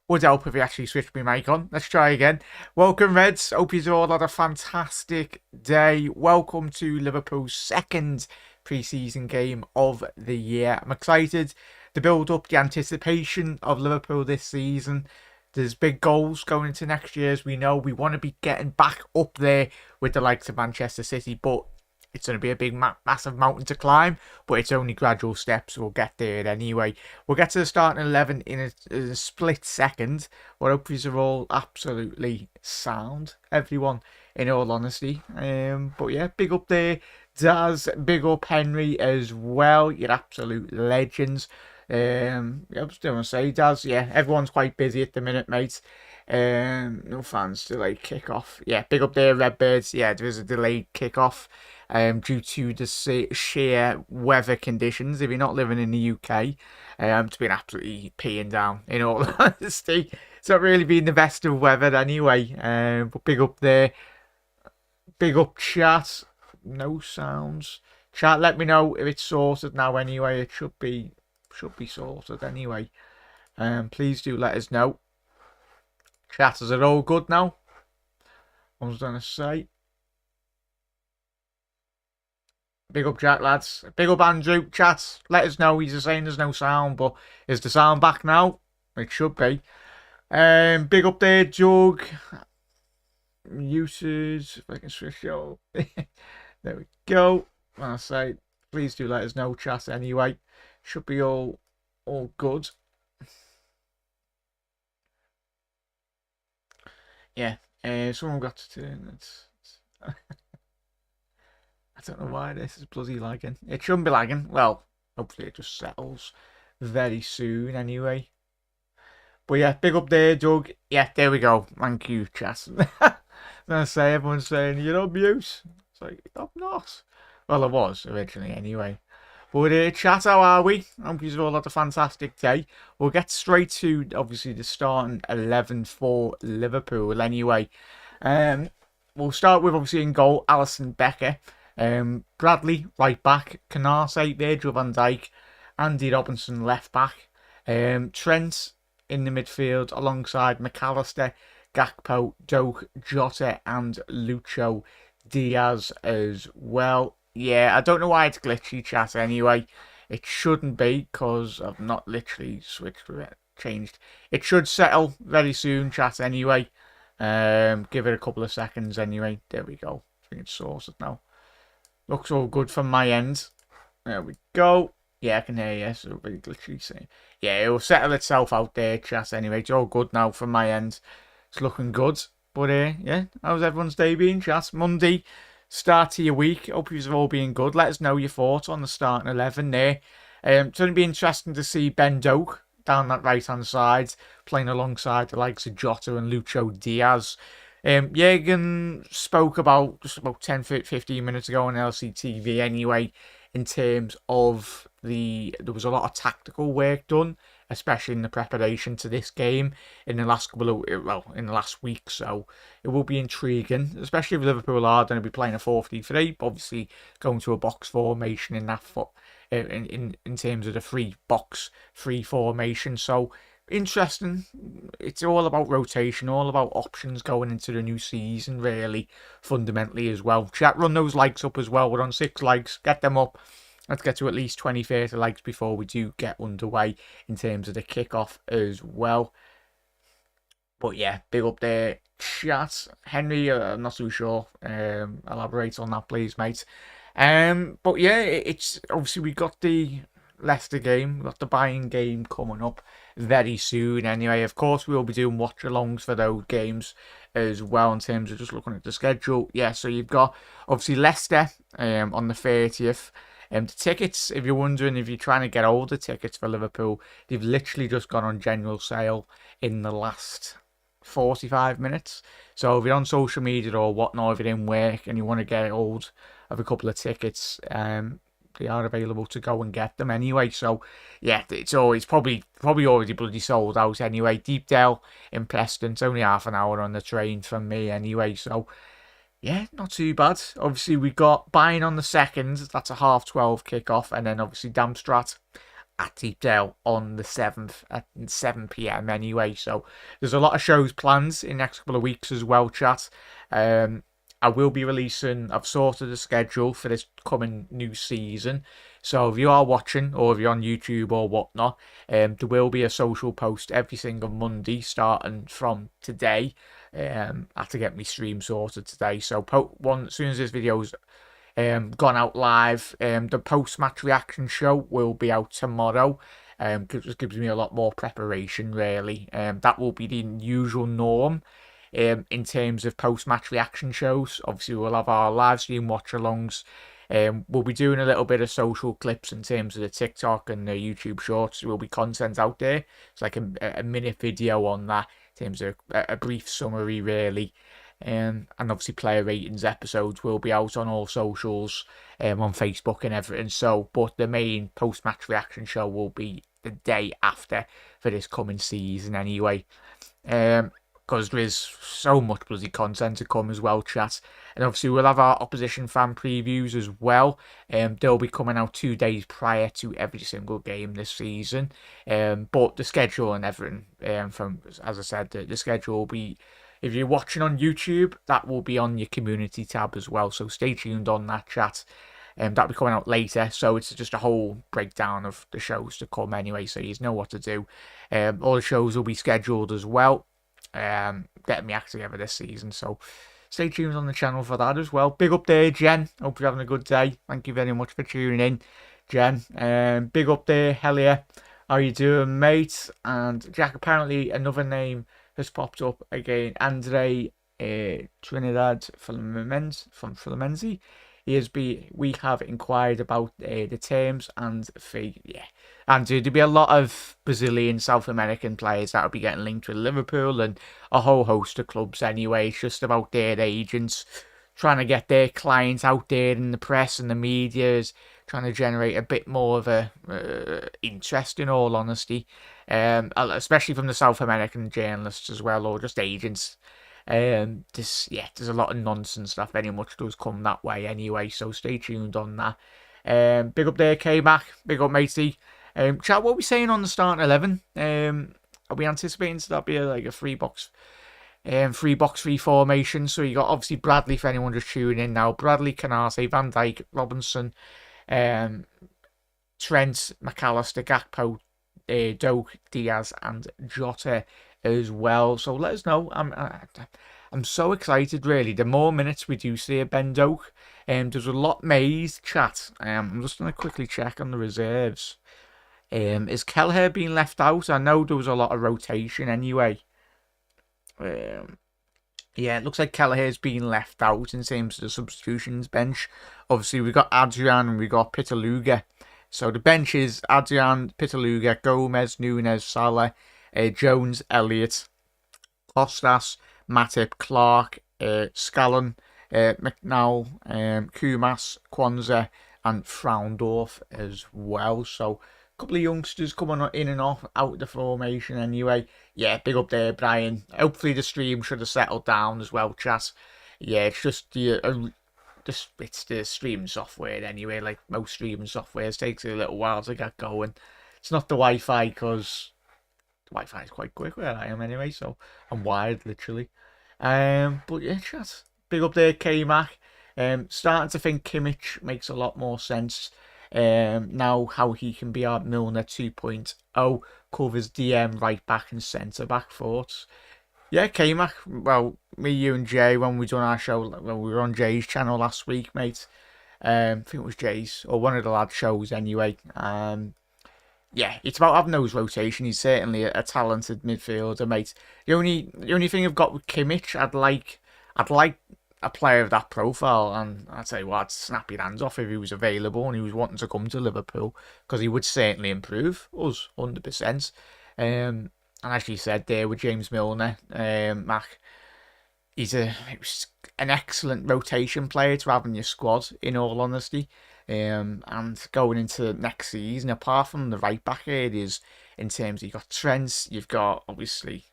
Would help if you actually switched my mic on. Let's try again. Welcome, Reds. Hope you've all had a fantastic day. Welcome to Liverpool's second pre-season game of the year. I'm excited to build up the anticipation of Liverpool this season. There's big goals going into next year, as we know. We want to be getting back up there with the likes of Manchester City, but it's going to be a big, massive mountain to climb, but it's only gradual steps. We'll get there anyway. We'll get to the starting 11 in a split second. But hopefully they're all absolutely sound, everyone, in all honesty. But yeah, big up there, Daz. Big up Henry as well. You're absolute legends. I was going to say, Daz, yeah, everyone's quite busy at the minute, mate. No fans delayed kickoff. Yeah, big up there, Redbirds. Yeah, there is a delayed kickoff due to the sheer weather conditions. If you're not living in the UK, it's been absolutely peeing down, in all honesty. It's not really been the best of weather anyway. But big up there. Big up chat. No sounds. Chat, let me know if it's sorted now anyway. It should be sorted anyway. Please do let us know. Chat, is it all good now? I was going to say. Big up Jack, lads. Big up Andrew. Chat, let us know. He's saying there's no sound, but is the sound back now? It should be. Big up there, Jug. Uses. If I can switch out. There we go. When I say, please do let us know, chat, anyway. Should be all good. Yeah. Someone got to turn it. I don't know why this is bloody lagging. It shouldn't be lagging. Well, hopefully it just settles very soon anyway. But yeah, big up there, Doug. Yeah, there we go. Thank you, chat. I'm going to say, everyone's saying, you're on mute. It's like, I'm not. Well, I was originally anyway. But chat, how are we? I hope you've all had a fantastic day. We'll get straight to, obviously, the starting 11 for Liverpool anyway. We'll start with, obviously, in goal, Alisson Becker. Bradley, right back. Canarse, Virgil van Dijk. Andy Robinson, left back. Trent in the midfield alongside McAllister, Gakpo, Doak, Jota and Lucho Diaz as well. Yeah, I don't know why it's glitchy, chat, anyway. It shouldn't be, because I've not literally changed. It should settle very soon, chat, anyway. Give it a couple of seconds anyway. There we go. I think it's sorted now. Looks all good from my end. There we go. Yeah, I can hear you. So very glitchy. Yeah, it will settle itself out there, chat, anyway. It's all good now from my end. It's looking good. But yeah, how's everyone's day been, chat? Monday. Start to your week. Hope you've all been good. Let us know your thoughts on the starting 11 there. It's going to be interesting to see Ben Doak down that right-hand side, playing alongside the likes of Jota and Lucho Diaz. Jürgen spoke about just about 10-15 minutes ago on LCTV anyway, in terms of there was a lot of tactical work done, especially in the preparation to this game in the last in the last week. So it will be intriguing, especially if Liverpool are going to be playing a 4-3-3, obviously going to a box formation in that in terms of the 3-box-3 formation. So interesting. It's all about rotation, all about options going into the new season, really, fundamentally as well. Chat, run those likes up as well. We're on 6 likes. Get them up. Let's get to at least 20-30 likes before we do get underway in terms of the kickoff as well. But yeah, big up there, chat. Henry, I'm not too sure. Elaborate on that, please, mate. But yeah, it's obviously we got the Leicester game, we've got the Bayern game coming up very soon anyway. Of course, we'll be doing watch-alongs for those games as well in terms of just looking at the schedule. Yeah, so you've got obviously Leicester on the 30th. The tickets, if you're wondering if you're trying to get older tickets for Liverpool, they've literally just gone on general sale in the last 45 minutes. So if you're on social media or whatnot, if you're in work and you want to get hold of a couple of tickets, they are available to go and get them anyway. So yeah, it's probably already bloody sold out anyway. Deepdale in Preston, it's only half an hour on the train from me anyway. So yeah, not too bad. Obviously, we got Bayern on the 2nd. That's a 12:30 kickoff. And then obviously Darmstadt at Deepdale on the 7th at 7 p.m. anyway. So there's a lot of shows planned in the next couple of weeks as well, chat. I will be releasing, I've sorted the schedule for this coming new season. So if you are watching or if you're on YouTube or whatnot, there will be a social post every single Monday starting from today. I have to get my stream sorted today. So as soon as this video's gone out live, the post-match reaction show will be out tomorrow. Just gives me a lot more preparation, really. That will be the usual norm in terms of post-match reaction shows. Obviously, we'll have our live stream watch-alongs. We'll be doing a little bit of social clips in terms of the TikTok and the YouTube shorts. There will be content out there. It's like a minute video on that in terms of a brief summary, really. And obviously player ratings episodes will be out on all socials, on Facebook and everything. So, but the main post-match reaction show will be the day after for this coming season anyway. Because there is so much bloody content to come as well, chat. And obviously we'll have our opposition fan previews as well. They'll be coming out 2 days prior to every single game this season. But the schedule and everything, as I said, the schedule will be, if you're watching on YouTube, that will be on your community tab as well. So stay tuned on that, chat. That'll be coming out later. So it's just a whole breakdown of the shows to come anyway. So you know what to do. All the shows will be scheduled as well. Getting me act together this season. So stay tuned on the channel for that as well. Big up there, Jen. Hope you're having a good day. Thank you very much for tuning in, Jen. Big up there, Helia. How you doing, mate? And Jack, apparently another name has popped up again. Andre Trinidad from Flamenzi. We have inquired about the terms and fee. Yeah, and there'll be a lot of Brazilian, South American players that will be getting linked with Liverpool and a whole host of clubs anyway. It's just about their agents trying to get their clients out there in the press and the media, is trying to generate a bit more of a interest, in all honesty, especially from the South American journalists as well, or just agents. There's a lot of nonsense that very much does come that way anyway, so stay tuned on that. Big up there, K-Mac. Big up, matey. Chat, what are we saying on the starting 11? Are we anticipating that be like a three box three formation? So you got obviously Bradley, for anyone just tuning in now. Bradley, Canate, Van Dijk, Robinson, Trent, McAllister, Gakpo, Doak, Diaz, and Jota as well. So let us know. I'm so excited, really. The more minutes we do see of Ben Doak, there's a lot made, chat. I'm just going to quickly check on the reserves. Is Kelleher being left out? I know there was a lot of rotation anyway. Yeah, it looks like Kelleher's being left out in terms of the substitutions bench. Obviously, we got Adrian and we got Pitaluga. So the bench is Adrian, Pitaluga, Gomez, Nunes, Salah, Jones, Elliott, Costas, Matip, Clark, Scallon, McNowell, Kumas, Kwanzaa, and Fraundorf as well. So a couple of youngsters coming in and out of the formation anyway. Yeah, big up there, Brian. Hopefully the stream should have settled down as well, chat. Yeah, it's just it's the streaming software anyway. Like most streaming software, it takes a little while to get going. It's not the Wi-Fi, because the Wi-Fi is quite quick where I am anyway, so I'm wired literally. But yeah, chat. Big up there, K-Mac. Starting to think Kimmich makes a lot more sense. Now how he can be our Milner 2.0, covers DM, right back and centre back. Thoughts? Yeah, K-Mac. Well, me, you and Jay, when we done our show, when we were on Jay's channel last week, mate. I think it was Jay's, or one of the lads' shows anyway. Yeah, it's about having those rotation. He's certainly a talented midfielder, mate. The only thing I've got with Kimmich, I'd like a player of that profile, and I'd say, well, I'd snap your hands off if he was available and he was wanting to come to Liverpool, because he would certainly improve us 100%. And as you said there with James Milner, Mac, he's an excellent rotation player to have in your squad, in all honesty. And going into next season, apart from the right back areas, in terms of you've got Trent, you've got obviously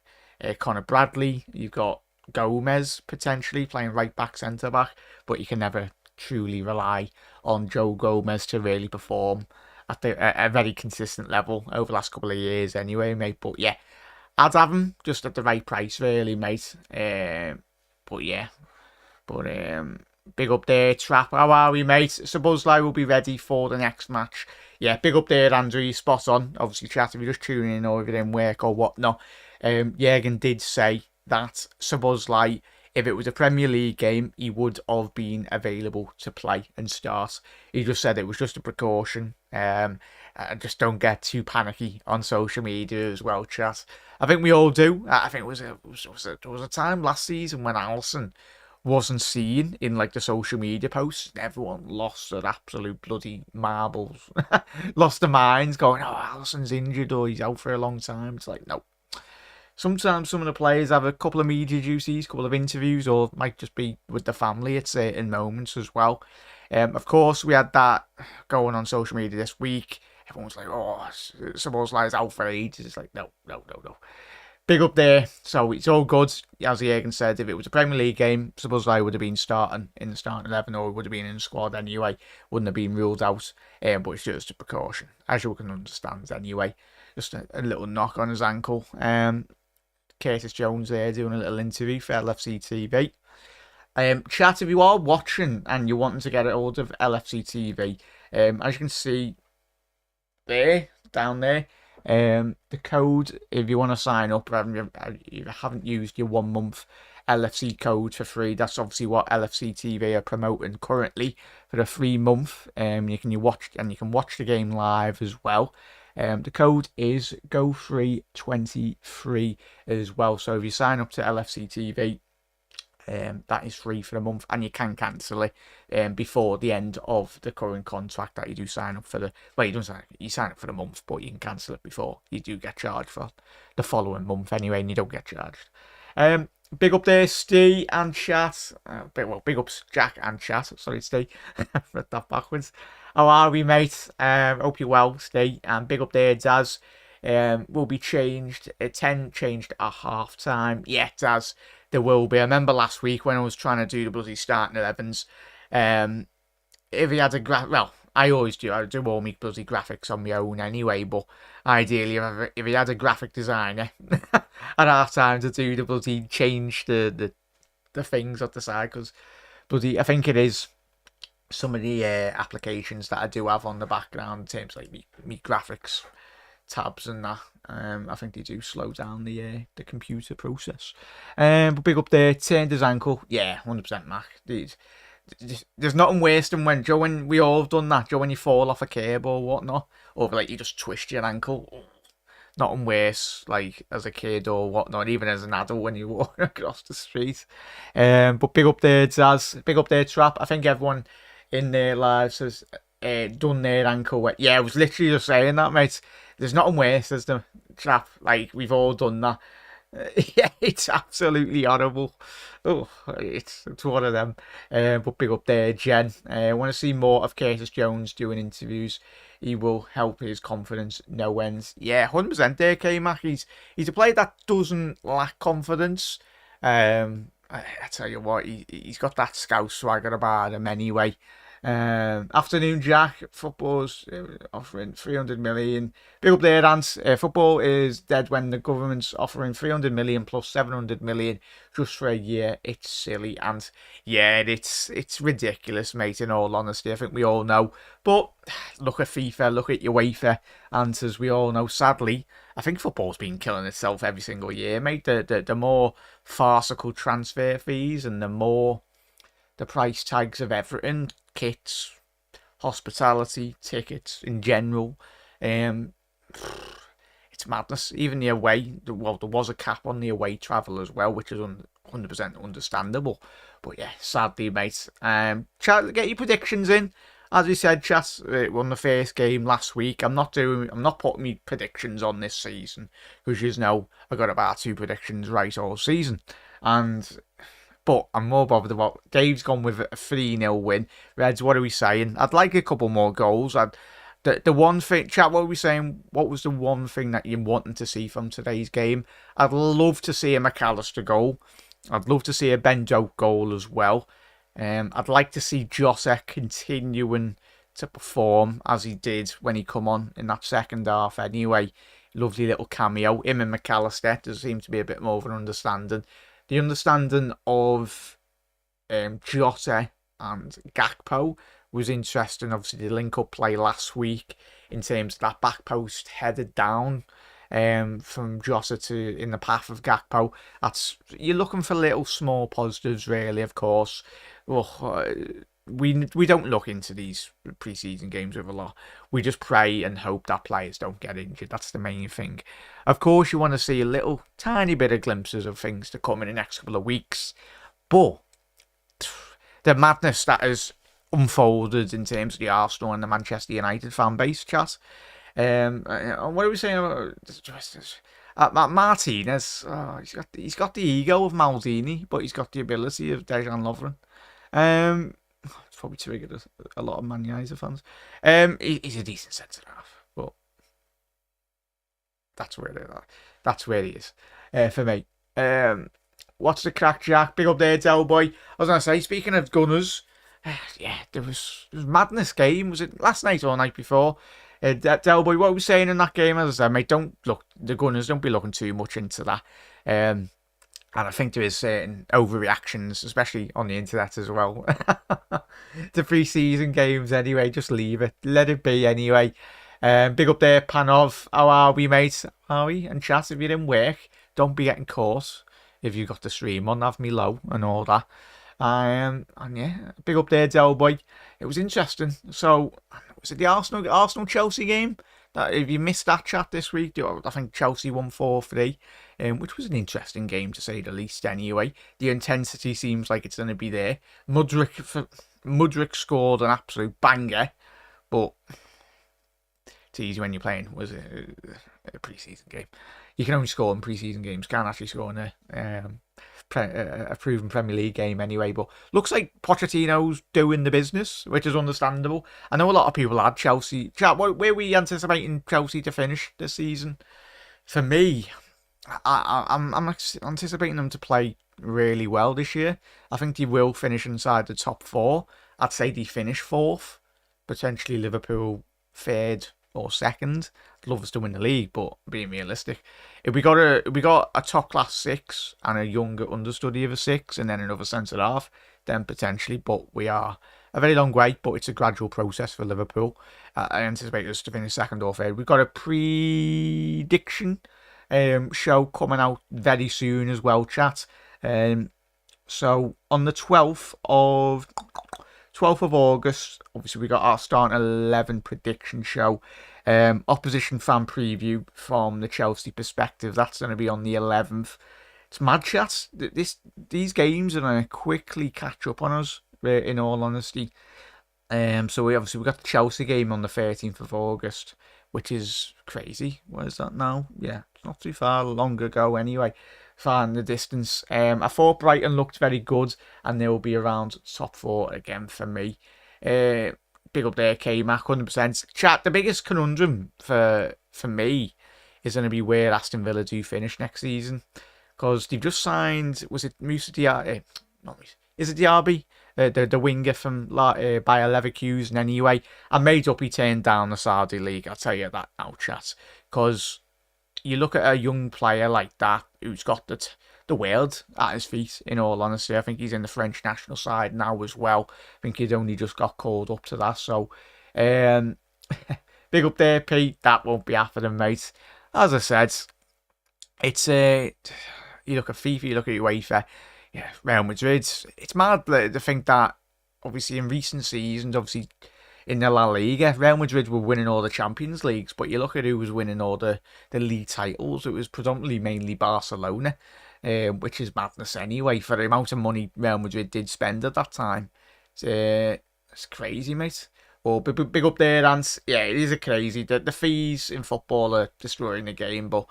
Connor Bradley, you've got Gomez potentially playing right back, centre back, but you can never truly rely on Joe Gomez to really perform at a very consistent level over the last couple of years anyway, mate. But yeah, I'd have him just at the right price, really, mate. But yeah, but big up there, Trap. How are we, mate? Sabuzlai will be ready for the next match. Yeah, big up there, Andrew. You're spot on. Obviously, chat, if you're just tuning in or if you're in work or whatnot, Jürgen did say that Sabuzlai, if it was a Premier League game, he would have been available to play and start. He just said it was just a precaution. Just don't get too panicky on social media as well, chat. I think we all do. I think there was a time last season when Alisson wasn't seen in like the social media posts. Everyone lost their absolute bloody marbles, lost their minds, going, "Oh, Alisson's injured or he's out for a long time." It's like, no. Sometimes some of the players have a couple of media duties, a couple of interviews, or it might just be with the family at certain moments as well. Of course, we had that going on social media this week. Everyone was like, "Oh, Sabozlai's out for ages." It's like, no. Big up there. So it's all good. As Jürgen said, if it was a Premier League game, Sabozlai would have been starting in the starting 11 or would have been in the squad anyway. Wouldn't have been ruled out. But it's just a precaution, as you can understand anyway. Just a little knock on his ankle. Curtis Jones there doing a little interview for LFC TV. Chat, if you are watching and you're wanting to get a hold of LFC TV, as you can see there, down there, the code, if you want to sign up, you haven't used your 1 month LFC code for free, that's obviously what LFC TV are promoting currently for a free month. You can watch the game live as well. The code is GoFree23 as well. So if you sign up to LFC TV, that is free for a month, and you can cancel it before the end of the current contract that you do sign up for the. Well, you sign up for the month, but you can cancel it before you do get charged for the following month anyway, and you don't get charged. Big up there, Steve and Chat. Big ups, Jack and Chat. Sorry, Steve. Read that backwards. How are we, mate? Hope you're well, Steve. And big up there, Daz. Will be changed. 10 changed at half time. Yeah, Daz, there will be. I remember last week when I was trying to do the bloody starting 11s. If he had I always do. I do all my bloody graphics on my own anyway, but ideally, if he had a graphic designer at half time to do the bloody change the things at the side, because bloody, I think it is some of the applications that I do have on the background in terms of like me graphics tabs and that. I think they do slow down the computer process. But big up there, turned his ankle. Yeah, 100% Mac. Dude, there's nothing worse than when we all have done that, when you fall off a curb or whatnot, or like you just twist your ankle. Nothing worse, like as a kid or whatnot, even as an adult when you walk across the street. But big up there, Zaz. Big up there, Trap. I think everyone in their lives has done their ankle wet. Yeah, I was literally just saying that, mate. There's nothing worse as the Trap. Like, we've all done that. Yeah, it's absolutely horrible. Oh, it's one of them. But big up there, Jen. I want to see more of Curtis Jones doing interviews. He will help his confidence no ends. Yeah, 100% there, K-Mac. He's a player that doesn't lack confidence. I tell you what, he's got that scout swagger about him anyway. Afternoon, Jack. Football's offering 300 million. Big up there, Ant. Football is dead when the government's offering 300 million plus 700 million just for a year. It's silly, and yeah, it's ridiculous, mate. In all honesty, I think we all know. But look at FIFA, look at UEFA, and as we all know, sadly, I think football's been killing itself every single year, mate. The more farcical transfer fees and the more the price tags of everything, kits, hospitality, tickets in general. It's madness. Even the away, there was a cap on the away travel as well, which is 100% understandable. But yeah, sadly, mate. Chat, get your predictions in. As we said, chat, we won the first game last week. I'm not putting me predictions on this season, because you know I got about 2 predictions right all season, but I'm more bothered about Dave's gone with a 3-0 win. Reds, what are we saying? I'd like a couple more goals. The one thing, chat, what are we saying? What was the one thing that you're wanting to see from today's game? I'd love to see a McAllister goal. I'd love to see a Ben Doak goal as well. I'd like to see Josek continuing to perform as he did when he come on in that second half anyway. Lovely little cameo. Him and McAllister, there seems to be a bit more of an understanding. The understanding of Jota and Gakpo was interesting. Obviously, the link-up play last week in terms of that back post headed down from Jota to in the path of Gakpo. You're looking for little small positives, really. Of course, we don't look into these pre-season games with a lot. We just pray and hope that players don't get injured. That's the main thing. Of course, you want to see a little tiny bit of glimpses of things to come in the next couple of weeks, but the madness that has unfolded in terms of the Arsenal and the Manchester United fan base, chat. What are we saying about Martinez? He's got the ego of Maldini, but he's got the ability of Dejan Lovren. It's probably triggered a lot of Man United fans. He's a decent centre half, but that's where he is for me. What's the crack, Jack? Big up there, Del Boy. I was gonna say, speaking of Gunners, yeah, there was madness game. Was it last night or night before? Del Boy, what were we saying in that game? As I said, mate, the Gunners don't be looking too much into that. And I think there is certain overreactions, especially on the internet as well, to pre-season games anyway. Just leave it. Let it be anyway. Big up there, Panov. How are we, mate? Are we? And chat, if you're in work, don't be getting caught. If you got the stream on, have me low and all that. And yeah, big up there, Del Boy. It was interesting. So, was it the Arsenal-Chelsea game? If you missed that chat this week, I think Chelsea won 4-3, which was an interesting game to say the least anyway. The intensity seems like it's going to be there. Mudryk scored an absolute banger, but it's easy when you're playing. Was it a pre-season game? You can only score in pre-season games. Can't actually score in a proven Premier League game anyway. But looks like Pochettino's doing the business, which is understandable. I know a lot of people had Chelsea. Chat, where were we anticipating Chelsea to finish this season? For me, I'm anticipating them to play really well this year. I think they will finish inside the top 4. I'd say they finish 4th, potentially Liverpool 3rd or 2nd. I'd love us to win the league, but being realistic, if we got a top class 6 and a younger understudy of a 6 and then another centre half, then potentially. But we are a very long way, but it's a gradual process for Liverpool. I anticipate us to finish 2nd or 3rd. We've got a prediction show coming out very soon as well, chat. So on the 12th of August, obviously we got our starting 11 prediction show. Opposition fan preview from the Chelsea perspective. That's going to be on the 11th. It's mad, chat. These games are going to quickly catch up on us, in all honesty. So we got the Chelsea game on the 13th of August, which is crazy. What is that now? Yeah, it's not too far long ago anyway. Far in the distance. I thought Brighton looked very good, and they will be around top 4 again for me. Big up there, K-Mac, 100%. Chat, the biggest conundrum for me is going to be where Aston Villa do finish next season. Because they've just signed, was it Moussa Diaby? Is it Diaby? The winger from Bayer Leverkusen anyway. I made up he turned down the Saudi League, I'll tell you that now, chat. Because you look at a young player like that who's got the world at his feet, in all honesty. I think he's in the French national side now as well. I think he'd only just got called up to that. So, big up there, Pete. That won't be happening, mate. As I said, it's you look at FIFA, you look at UEFA, yeah, Real Madrid. It's mad to think that, obviously, in recent seasons, obviously, in the La Liga, Real Madrid were winning all the Champions Leagues, but you look at who was winning all the league titles, it was predominantly mainly Barcelona, which is madness anyway, for the amount of money Real Madrid did spend at that time. It's crazy, mate. Well, big up there, Ants. Yeah, it is a crazy. The fees in football are destroying the game, but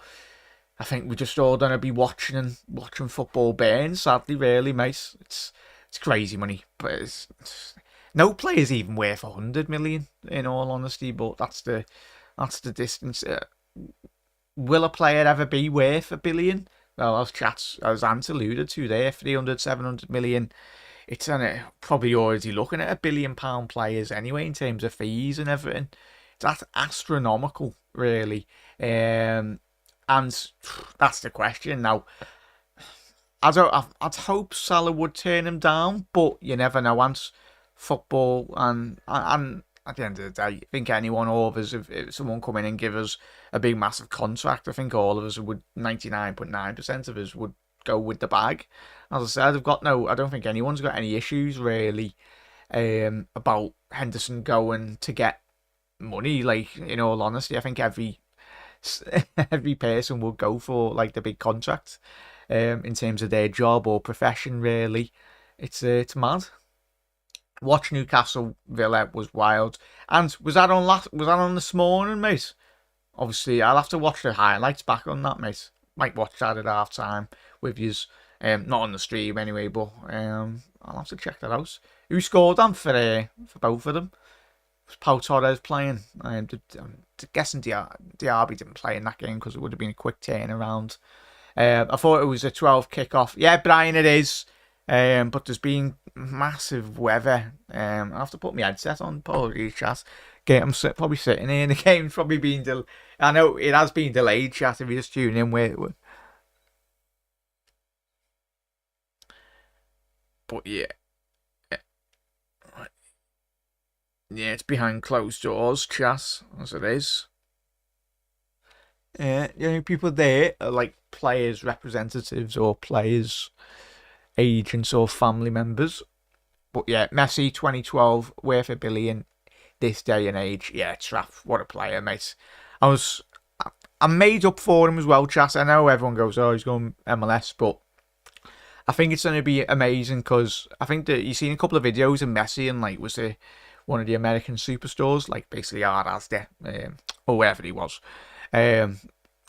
I think we're just all going to be watching football burn, sadly, really, mate. It's crazy money, but no player's even worth 100 million, in all honesty, but that's the distance. Will a player ever be worth 1 billion? Well, as Ant alluded to there, 300, 700 million it's probably already looking at £1 billion players anyway in terms of fees and everything. That's astronomical, really. And that's the question now. I'd hope Salah would turn him down, but you never know. Once football and at the end of the day, I think anyone, all of us, if someone come in and give us a big massive contract, I think all of us would, 99.9% of us would go with the bag. As I said, I don't think anyone's got any issues really about Henderson going to get money. Like, in all honesty, I think every person would go for like the big contract in terms of their job or profession. Really, it's mad. Watch Newcastle Villa was wild. And was that on this morning, mate? Obviously, I'll have to watch the highlights back on that, mate. Might watch that at half time with yous. Not on the stream anyway, but I'll have to check that out. Who scored them for both of them? Was Pau Torres playing? I'm guessing Diaby didn't play in that game because it would have been a quick turnaround. I thought it was a 12 kickoff. Yeah, Brian, it is. But there's been massive weather. I have to put my headset on. Apologies, chat. I'm probably sitting here, and the game's probably been delayed. I know it has been delayed, chat. If you just tune in, but yeah, it's behind closed doors, chat, as it is. The only people there are like players' representatives or players' agents or family members. But yeah, Messi 2012 worth $1 billion this day and age. Yeah, Traff, what a player, mate. I made up for him as well, chat. I know everyone goes, oh, he's going MLS, but I think it's going to be amazing because I think that you've seen a couple of videos of Messi and like was it one of the American superstores, like basically our Asda, or wherever he was. Going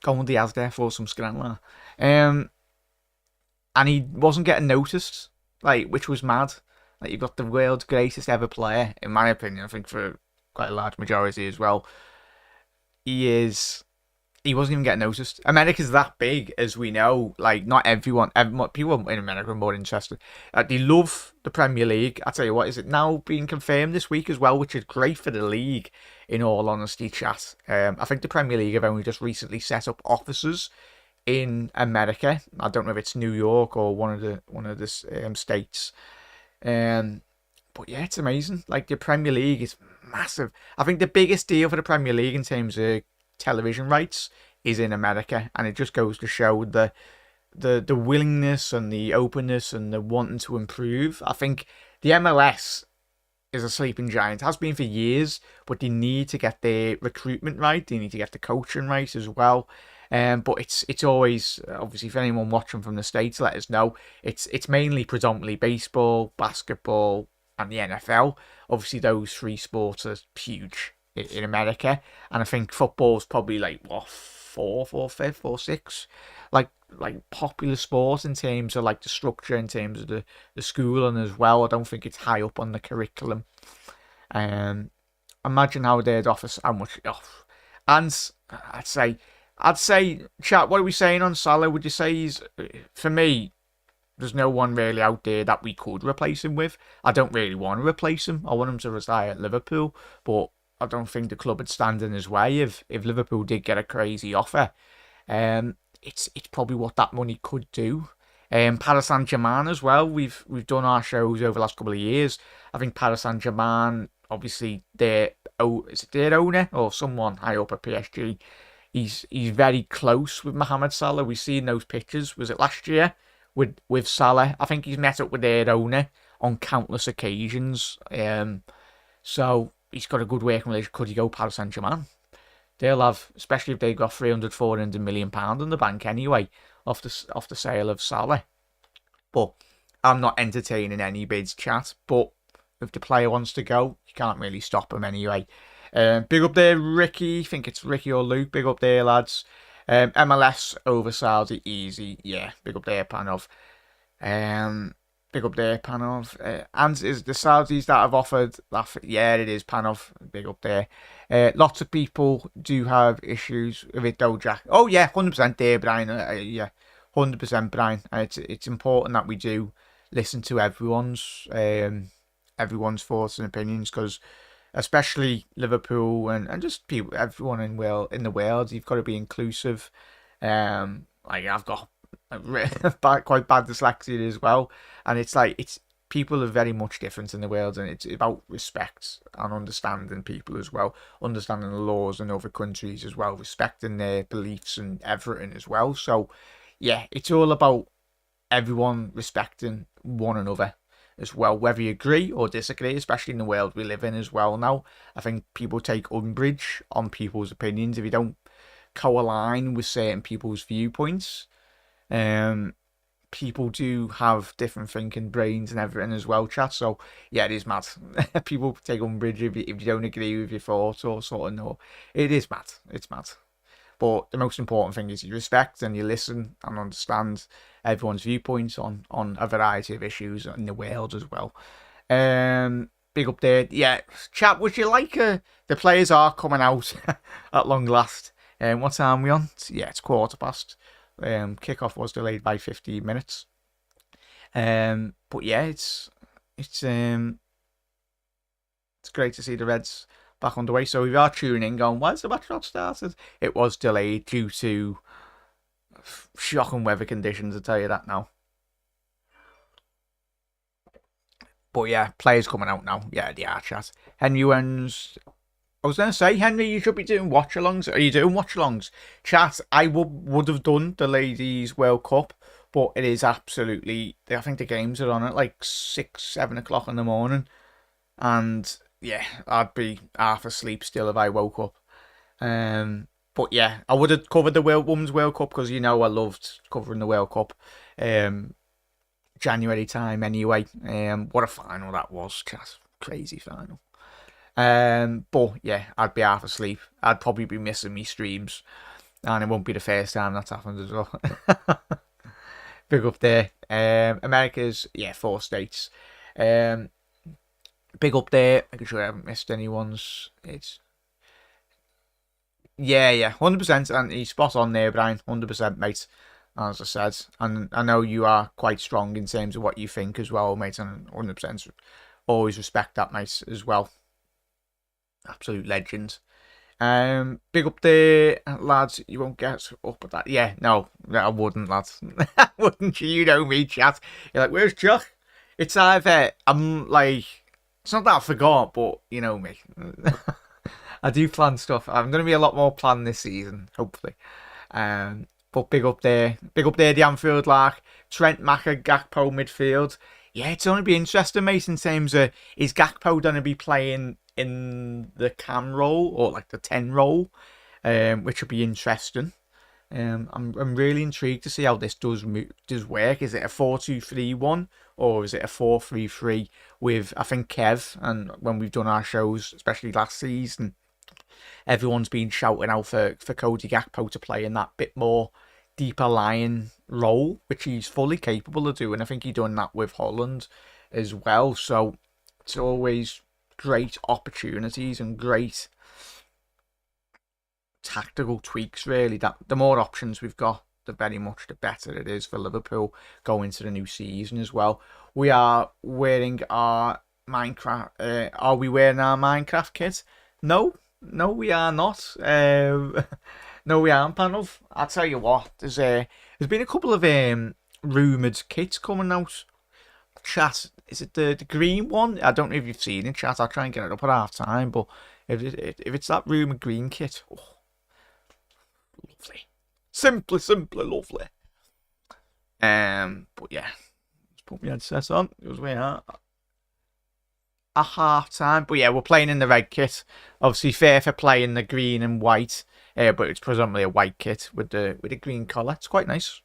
the Asda for some scrambler. And he wasn't getting noticed, like, which was mad. Like, you've got the world's greatest ever player, in my opinion, I think for quite a large majority as well. He wasn't even getting noticed. America's that big, as we know. Like, not everyone, people in America are more interested. They love the Premier League. I tell you what, is it now being confirmed this week as well, which is great for the league, in all honesty, chat. I think the Premier League have only just recently set up offices in America. I don't know if it's New York or one of the states. But yeah, it's amazing. Like, the Premier League is massive. I think the biggest deal for the Premier League in terms of television rights is in America, and it just goes to show the willingness and the openness and the wanting to improve. I think the MLS is a sleeping giant. It has been for years, but they need to get their recruitment right. They need to get the coaching right as well. But it's always, obviously, if anyone watching from the States, let us know. It's mainly predominantly baseball, basketball, and the NFL. Obviously, those three sports are huge in America, and I think football's probably like fourth or fifth or sixth, like popular sport in terms of like the structure, in terms of the schooling as well. I don't think it's high up on the curriculum. Imagine how they'd offer how much off. And I'd say, chat, what are we saying on Salah? Would you say he's, for me, there's no one really out there that we could replace him with. I don't really want to replace him. I want him to retire at Liverpool, but I don't think the club would stand in his way if Liverpool did get a crazy offer. It's probably what that money could do. Paris Saint-Germain as well. We've done our shows over the last couple of years. I think Paris Saint-Germain, obviously, is it their owner or someone high up at PSG? He's very close with Mohamed Salah. We've seen those pictures. Was it last year with Salah? I think he's met up with their owner on countless occasions. So he's got a good working relationship. Could he go Paris Saint-Germain? They'll have, especially if they've got 400 million pound in the bank anyway, off the sale of Salah. But I'm not entertaining any bids, chat. But if the player wants to go, you can't really stop him anyway. Big up there, Ricky. I think it's Ricky or Luke. Big up there, lads. MLS over Saudi, easy. Yeah, big up there, Panov. Big up there, Panov. And is the Saudis that have offered that? Yeah, it is, Panov. Big up there. Lots of people do have issues with it, though, Jack. Oh, yeah, 100% there, Brian. Yeah, 100%, Brian. It's important that we do listen to everyone's thoughts and opinions, because especially Liverpool and just people, everyone in the world, you've got to be inclusive. Like I've got quite bad dyslexia as well, and it's like people are very much different in the world, and it's about respect and understanding people as well, understanding the laws in other countries as well, respecting their beliefs and everything as well. So yeah, it's all about everyone respecting one another as well, whether you agree or disagree, especially in the world we live in as well now. I think people take umbrage on people's opinions if you don't co-align with certain people's viewpoints. People do have different thinking brains and everything as well, chat. So yeah, it is mad. People take umbrage if you don't agree with your thoughts or sort of no. It is mad. It's mad. But the most important thing is you respect and you listen and understand everyone's viewpoints on a variety of issues in the world as well. Big update. Yeah, chat, would you like the players are coming out at long last. What time are we on? Yeah, it's 15:15. Kickoff was delayed by 15 minutes. But yeah, it's great to see the Reds back underway. So we are tuning in, going, why has the match not started? It was delayed due to shocking weather conditions, I'll tell you that now. But yeah, players coming out now. Yeah, they are, chat. Henry Owens. I was going to say, Henry, you should be doing watch-alongs. Are you doing watch-alongs? Chat, I would have done the Ladies World Cup, but it is absolutely... I think the games are on at like 6, 7 o'clock in the morning. And yeah, I'd be half asleep still if I woke up. But yeah, I would have covered the Women's World Cup, because, you know, I loved covering the World Cup. January time anyway. What a final that was, chat. Crazy final. But yeah, I'd be half asleep. I'd probably be missing me streams, and it won't be the first time that's happened as well. Big up there. America's 4 states. Big up there. Making sure I haven't missed anyone's. It's 100%, and he's spot on there, Brian. 100%, mate. As I said, and I know you are quite strong in terms of what you think as well, mate. And 100% always respect that, mate, as well. Absolute legend. Big up there, lads. You won't get up at that. Yeah, no, I wouldn't, lads. Wouldn't you? You know me, chat. You're like, where's Chuck? It's either I'm like, it's not that I forgot, but you know me. I do plan stuff. I'm going to be a lot more planned this season, hopefully. But big up there, the Anfield Lark. Trent, Maka, Gakpo midfield. Yeah, it's only be interesting, mate, in terms of, is Gakpo going to be playing in the cam role or like the 10 role, which will be interesting. I'm really intrigued to see how this does work. Is it a 4-2-3-1 or is it a 4-3-3 with, I think, Kev? And when we've done our shows, especially last season, everyone's been shouting out for Cody Gakpo to play in that bit more deeper lying role, which he's fully capable of doing. I think he's done that with Holland as well. So it's always great opportunities and great tactical tweaks, really. That the more options we've got, the very much the better it is for Liverpool going into the new season as well. We are wearing our Minecraft. Are we wearing our Minecraft kit? No, we are not. No, we aren't, panel. I'll tell you what. There's been a couple of rumoured kits coming out. Chat, is it the green one? I don't know if you've seen it, chat. I'll try and get it up at half time. But if it's that rumoured green kit, oh, lovely, simply lovely. But yeah, let's put my headset on because we are at half time. But yeah, we're playing in the red kit. Obviously, Furth are playing the green and white. But it's predominantly a white kit with the green collar. It's quite nice.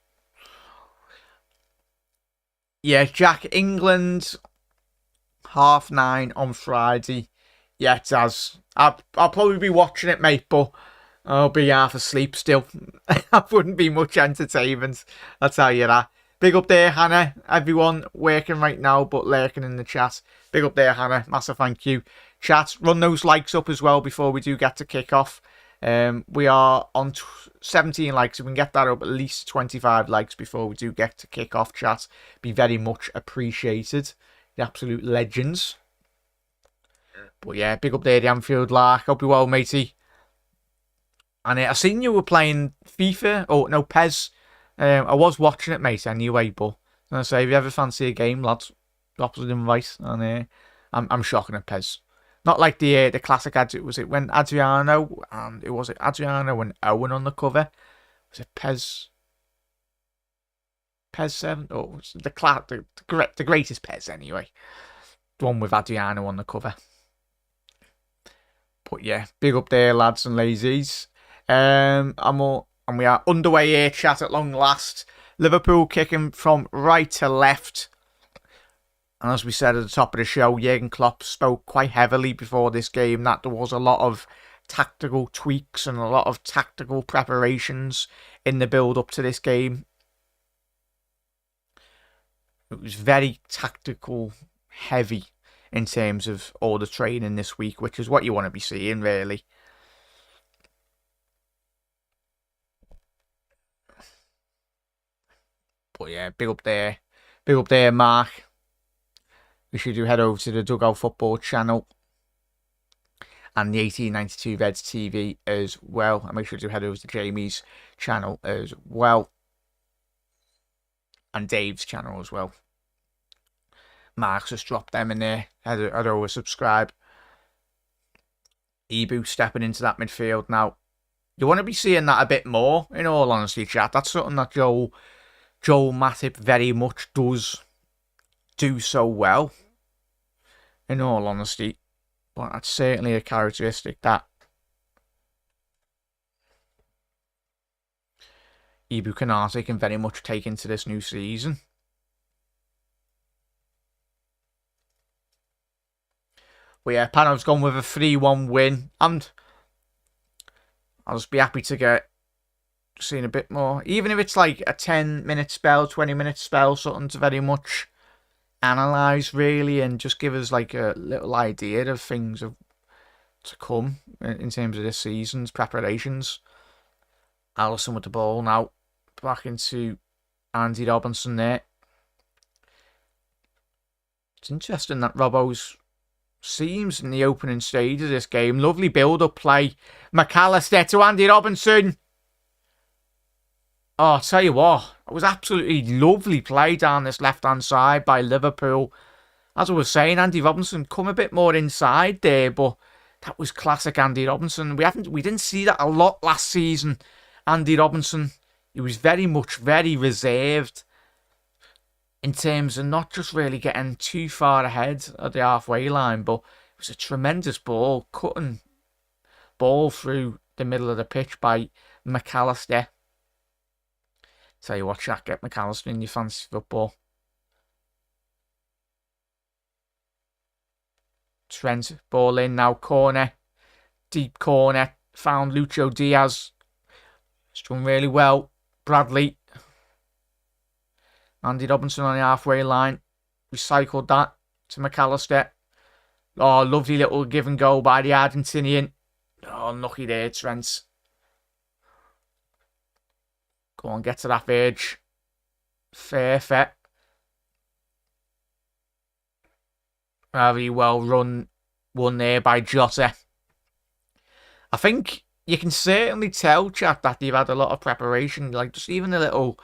Yeah, Jack, England, 9:30 on Friday. Yeah, it has. I'll probably be watching it, mate, but I'll be half asleep still. I wouldn't be much entertainment, I'll tell you that. Big up there, Hannah. Everyone working right now, but lurking in the chat. Big up there, Hannah. Massive thank you. Chat, run those likes up as well before we do get to kick off. We are on 17 likes. If we can get that up at least 25 likes before we do get to kick off, chat, be very much appreciated. The absolute legends. But yeah, big up there, the Anfield Lark. Hope you're well, matey. And I seen you were playing FIFA. Oh, no, PES. I was watching it, mate, anyway. But I say, if you ever fancy a game, lads, drop us an invite. And I'm shocking at PES. Not like the classic ads. Was it when Adriano and Adriano and Owen on the cover? Was it PES 7? Oh, it was the greatest PES anyway. The one with Adriano on the cover. But yeah, big up there, lads and lazies. And we are underway here, chat, at long last. Liverpool kicking from right to left. And as we said at the top of the show, Jurgen Klopp spoke quite heavily before this game that there was a lot of tactical tweaks and a lot of tactical preparations in the build-up to this game. It was very tactical heavy in terms of all the training this week, which is what you want to be seeing, really. But yeah, big up there, Mark. We should do head over to the Dugout Football channel and the 1892 Reds TV as well. And make sure to head over to Jamie's channel as well. And Dave's channel as well. Mark's just dropped them in there. Head over, subscribe. Ibu stepping into that midfield now. You want to be seeing that a bit more, in all honesty, chat. That's something that Joel Matip very much does do so well, in all honesty. But that's certainly a characteristic that Ibu Konate can very much take into this new season. But yeah, Pano's gone with a 3-1 win, and I'll just be happy to get seeing a bit more, even if it's like a 10-minute spell, 20-minute spell, something to very much analyse, really, and just give us like a little idea of things to come in terms of this season's preparations. Alisson with the ball now, back into Andy Robinson there. It's interesting that Robbo's seems in the opening stage of this game. Lovely build-up play. McAllister to Andy Robinson. Oh, I'll tell you what, it was absolutely lovely play down this left-hand side by Liverpool. As I was saying, Andy Robinson come a bit more inside there, but that was classic Andy Robinson. We didn't see that a lot last season. Andy Robinson, he was very reserved in terms of not just really getting too far ahead of the halfway line, but it was a tremendous ball, cutting ball through the middle of the pitch by McAllister. Tell you what, Shaq, get McAllister in your fantasy football. Trent, ball in now, corner. Deep corner, found Lucho Diaz. He's done really well. Bradley. Andy Robinson on the halfway line. Recycled that to McAllister. Oh, lovely little give and go by the Argentinian. Oh, unlucky there, Trent. Go on, get to that verge. Fair. Very well run. One there by Jota. I think you can certainly tell, chat, that they've had a lot of preparation. Like, just even a little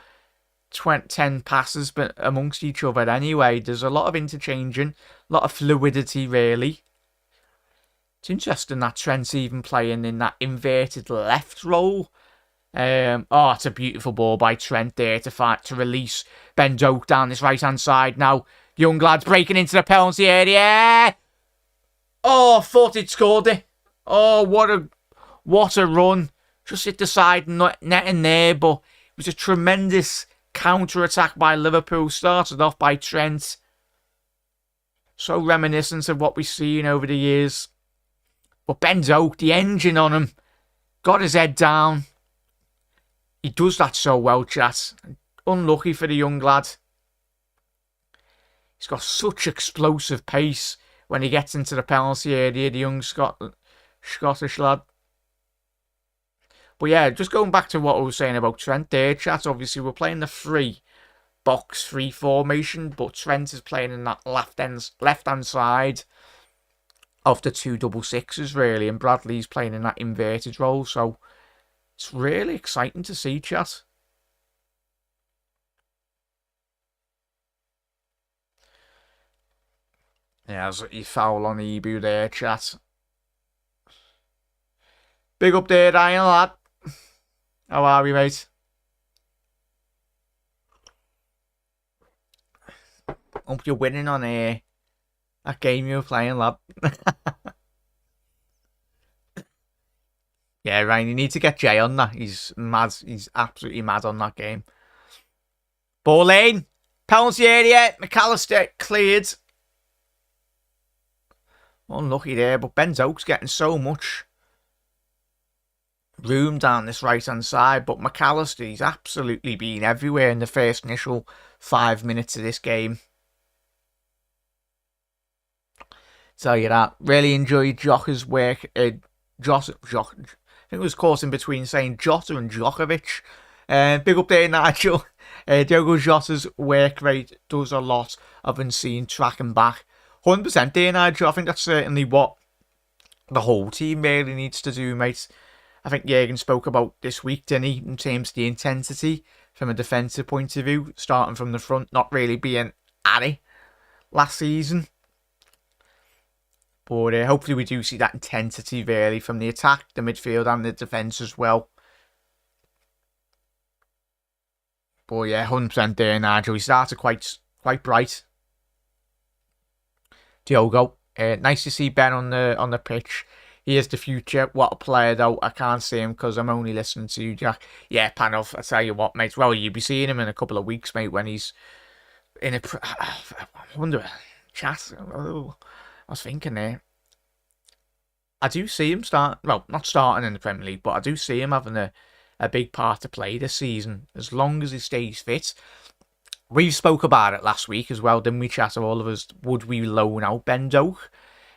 10 passes but amongst each other anyway. There's a lot of interchanging. A lot of fluidity, really. It's interesting that Trent's even playing in that inverted left role. It's a beautiful ball by Trent there to release Ben Doak down this right-hand side. Now, young lad's breaking into the penalty area. Oh, thought he'd scored it. Oh, what a run. Just hit the side net in there, but it was a tremendous counter-attack by Liverpool. Started off by Trent. So reminiscent of what we've seen over the years. But Ben Doak, the engine on him, got his head down. He does that so well, chat. Unlucky for the young lad. He's got such explosive pace when he gets into the penalty area, the young Scottish lad. But yeah, just going back to what I was saying about Trent there, chat. Obviously, we're playing the three formation, but Trent is playing in that left hand side of the 2 double 6s, really, and Bradley's playing in that inverted role. So it's really exciting to see, chat. Yeah, there's a foul on the Ebu there, chat. Big up there, Ryan, lad. How are we, mate? Hope you're winning on that game you were playing, lad. Yeah, Ryan, you need to get Jay on that. He's mad. He's absolutely mad on that game. Ball in. Penalty area. McAllister cleared. Unlucky there, but Ben Doak's getting so much room down this right-hand side. But McAllister, he's absolutely been everywhere in the first initial 5 minutes of this game. Tell you that. Really enjoyed Jota's work. I think it was caught in between saying Jota and Djokovic. Big up there, Nigel. Diogo Jota's work rate does a lot of unseen tracking back. 100% there, Nigel. I think that's certainly what the whole team really needs to do, mate. I think Jürgen spoke about this week, didn't he, in terms of the intensity from a defensive point of view, starting from the front, not really being at it last season. But hopefully we do see that intensity really from the attack, the midfield and the defence as well. But yeah, 100% there, Nigel. He started quite bright. Diogo, nice to see Ben on the pitch. He is the future. What a player, though. I can't see him because I'm only listening to you, Jack. Yeah, Panel, I tell you what, mate. Well, you'll be seeing him in a couple of weeks, mate, when he's in a... I wonder... Chat... I was thinking there. I do see him not starting in the Premier League, but I do see him having a big part to play this season, as long as he stays fit. We spoke about it last week as well, didn't we, chat? All of us, would we loan out Ben Doak?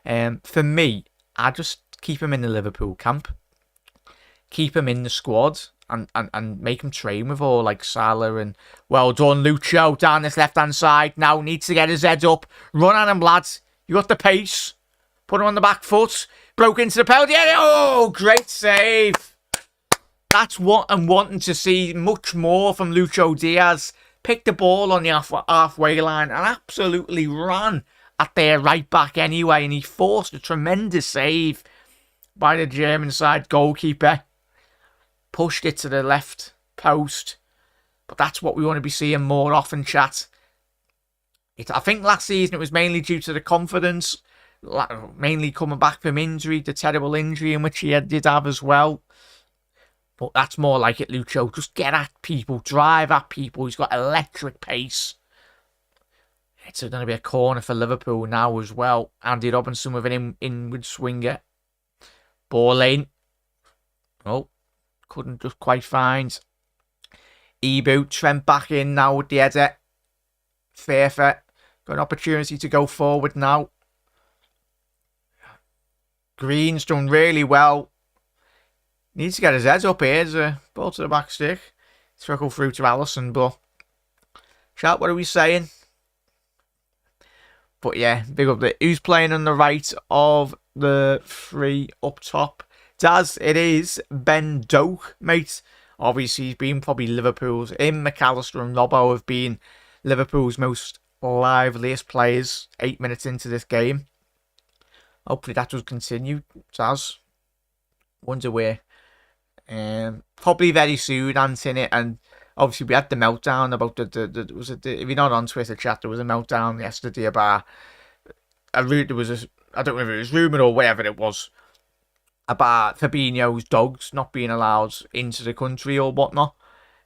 For me, I just keep him in the Liverpool camp. Keep him in the squad and make him train with all like Salah and well done, Lucho, down this left-hand side. Now needs to get his head up. Run at him, lads. You got the pace. Put him on the back foot. Broke into the penalty area. Oh, great save. That's what I'm wanting to see much more from Lucho Diaz. Picked the ball on the halfway line and absolutely ran at their right back anyway. And he forced a tremendous save by the German side goalkeeper. Pushed it to the left post. But that's what we want to be seeing more often, chat. I think last season it was mainly due to the confidence. Mainly coming back from injury, the terrible injury in which he did have as well. But that's more like it, Lucho. Just get at people, drive at people. He's got electric pace. It's going to be a corner for Liverpool now as well. Andy Robinson with an inward swinger. Ball in. Oh, couldn't just quite find. Ebu, Trent back in now with the header. Furth got an opportunity to go forward now. Green's done really well. Needs to get his head up here. There's a ball to the back stick. Trickle through to Alisson, but... Chat, what are we saying? But yeah, big up there. Who's playing on the right of the three up top? Daz, it is Ben Doak, mate. Obviously, he's been probably Liverpool's... Him, McAllister and Robbo have been Liverpool's most liveliest players 8 minutes into this game. Hopefully that will continue, Daz. Wonder where. Probably very soon, Anthony, and obviously we had the meltdown about if you're not on Twitter chat, there was a meltdown yesterday about I don't know if it was rumoured or whatever it was about Fabinho's dogs not being allowed into the country or whatnot.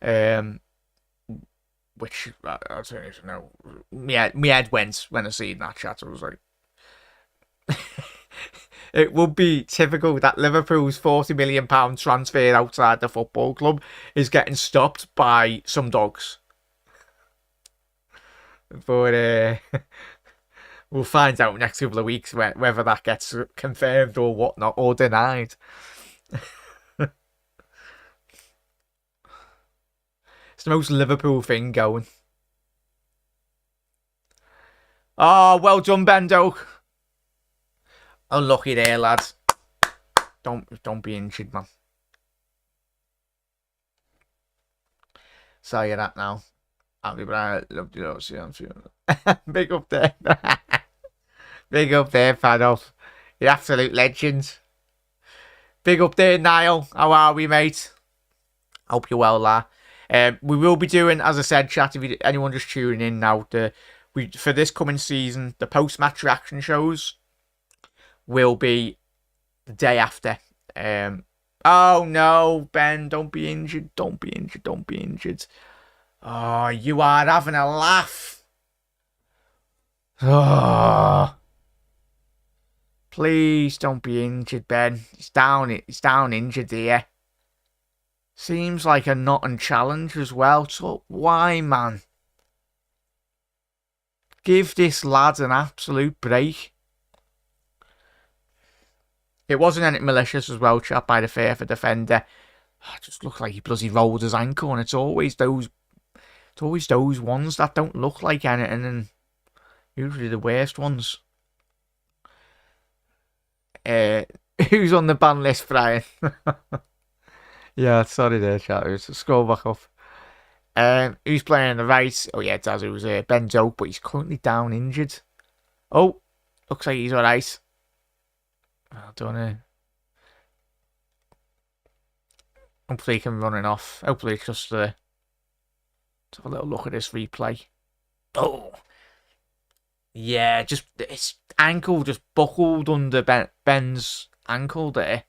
Which I don't even know. My head went when I seen that chat. I was like. It would be typical that Liverpool's £40 million transfer outside the football club is getting stopped by some dogs. But we'll find out next couple of weeks whether that gets confirmed or whatnot, or denied. It's the most Liverpool thing going. Oh, well done, Bendo. Unlucky there, lads. Don't be injured, man. Say that now. Happy Brian, love you. See, I'm feeling. Big up there. Big up there, Pano. You're absolute legends. Big up there, Niall. How are we, mate? Hope you're well, lah. We will be doing, as I said, chat. If anyone just tuning in now, for this coming season, the post-match reaction shows will be the day after. Oh no, Ben, don't be injured. Don't be injured. Don't be injured. Oh, you are having a laugh. Oh. Please don't be injured, Ben. He's down injured here. Seems like a not on challenge as well. So why, man? Give this lad an absolute break. It wasn't anything malicious as well, chat, by the Furth defender. It just looked like he bloody rolled his ankle, and it's always those ones that don't look like anything, and usually the worst ones. Who's on the ban list, Brian? Yeah, sorry there, chat. Scroll back up. Who's playing on the right? Oh yeah, it was Ben Doak, but he's currently down injured. Oh, looks like he's alright. I don't know. Hopefully he can run it off. Hopefully it's just let's have a little look at this replay. Oh, yeah, just his ankle just buckled under Ben's ankle there.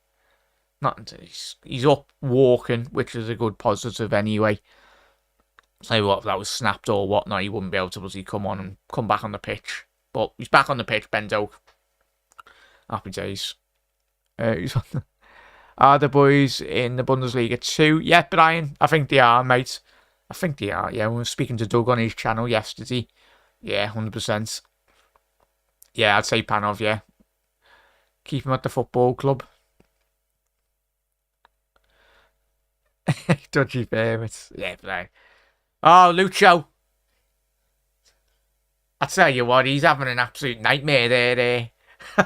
He's up walking, which is a good positive anyway. Tell you what, if that was snapped or whatnot, he wouldn't be able to come on and come back on the pitch. But he's back on the pitch, Ben Doak. Happy days. Are the boys in the Bundesliga too? Yeah, Brian, I think they are, mate. I think they are, yeah. We were speaking to Doug on his channel yesterday. Yeah, 100%. Yeah, I'd say Panov, yeah. Keep him at the football club. Dodgy permits. Yeah, Brian. Oh, Lucho. I tell you what, he's having an absolute nightmare there.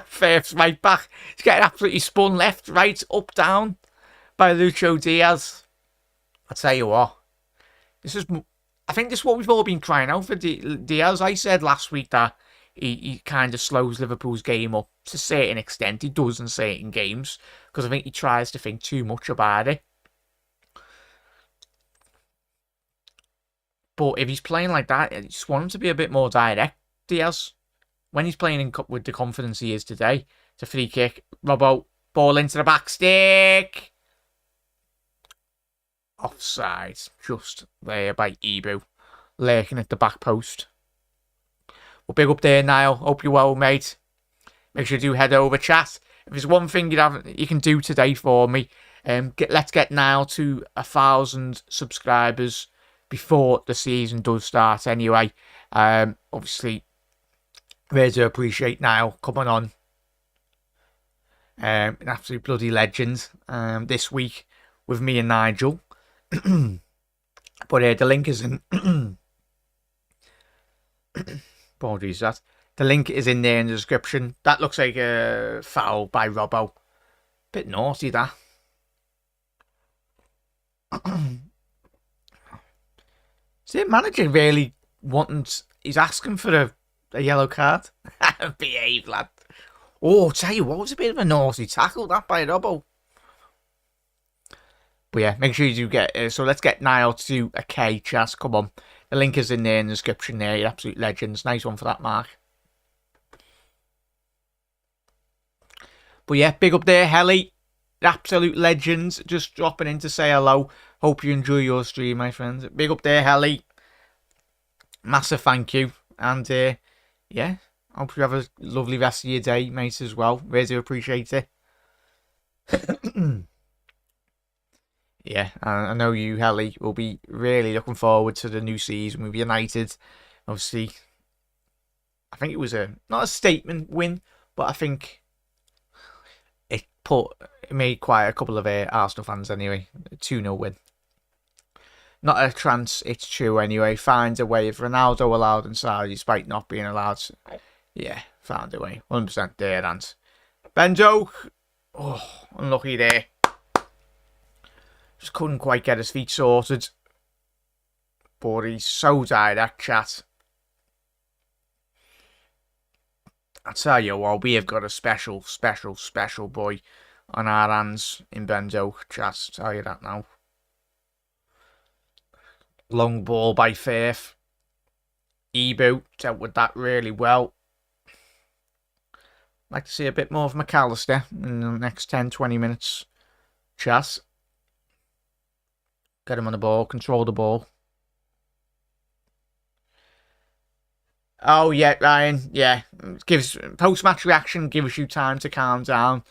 Furth's right back. He's getting absolutely spun left, right, up, down by Lucho Diaz. I tell you what, I think this is what we've all been crying out for Diaz. I said last week that he kind of slows Liverpool's game up to a certain extent. He does in certain games because I think he tries to think too much about it. But if he's playing like that, I just want him to be a bit more direct, Diaz. When he's playing with the confidence he is today, it's a free kick. Robbo, ball into the back stick. Offside, just there by Ibu, lurking at the back post. Well, big up there, Niall. Hope you're well, mate. Make sure you do head over, chat. If there's one thing you can do today for me, let's get Niall to 1,000 subscribers before the season does start anyway. Obviously, really do appreciate Niall coming on. An absolute bloody legend this week with me and Nigel. But the link is in... Apologies, that. The link is in there in the description. That looks like a foul by Robbo. Bit naughty, that. See, the manager really he's asking for a yellow card. Behave, lad. Oh, tell you what, it was a bit of a naughty tackle, that by Robbo. But yeah, make sure you do get... so let's get Niall to a K, Chas. Come on. The link is in there in the description there. You're absolute legends. Nice one for that, Mark. But yeah, big up there, Helly. Absolute legends. Just dropping in to say hello. Hope you enjoy your stream, my friends. Big up there, Helly. Massive thank you. And yeah, hope you have a lovely rest of your day, mate, as well. Really do appreciate it. Yeah, I know you, Helly, will be really looking forward to the new season with United. Obviously, I think it was not a statement win, but I think it made quite a couple of Arsenal fans anyway. 2-0 win. Not a trance, it's true anyway. Finds a way. If Ronaldo allowed inside despite not being allowed to. Yeah, found a way. 100% there, and Benjo. Oh, unlucky there. Just couldn't quite get his feet sorted. But he's so direct, chat. I tell you what, we have got a special boy on our hands in Benjo, chat. Tell you that now. Long ball by Furth. Ebu dealt with that really well. Like to see a bit more of McAllister in the next 10-20 minutes. Chat. Get him on the ball, control the ball. Oh yeah, Ryan. Yeah, gives post-match reaction. Gives you time to calm down.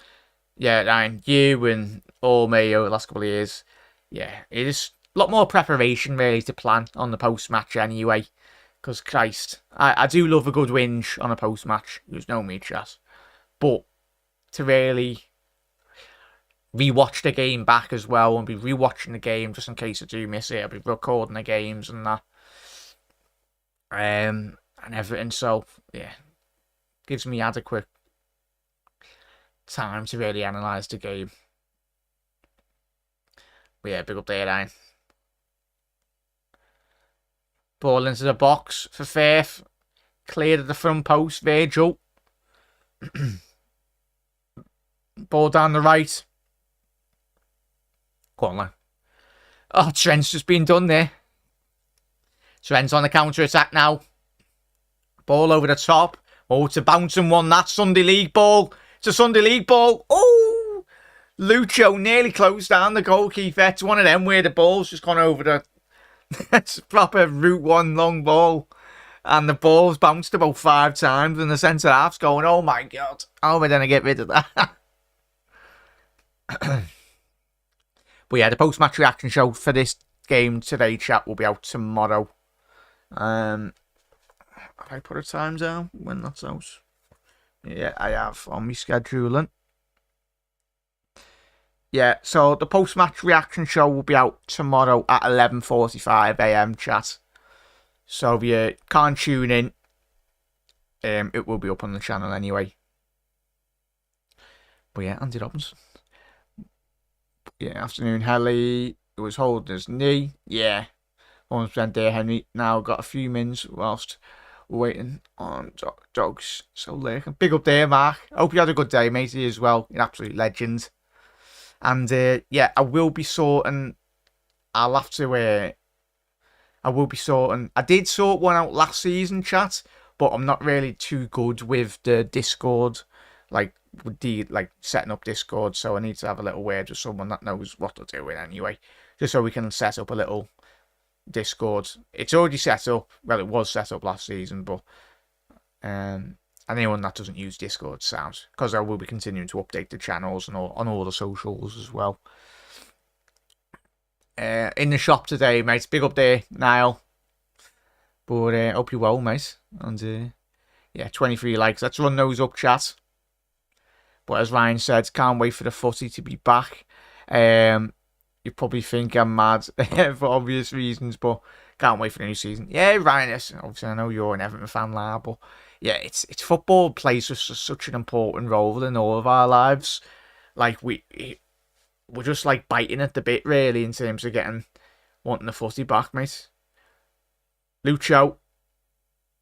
Yeah, Ryan. You and all me over the last couple of years. Yeah, it is a lot more preparation really to plan on the post-match anyway. Because Christ, I do love a good whinge on a post-match. There's no me chat. But to really rewatch the game back as well and be rewatching the game just in case I do miss it, I'll be recording the games and that. And everything, so yeah, gives me adequate time to really analyse the game. But yeah, big up there, Ryan. Ball into the box for Furth. Cleared at the front post, Virgil. Ball down the right. Go on, man. Oh, Trent's just been done there. Trent's on the counter-attack now. Ball over the top. Oh, it's a bouncing one. That Sunday League ball. It's a Sunday League ball. Oh! Lucho nearly closed down the goalkeeper. It's one of them where the ball's just gone over the... It's proper Route 1 long ball. And the ball's bounced about 5 times. And the centre half's going, oh my God. How am I going to get rid of that? But yeah, the post-match reaction show for this game today, chat, will be out tomorrow. Have I put a time down when that's out? Yeah, I have on my scheduling. Yeah, so the post-match reaction show will be out tomorrow at 11:45 AM, chat. So if you can't tune in, it will be up on the channel anyway. But yeah, Andy Robinson. Yeah, afternoon, Helly. It was holding his knee. Yeah. 100% there, Henry. Now got a few mins whilst waiting on dogs. So lurking. Big up there, Mark. Hope you had a good day, matey, as well. You're an absolute legend. And yeah, I will be sorting. I'll have to. I will be sorting. I did sort one out last season, chat, but I'm not really too good with the Discord, like setting up Discord. So I need to have a little word with someone that knows what they're doing anyway, just so we can set up a little Discord. It's already set up. Well, it was set up last season, but anyone that doesn't use Discord sounds, because I will be continuing to update the channels and on all the socials as well. In the shop today, mate. Big up there, Niall. But hope you're well, mate. And yeah, 23 likes. Let's run those up, chat. But as Ryan said, can't wait for the footy to be back. You probably think I'm mad for obvious reasons, but can't wait for the new season. Yeah, Ryan, obviously I know you're an Everton fan, lad, but yeah, it's football plays such an important role in all of our lives. Like we're just like biting at the bit really in terms of wanting the footy back, mate. Lucho,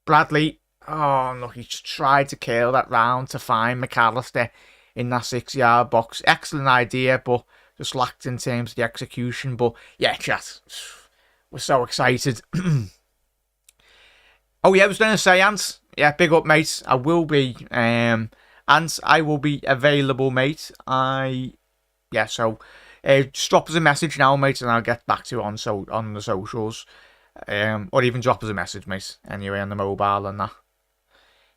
Bradley. Oh look, he just tried to kill that round to find McAllister in that 6-yard box. Excellent idea, but just lacked in terms of the execution. But yeah, chat, we're so excited. Oh yeah, I was going to say, Ant. Yeah, big up, mate. I will be, Ant. I will be available, mate. Yeah, so just drop us a message now, mate, and I'll get back to you on the socials. Or even drop us a message, mate. Anyway, on the mobile and that.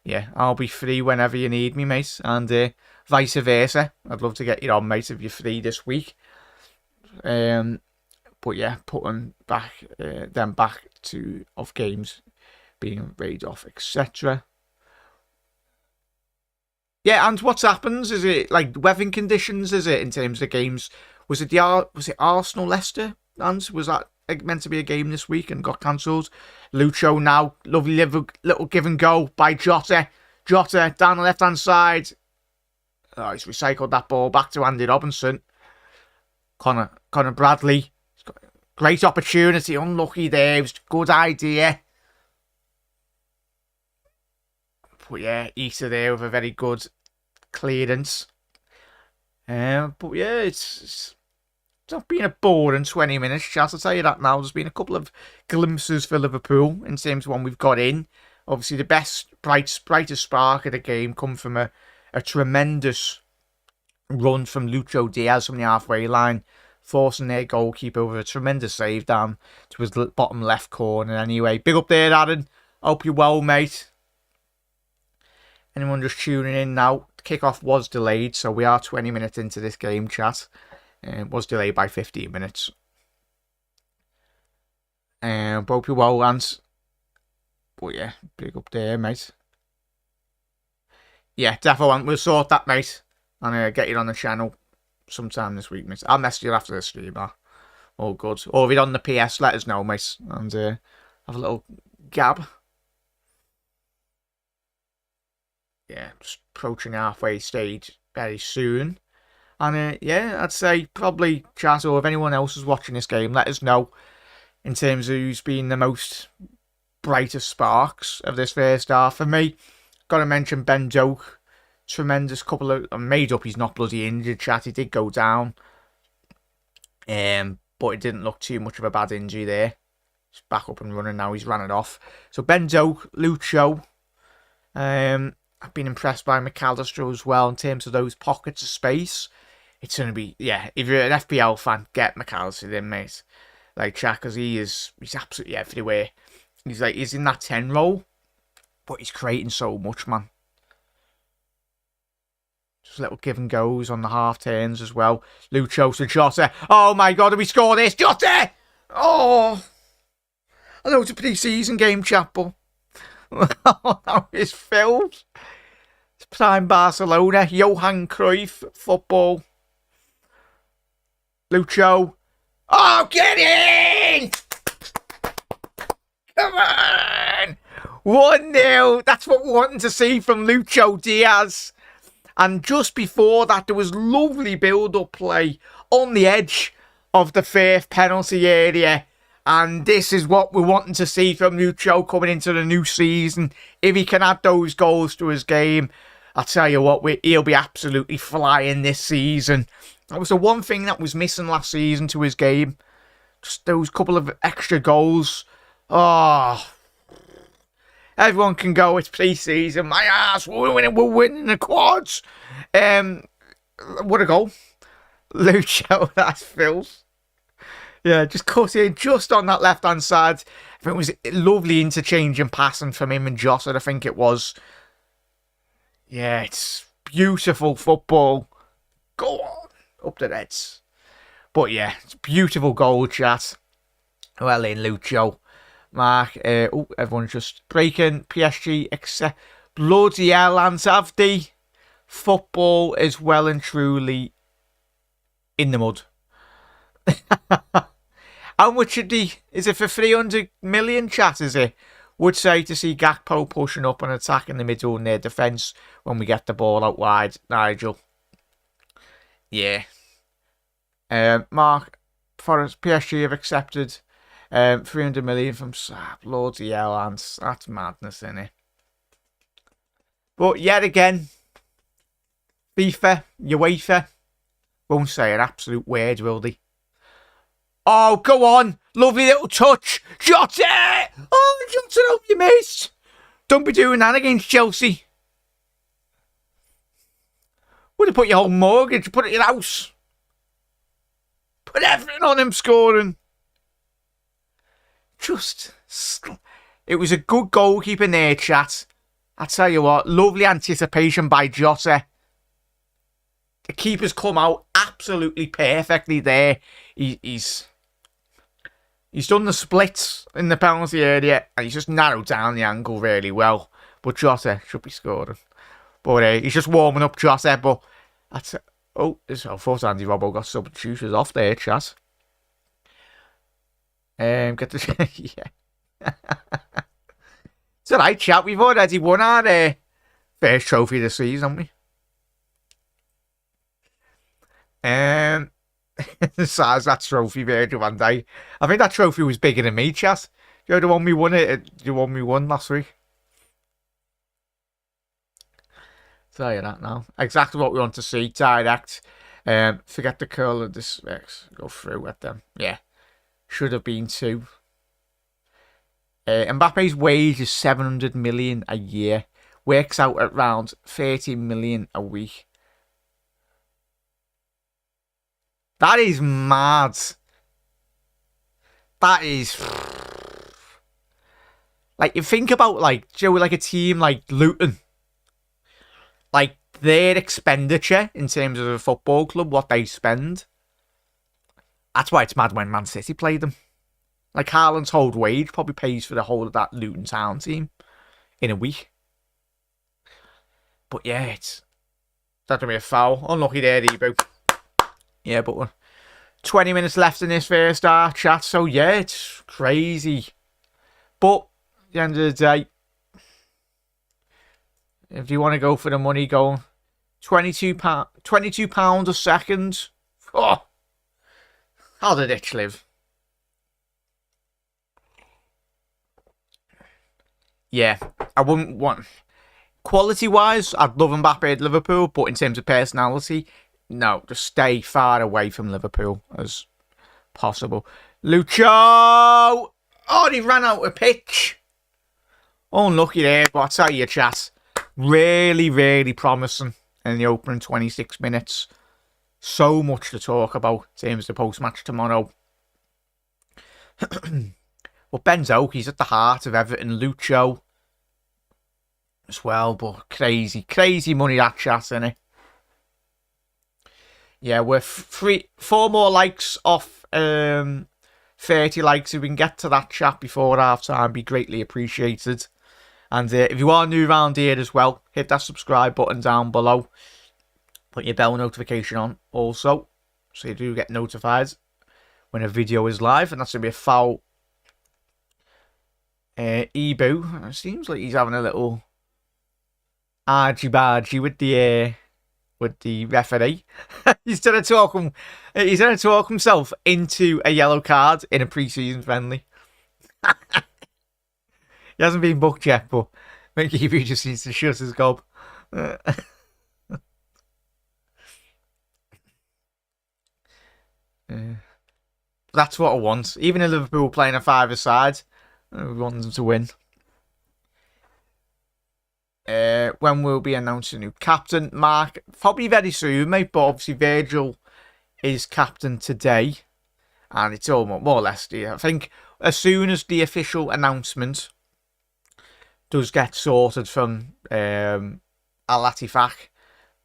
Yeah, I'll be free whenever you need me, mate. And vice versa. I'd love to get you on, mate, if you're free this week. But yeah, putting back them back to off games being raid off, etc. Yeah, and what happens? Is it like weather conditions? Is it in terms of games? Was it Arsenal Leicester? And was that meant to be a game this week and got cancelled. Lucho now, lovely little give and go by Jota. Jota down the left-hand side. Oh, he's recycled that ball back to Andy Robinson. Connor Bradley. He's got a great opportunity. Unlucky there. It was a good idea. But yeah, Issa there with a very good clearance. But yeah, it's not been a boring 20 minutes, chat. I'll tell you that now. There's been a couple of glimpses for Liverpool in terms of one we've got in. Obviously, the brightest spark of the game come from a tremendous run from Lucho Diaz from the halfway line, forcing their goalkeeper with a tremendous save down to his bottom left corner. Anyway, big up there, Aaron. Hope you're well, mate. Anyone just tuning in now? The kickoff was delayed, so we are 20 minutes into this game, chat. It was delayed by 15 minutes. Hope you're well, Lance. But yeah, big up there, mate. Yeah, definitely. We'll sort that, mate. And get you on the channel sometime this week, mate. I'll message you after the stream, all good. Or if you're on the PS, let us know, mate. And have a little gab. Yeah, just approaching halfway stage very soon. And yeah, I'd say probably chat, or if anyone else is watching this game, let us know in terms of who's been the most brightest sparks of this first half. For me, got to mention Ben Doak. Tremendous couple of... I'm made up he's not bloody injured, chat. He did go down. But it didn't look too much of a bad injury there. He's back up and running now. He's ran it off. So Ben Doak, Lucho. I've been impressed by McAllister as well in terms of those pockets of space. It's going to be... Yeah, if you're an FPL fan, get McAllister in, mate. Like, chat, because he's absolutely everywhere. He's in that 10 role, but he's creating so much, man. Just little give and goes on the half turns as well. Lucho to Jota. Oh my God, did we score this? Jota! Oh! I know it's a pre-season game, chat, but that is filled. It's prime Barcelona. Johan Cruyff football. Lucho. Oh, get in! Come on! 1-0. That's what we're wanting to see from Lucho Diaz. And just before that, there was lovely build-up play on the edge of the Furth penalty area. And this is what we're wanting to see from Lucho coming into the new season. If he can add those goals to his game, I'll tell you what, he'll be absolutely flying this season. That was the one thing that was missing last season to his game. Just those couple of extra goals. Oh, everyone can go, it's pre-season. My ass, we're winning the quads. What a goal. Lucho, that's filth. Yeah, just cut in just on that left-hand side. I think it was a lovely interchange and passing from him and Jota, I think it was. Yeah, it's beautiful football. Go on, up the Reds. But yeah, it's a beautiful goal, chat. Well in, Lucho. Mark, everyone's just breaking. PSG, except bloody hell, Lance, have the football is well and truly in the mud. How much is it for 300 million, chat, is it? Would say to see Gakpo pushing up and attacking the middle in their defence when we get the ball out wide, Nigel. Yeah. Mark, for PSG have accepted 300 million from bloody hell, Lance. That's madness, isn't it? But yet again, FIFA, UEFA, won't say an absolute word, will they? Oh, go on. Lovely little touch. Jota! Oh, Jota, help you, mate. Don't be doing that against Chelsea. Would have put your whole mortgage, put it in your house. Put everything on him scoring. It was a good goalkeeping there, chat. I tell you what, lovely anticipation by Jota. The keeper's come out absolutely perfectly there. He's done the splits in the penalty area and he's just narrowed down the angle really well. But Jota should be scoring. But he's just warming up Jota. But I thought Andy Robbo got substitutions off there, chat. Get the yeah. It's alright, chat. We've already won our first trophy this season, haven't we? The size that trophy, Virgil van Dijk. I think that trophy was bigger than me, chat. You know the one we won the one we won last week. Tell you that now. Exactly what we want to see. Direct. Forget the curl of this. Go through with them. Yeah. Should have been 2. Mbappe's wage is 700 million a year. Works out at around 30 million a week. That is mad. That is... Like, you think about, like, Joe, like a team like Luton. Like, their expenditure in terms of a football club, what they spend. That's why it's mad when Man City play them. Like, Haaland's whole wage probably pays for the whole of that Luton Town team in a week. But yeah, it's... That's going to be a foul. Unlucky there, Ebo. Yeah, but 20 minutes left in this first half, chat. So yeah, it's crazy. But at the end of the day, if you want to go for the money, go £22 a second. Oh, how did it live? Yeah, I wouldn't want... Quality-wise, I'd love Mbappe at Liverpool, but in terms of personality... No, just stay far away from Liverpool as possible. Lucho! Oh, he ran out of pitch. Unlucky there, but I tell you, chat, really, really promising in the opening 26 minutes. So much to talk about in terms of the post-match tomorrow. But Benzo, he's at the heart of Everton. Lucho as well, but crazy, crazy money that chat, innit? Yeah, we're 4 more likes off 30 likes. If we can get to that chat before half time, be greatly appreciated. And if you are new around here as well, hit that subscribe button down below. Put your bell notification on also, so you do get notified when a video is live. And that's going to be a foul. Ebu, it seems like he's having a little argy-bargy with the referee. He's trying to talk himself into a yellow card in a pre-season friendly. He hasn't been booked yet, but maybe he just needs to shut his gob. That's what I want. Even if Liverpool playing a 5-a-side, we want them to win. When we'll be announcing a new captain, Mark, probably very soon, mate. But obviously Virgil is captain today, and it's all more or less. I think as soon as the official announcement does get sorted from Al Latifak,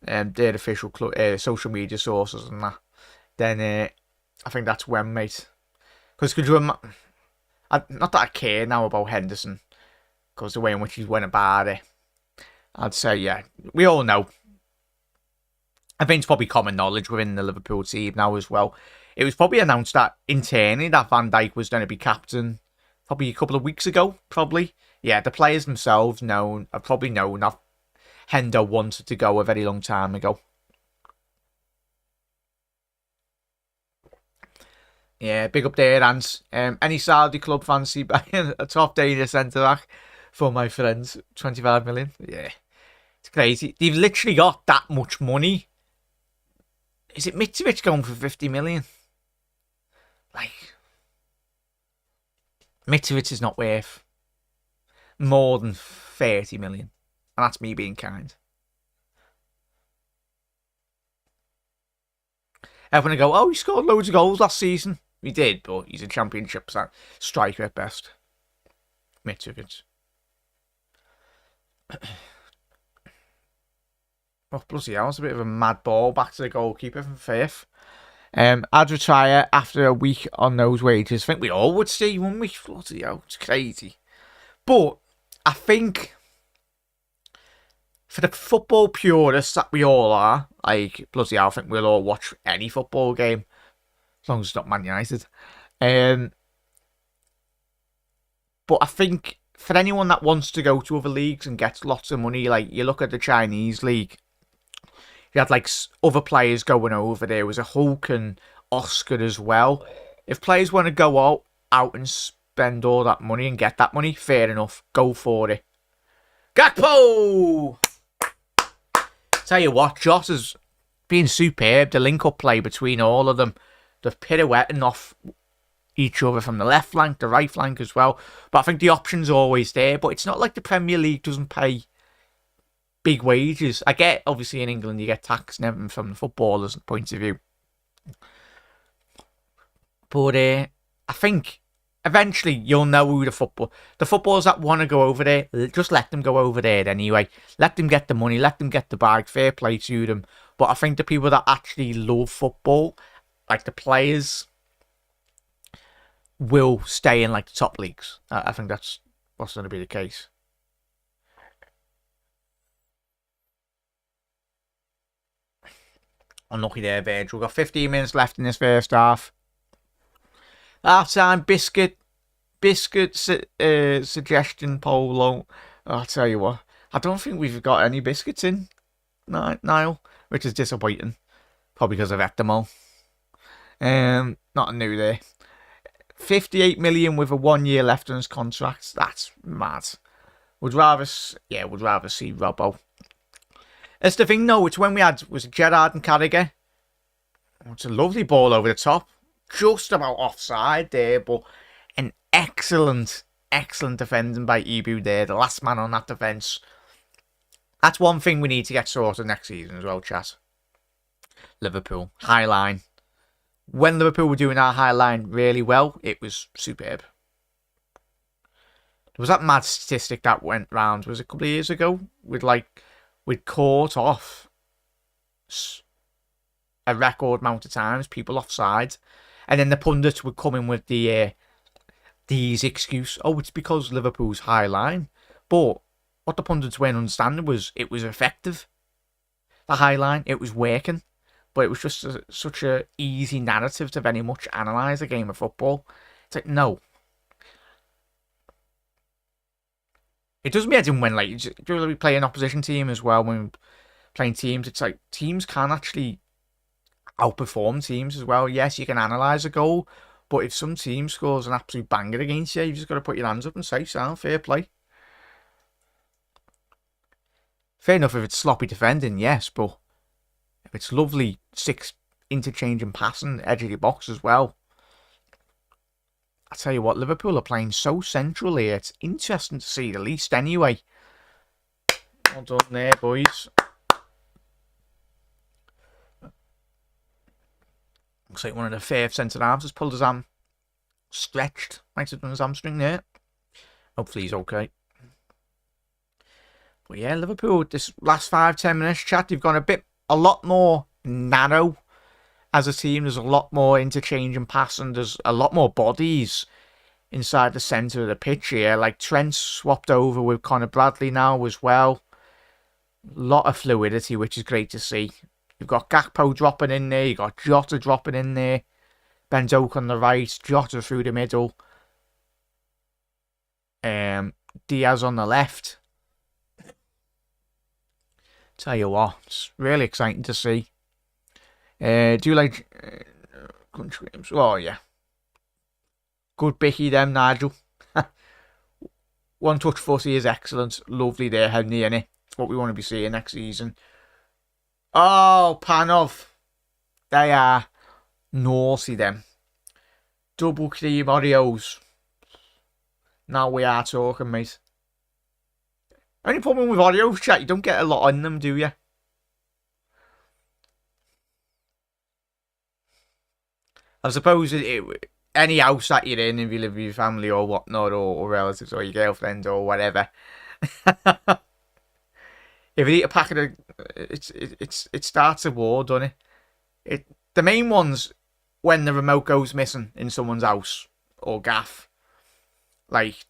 their official social media sources and that, then I think that's when, mate. Because could you not that I care now about Henderson, because the way in which he's went about it. I'd say, yeah, we all know. I think it's probably common knowledge within the Liverpool team now as well. It was probably announced that internally that Van Dijk was going to be captain probably a couple of weeks ago, probably. Yeah, the players themselves have probably known that Hendo wanted to go a very long time ago. Yeah, big up there, Ants. Any Saudi club fancy buying a top data centre-back for my friends? 25 million. Yeah. It's crazy. They've literally got that much money. Is it Mitrovic going for 50 million? Like, Mitrovic is not worth more than 30 million. And that's me being kind. Everyone go, oh, he scored loads of goals last season. He did, but he's a championship striker at best. Mitrovic. Oh, bloody hell, it's a bit of a mad ball back to the goalkeeper from Furth. I'd retire after a week on those wages. I think we all would see, wouldn't we? Bloody hell, it's crazy. But I think for the football purists that we all are, like, bloody hell, I think we'll all watch any football game, as long as it's not Man United. But I think for anyone that wants to go to other leagues and gets lots of money, like you look at the Chinese league, you had like other players going over. There was a Hulk and Oscar as well. If players want to go out and spend all that money and get that money, fair enough, go for it. Gakpo! Tell you what, Joss has been superb. The link-up play between all of them, the pirouetting off each other from the left flank, the right flank as well. But I think the option's always there. But it's not like the Premier League doesn't pay big wages. I get, obviously, in England, you get taxed and everything from the footballers' point of view. But I think eventually you'll know who the footballers that want to go over there, just let them go over there anyway. Let them get the money, let them get the bag, fair play to them. But I think the people that actually love football, like the players, will stay in like the top leagues. I think that's what's going to be the case. Unlucky there, Virgil. We've got 15 minutes left in this first half. Half time, biscuit suggestion, Polo. I'll tell you what, I don't think we've got any biscuits in, Niall, which is disappointing. Probably because of Acton. Not new there. 58 million with a 1 year left on his contract. That's mad. Would rather see Robbo. It's the thing though, it's when we had, was it Gerrard and Carragher? It's a lovely ball over the top. Just about offside there, but an excellent defending by Ibu there. The last man on that defence. That's one thing we need to get sorted next season as well, chat. Liverpool. High line. When Liverpool were doing our high line really well, it was superb. There was that mad statistic that went round, was it a couple of years ago? We'd caught off a record amount of times, people offside. And then the pundits would come in with the easy excuse, oh, it's because Liverpool's high line. But what the pundits weren't understanding was it was effective. The high line, it was working. But it was just such a easy narrative to very much analyse a game of football. It's like, no. It does me head in when, like, do we play an opposition team as well when playing teams? It's like, teams can actually outperform teams as well. Yes, you can analyse a goal, but if some team scores an absolute banger against you, you've just got to put your hands up and say, sound, fair play. Fair enough if it's sloppy defending, yes, but if it's lovely six interchanging passing, edge of your box as well. I tell you what, Liverpool are playing so central here. It's interesting to see the least anyway. Well done there, boys. Looks like one of the Furth centre-halves has pulled his arm. Stretched. Might have done his hamstring there. Hopefully he's okay. But yeah, Liverpool, this last 5-10 minutes, chat, they've gone a lot more narrow as a team. There's a lot more interchange and passing. There's a lot more bodies inside the centre of the pitch here. Like Trent swapped over with Conor Bradley now as well. A lot of fluidity, which is great to see. You've got Gakpo dropping in there. You've got Jota dropping in there. Ben Doak on the right. Jota through the middle. Diaz on the left. Tell you what, it's really exciting to see. Do you like country games? Oh, yeah. Good bicky them, Nigel. One touch footy is excellent. Lovely there, Henry, innit? It's what we want to be seeing next season. Oh, Panov. They are naughty, them. Double cream Oreos. Now we are talking, mate. Only problem with Oreos, chat, you don't get a lot on them, do you? I suppose any house that you're in, if you live with your family or whatnot, or relatives, or your girlfriend, or whatever. If you eat a packet of, it starts a war, doesn't it? The main ones, when the remote goes missing in someone's house or gaff, like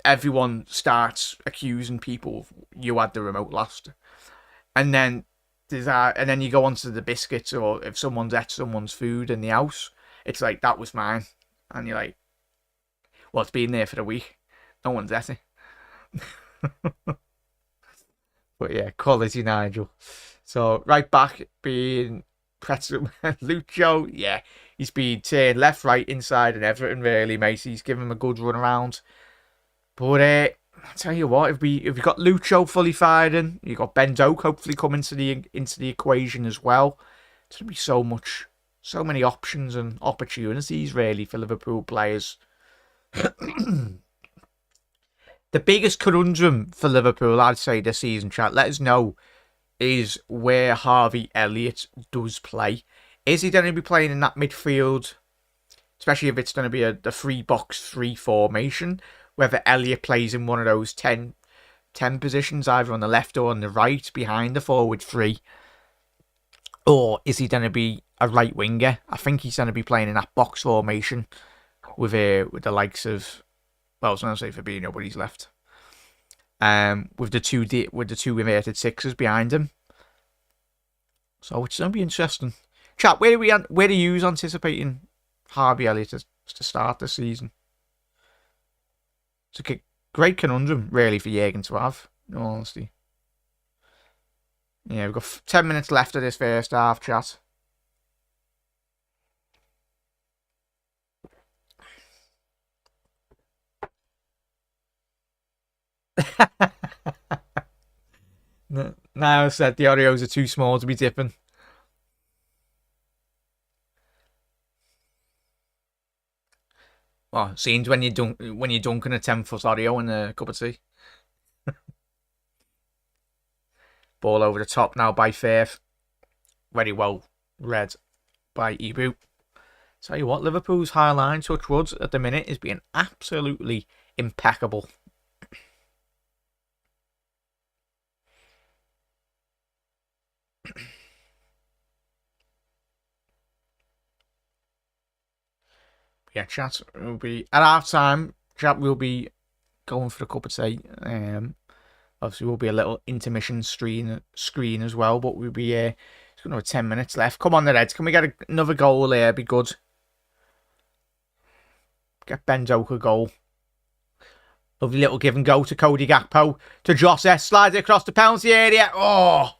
everyone starts accusing people you had the remote last, and then you go on to the biscuits, or if someone's ate someone's food in the house, it's like that was mine, and you're like, well, it's been there for a week. No one's at it. But yeah, quality Nigel. So right back being Pretzel Lucho, yeah, he's been turned left, right, inside, and everything really, mate. He's given him a good run around. But I tell you what, if we got Lucho fully firing, you got Ben Doak hopefully coming into the equation as well. It's gonna be so many options and opportunities really for Liverpool players. The biggest conundrum for Liverpool, I'd say, this season, chat, let us know, is where Harvey Elliott does play. Is he going to be playing in that midfield, especially if it's going to be a 3-box-3 formation, whether Elliott plays in one of those 10 positions, either on the left or on the right, behind the forward three, or is he going to be a right winger? I think he's going to be playing in that box formation with the likes of, well, I was going to say Fabinho, but he's left. With the two inverted sixes behind him. So it's going to be interesting. Chat, where are you anticipating Harvey Elliott to start this season? It's a great conundrum, really, for Jurgen to have, in all honesty. Yeah, we've got 10 minutes left of this first half, chat. Now I said the Oreos are too small to be dipping. Oh, scenes when you're dunking a 10-foot Oreo in a cup of tea. Ball over the top now by Furth. Very well read by Ibu. Tell you what, Liverpool's high line, touch wood, at the minute is being absolutely impeccable. Yeah, chat will be at half time. Chat will be going for a cup of tea. Obviously, will be a little intermission screen as well, but we'll be it's going to have 10 minutes left. Come on, the Reds. Can we get another goal here? Be good. Get Ben Doak a goal. Lovely little give and go to Cody Gakpo. To Jose. Slides it across the penalty area. Oh!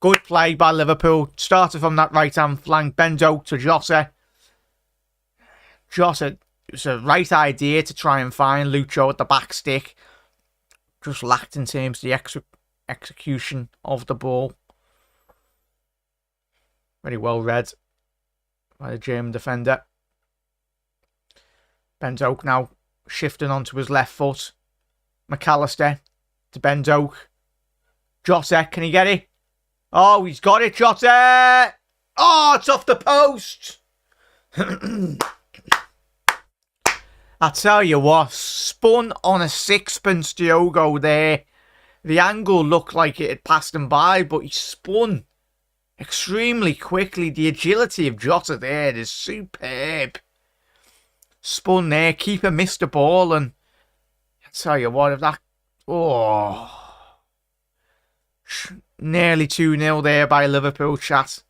Good play by Liverpool. Started from that right-hand flank. Ben Doak to Jose. Jose, it was a right idea to try and find Lucho at the back stick. Just lacked in terms of the execution of the ball. Very well read by the German defender. Ben Doak now shifting onto his left foot. McAllister to Ben Doak. Jota, can he get it? Oh, he's got it, Jota! Oh, it's off the post! I tell you what, spun on a sixpence, Diogo there. The angle looked like it had passed him by, but he spun extremely quickly. The agility of Jota there is superb. Spun there, keeper missed the ball, and I tell you what, if that... Oh... Nearly 2-0 there by Liverpool, chat.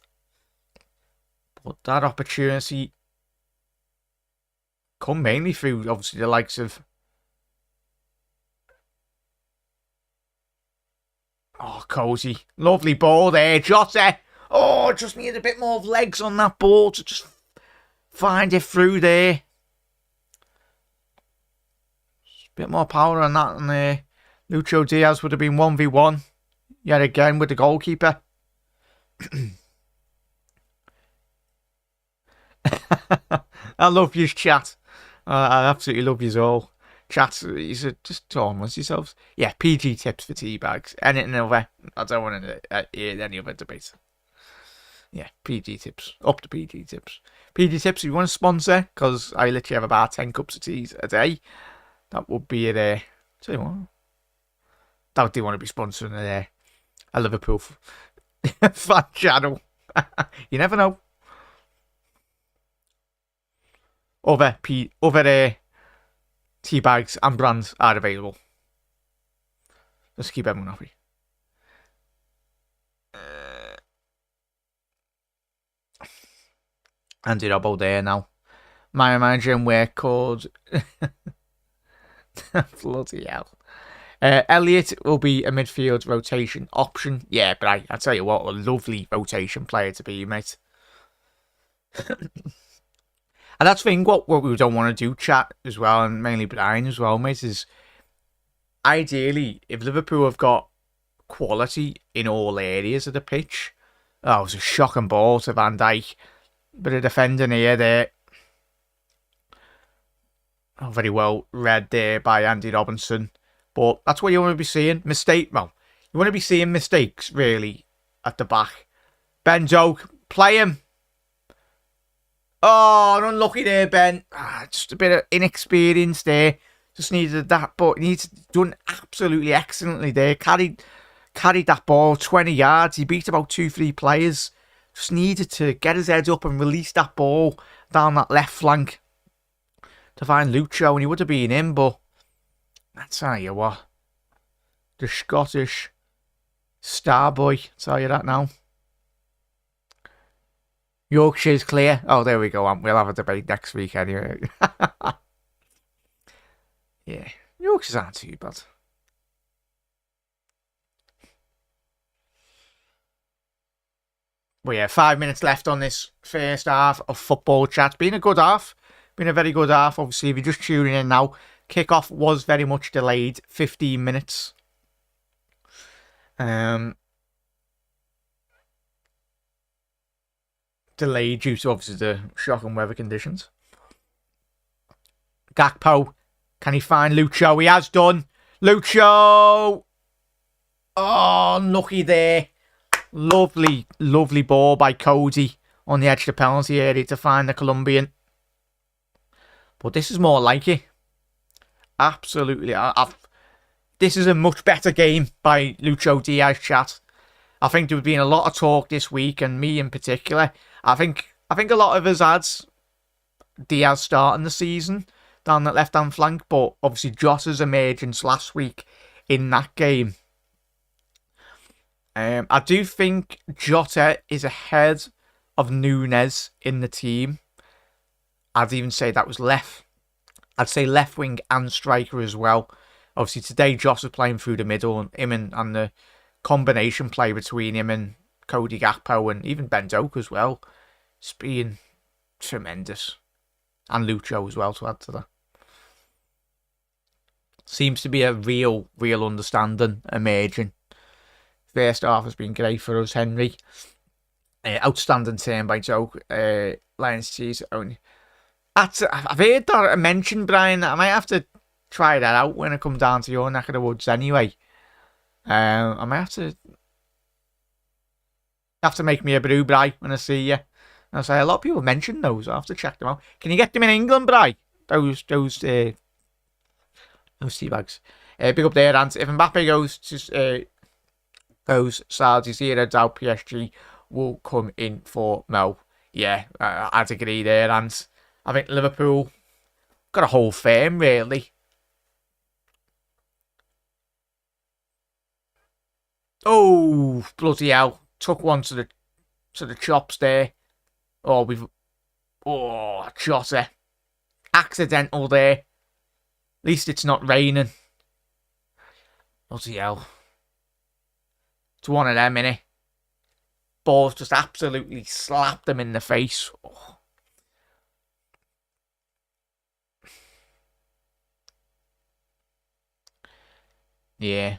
But that opportunity come mainly through, obviously, the likes of... Oh, Cozy. Lovely ball there. Jota. Oh, just needed a bit more of legs on that ball to just find it through there. Just a bit more power on that. And Lucho Diaz would have been 1v1. Yet again with the goalkeeper. I love you, chat. I absolutely love you all. Chat, just talk amongst yourselves. Yeah, PG tips for tea bags. Anything other, I don't want to hear any other debate. Yeah, PG tips. Up to PG tips. PG tips, if you want to sponsor, because I literally have about 10 cups of tea a day, that would be it. Tell you what, that do want to be sponsoring a Liverpool fan channel. You never know. Other tea bags and brands are available. Just keep everyone happy. Andy Robbo there now. My manager and work called Bloody hell. Elliott will be a midfield rotation option. Yeah, but I tell you what, a lovely rotation player to be, mate. And that's the thing, what we don't want to do, chat, as well, and mainly Brian as well, mate, is ideally, if Liverpool have got quality in all areas of the pitch, oh, it was a shocking ball to Van Dijk. Bit of defending here, there. Oh, very well read there by Andy Robinson. But that's what you want to be seeing. Well, you want to be seeing mistakes, really, at the back. Ben Doak, play him. Oh, unlucky there, Ben. Just a bit of inexperience there. Just needed that, but he's done absolutely excellently there. Carried that ball 20 yards. He beat about 2-3 players. Just needed to get his head up and release that ball down that left flank to find Lucho, and he would have been in, but I tell you what, the Scottish star boy, tell you that now. Yorkshire's clear. Oh, there we go. We'll have a debate next week anyway. Yeah, Yorkshire's aren't too bad. Well, yeah, 5 minutes left on this first half of football chat. Been a good half. Been a very good half. Obviously, if you're just tuning in now, kickoff was very much delayed. 15 minutes. Delayed due to, obviously, the shocking weather conditions. Gakpo. Can he find Lucho? He has done. Lucho! Oh, unlucky there. Lovely, lovely ball by Cody on the edge of the penalty area to find the Colombian. But this is more like it. Absolutely. This is a much better game by Lucho Diaz, chat. I think there has been a lot of talk this week, and me in particular. I think a lot of us had Diaz starting the season down that left-hand flank, but obviously Jota's emergence last week in that game. I do think Jota is ahead of Núñez in the team. I'd even say that was left. I'd say left wing and striker as well. Obviously today Jota's playing through the middle, and him and the combination play between him and Cody Gakpo and even Ben Doak as well. It's been tremendous. And Lucho as well to add to that. Seems to be a real understanding emerging. First half has been great for us, Henry. Outstanding turn by Doak. Lions cheese only. I've heard that mentioned, Brian. I might have to try that out when I come down to your neck of the woods anyway. I might have to make me a brew, Bri, when I see you. And I say a lot of people mention those. I have to check them out. Can you get them in England, Bri? Those tea bags. Big up there, and if Mbappe goes Saudi, zero doubt PSG will come in for Mo. Yeah, I'd agree there, and I think Liverpool got a whole firm, really. Oh, bloody hell. Took one to the chops there. Oh, Jota. Accidental there. At least it's not raining. Bloody hell. It's one of them, innit? Ball's just absolutely slapped them in the face. Oh. Yeah.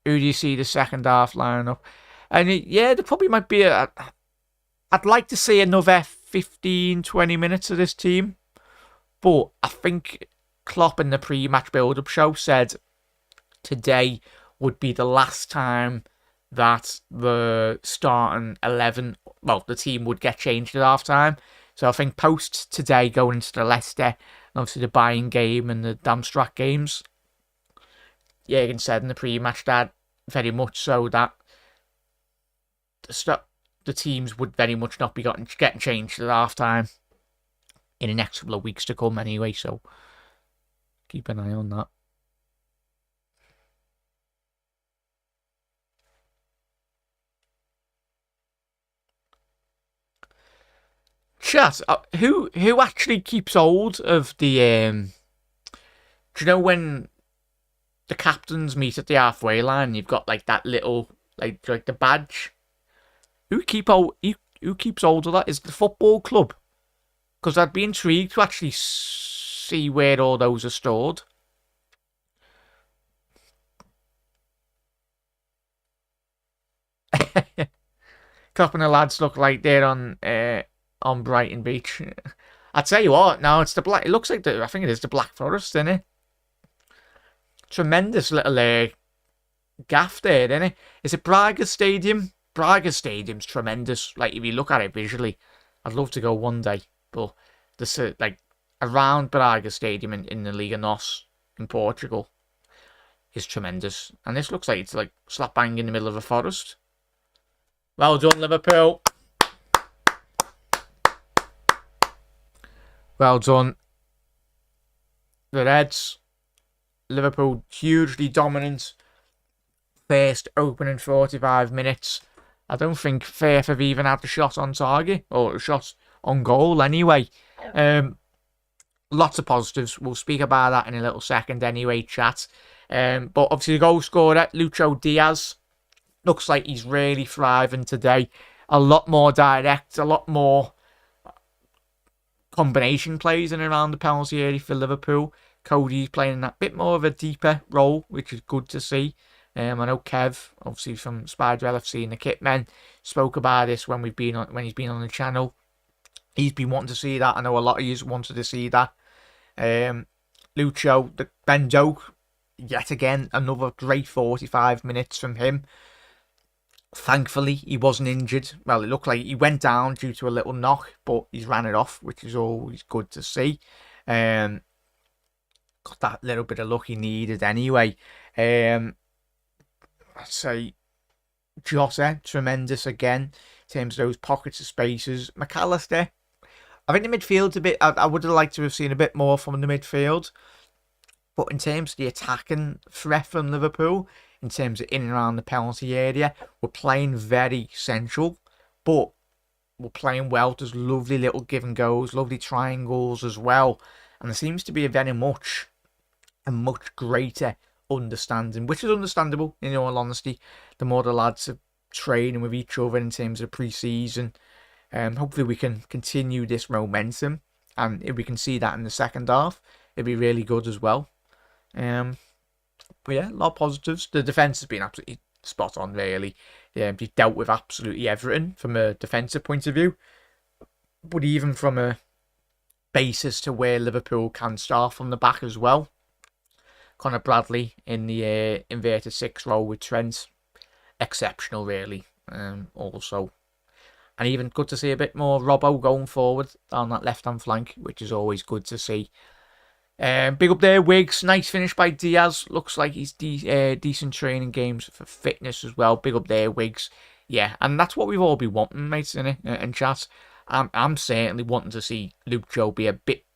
Who do you see the second half lining up? And there probably might be I'd like to see another 15, 20 minutes of this team. But I think Klopp in the pre-match build-up show said today would be the last time that the starting 11, well, the team would get changed at half-time. So I think post today going into the Leicester, and obviously the Bayern game and the Darmstadt games, Jürgen said in the pre-match that very much so that the teams would very much not be getting changed at half-time in the next couple of weeks to come anyway, so keep an eye on that. Chat, who actually keeps hold of the Do you know when the captains meet at the halfway line? You've got like that little like the badge. Who keeps hold of that? Is it the football club? Because I'd be intrigued to actually see where all those are stored. Klopp and the lads look like they're on Brighton Beach. I tell you what, now it's the black. It looks like I think it is the Black Forest, isn't it? Tremendous little gaff there, isn't it? Is it Braga Stadium? Braga Stadium's tremendous. Like if you look at it visually, I'd love to go one day. But this like around Braga Stadium in the Liga NOS in Portugal is tremendous, and this looks like it's like slap bang in the middle of a forest. Well done, Liverpool. Well done. The Reds. Liverpool hugely dominant. First opening 45 minutes. I don't think Furth have even had the shot on target or a shot on goal anyway. Lots of positives. We'll speak about that in a little second anyway, chat. But obviously the goal scorer, Lucho Diaz, looks like he's really thriving today. A lot more direct, a lot more combination plays in and around the penalty area for Liverpool. Cody's playing that bit more of a deeper role, which is good to see. I know Kev, obviously from Spider LFC and the Kitmen, spoke about this when he's been on the channel. He's been wanting to see that. I know a lot of you wanted to see that. Lucho, Ben Doak, yet again, another great 45 minutes from him. Thankfully, he wasn't injured. Well, it looked like he went down due to a little knock, but he's ran it off, which is always good to see. Got that little bit of luck he needed anyway. I'd say Jota, tremendous again, in terms of those pockets of spaces. McAllister, I think the midfield's a bit... I would have liked to have seen a bit more from the midfield. But in terms of the attacking threat from Liverpool, in terms of in and around the penalty area, we're playing very central, but we're playing well. There's lovely little give and goes, lovely triangles as well. And there seems to be a much greater understanding, which is understandable, in all honesty. The more the lads are training with each other in terms of pre-season, hopefully we can continue this momentum. And if we can see that in the second half, it'd be really good as well. But yeah, a lot of positives. The defence has been absolutely spot on, really. They've dealt with absolutely everything from a defensive point of view. But even from a basis to where Liverpool can start from the back as well. Conor Bradley in the inverted 6 role with Trent. Exceptional, really. Also. And even good to see a bit more Robbo going forward on that left-hand flank, which is always good to see. Big up there, Wiggs. Nice finish by Diaz. Looks like he's decent training games for fitness as well. Big up there, Wiggs. Yeah, and that's what we've all been wanting, mates, innit? And chat. I'm certainly wanting to see Lucho be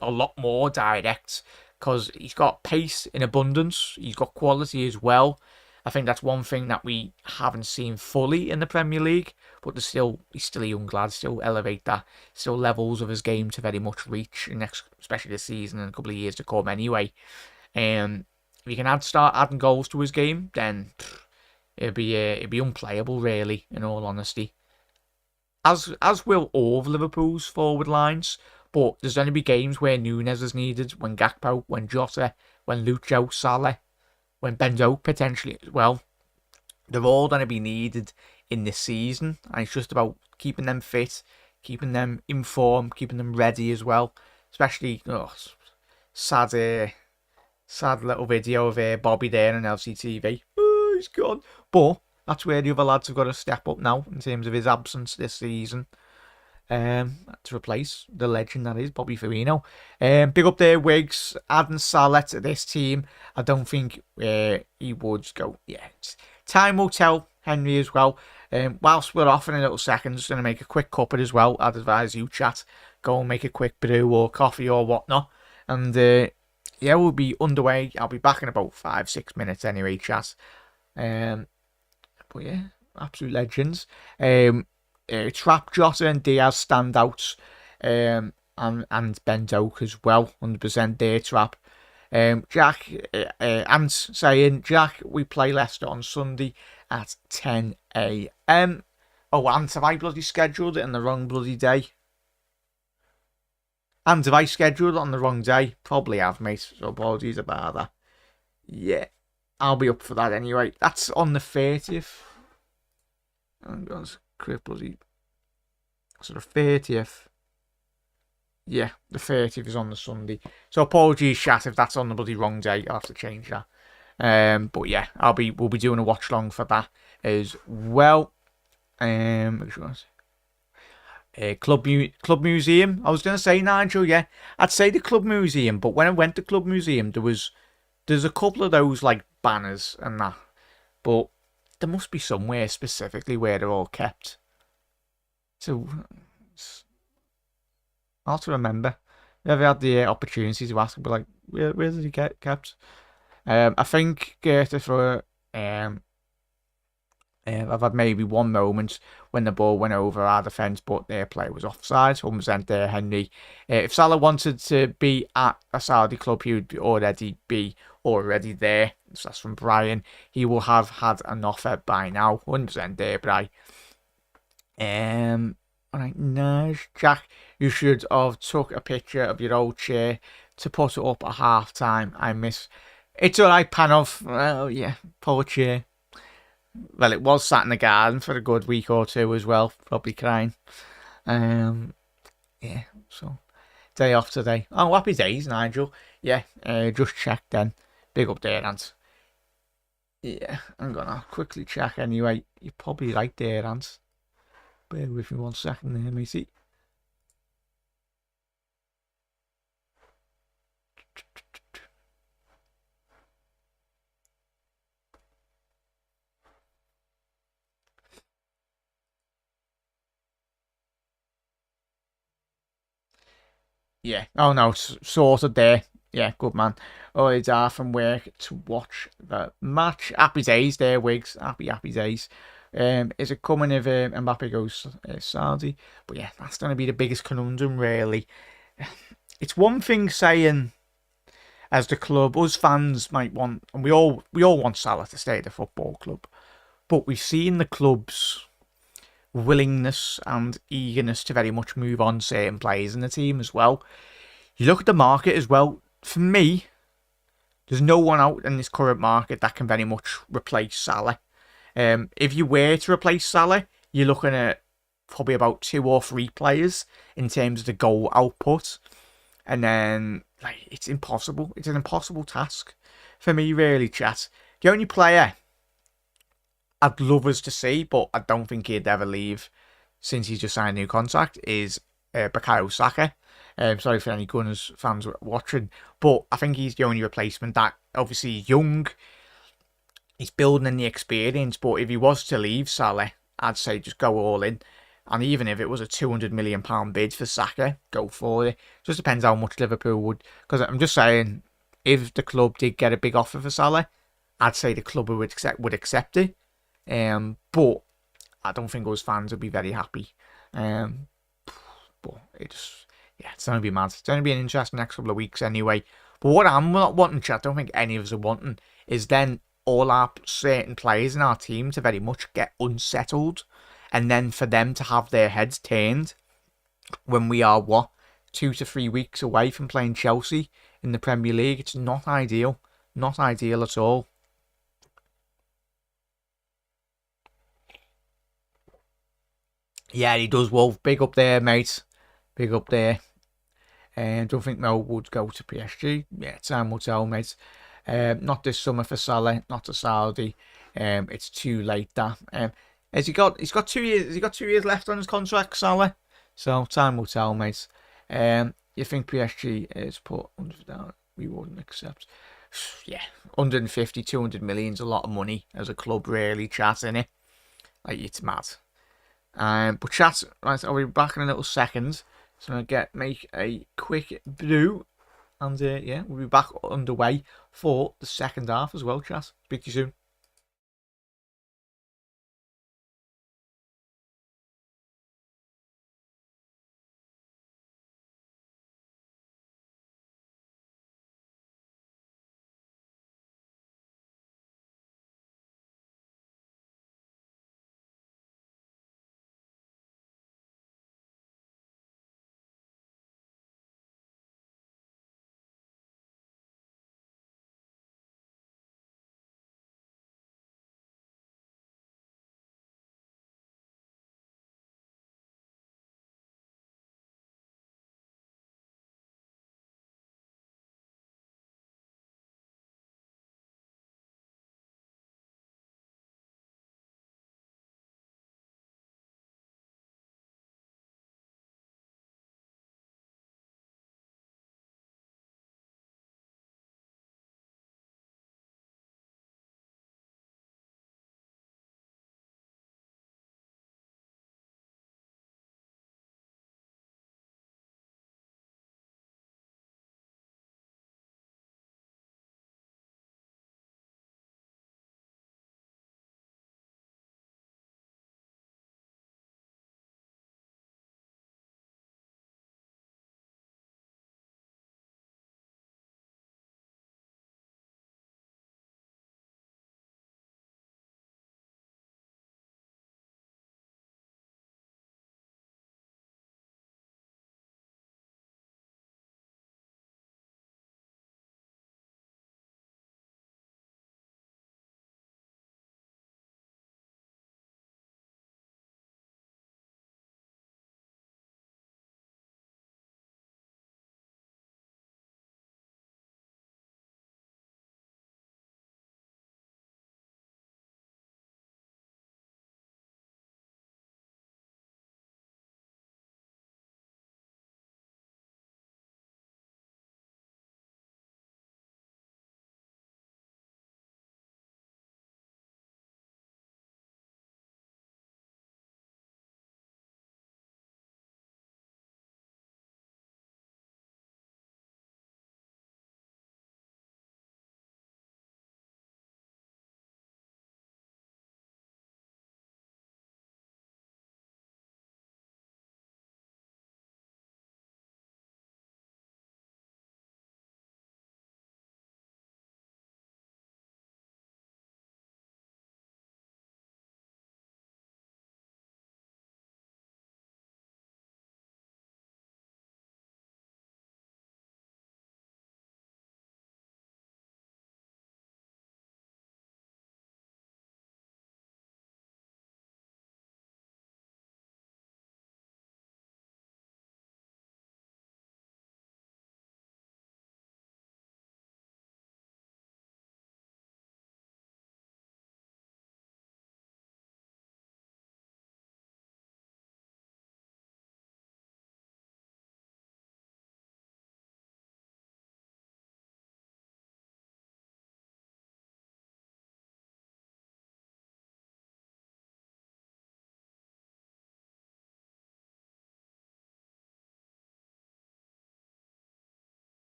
a lot more direct, because he's got pace in abundance. He's got quality as well. I think that's one thing that we haven't seen fully in the Premier League, but he's still a young lad, still elevate that, still levels of his game to very much reach, especially this season and a couple of years to come anyway. If you can start adding goals to his game, then it'd be unplayable, really, in all honesty. As will all of Liverpool's forward lines, but there's going to be games where Núñez is needed, when Gakpo, when Jota, when Lucho, Salah, when Ben Doak potentially as well. They're all going to be needed in this season, and it's just about keeping them fit, keeping them in form, keeping them ready as well. Especially, sad little video of Bobby there on LCTV. Oh, he's gone. But that's where the other lads have got to step up now in terms of his absence this season. To replace the legend that is Bobby Firmino. Big up there, Wiggs. Adding Salah to this team, I don't think he would go. Yeah, time will tell, Henry, as well. Whilst we're off in a little second, just going to make a quick cuppa as well. I'd advise you, chat, go and make a quick brew or coffee or whatnot. And yeah, we'll be underway. I'll be back in about 5-6 minutes anyway, chat. But yeah, absolute legends. Trap, Jota and Diaz standouts, and Ben Doak as well, 100% there, Trap. Jack, Ant saying, Jack, we play Leicester on Sunday at 10 a.m. Oh, Ant, have I bloody scheduled it on the wrong bloody day? Ant, have I scheduled it on the wrong day? Probably have, mate, so apologies about that. Yeah, I'll be up for that anyway. That's on the 30th. I'm going to create bloody... So the 30th. Yeah, the 30th is on the Sunday. So apologies, chat, if that's on the bloody wrong day. I'll have to change that. But yeah, we'll be doing a watch along for that as well. Club Museum. I was gonna say, Nigel, yeah, I'd say the Club Museum, but when I went to Club Museum, there's a couple of those like banners and that, but there must be somewhere specifically where they're all kept. So I'll have to remember. Never had the opportunity to ask, but like, where did he get kept? I think Goethe for I've had maybe one moment when the ball went over our defence, but their player was offside. 100% there, Henry. If Salah wanted to be at a Saudi club, he would already be there. So that's from Brian. He will have had an offer by now. 100% there, Brian. Alright, Naj, Jack, you should have took a picture of your old chair to put it up at half time. I miss. It's alright, Panov. Well, yeah, poor chair. Well, it was sat in the garden for a good week or two as well, probably crying. Yeah, so day off today. Oh, happy days, Nigel. Yeah, just checked then. Big up there, Ant. Yeah, I'm gonna quickly check anyway. You're probably right there, Ant. Bear with me 1 second there, matey. Yeah. Oh no, sorted there. Yeah, good man. Oh, it's from work to watch the match. Happy days there, Wiggs. Happy days. Is it coming if Mbappe goes Saudi? But yeah, that's going to be the biggest conundrum, really. It's one thing saying, as the club, us fans might want, and we all want Salah to stay at the football club, but we've seen the club's willingness and eagerness to very much move on certain players in the team as well. You look at the market as well. For me, there's no one out in this current market that can very much replace Salah. If you were to replace Salah, you're looking at probably about 2 or 3 players in terms of the goal output. And then, like, it's impossible. It's an impossible task for me, really, chat. The only player I'd love us to see, but I don't think he'd ever leave since he's just signed a new contract, is Bukayo Saka. Sorry for any Gunners fans watching, but I think he's the only replacement that, obviously, young. He's building in the experience, but if he was to leave Salah, I'd say just go all in. And even if it was a £200 million bid for Saka, go for it. Just depends how much Liverpool would. Because I'm just saying, if the club did get a big offer for Salah, I'd say the club would accept it. But I don't think us fans would be very happy. But it's going to be mad. It's going to be an interesting next couple of weeks anyway. But what I'm not wanting, chat, I don't think any of us are wanting, is then all our certain players in our team to very much get unsettled, and then for them to have their heads turned when we are 2 to 3 weeks away from playing Chelsea in the Premier League. It's not ideal. Not ideal at all. Yeah, he does, Wolf. Big up there, mate. Big up there. Don't think Mo would go to PSG. Yeah, time will tell, mate. Not this summer for Salah, not to Saudi. It's too late. He's got 2 years. Has he got 2 years left on his contract, Salah? So time will tell, mate. You think PSG is put down? We wouldn't accept. Yeah, 150, 200 million is a lot of money as a club, really, chat, innit? Like, it's mad. But chat, right, I'll be back in a little second. So I'm going to make a quick brew. And yeah, we'll be back underway for the second half as well, chat. Speak to you soon.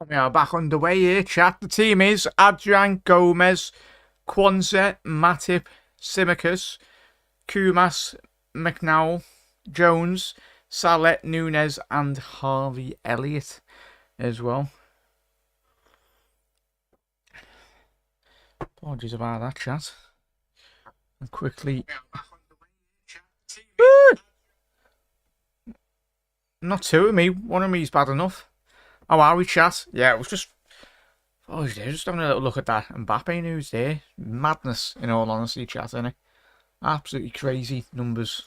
We are back underway here, chat. The team is Adrian, Gomez, Kwanzaa, Matip, Simicus, Kumas, McNowell, Jones, Salet, Nunes, and Harvey Elliott as well. Apologies about that, chat. And quickly. Not two of me. One of me's bad enough. How are we, chat? Yeah, it was just. Oh, just having a little look at that Mbappe news there. Madness, in all honesty, chat, innit? Absolutely crazy numbers.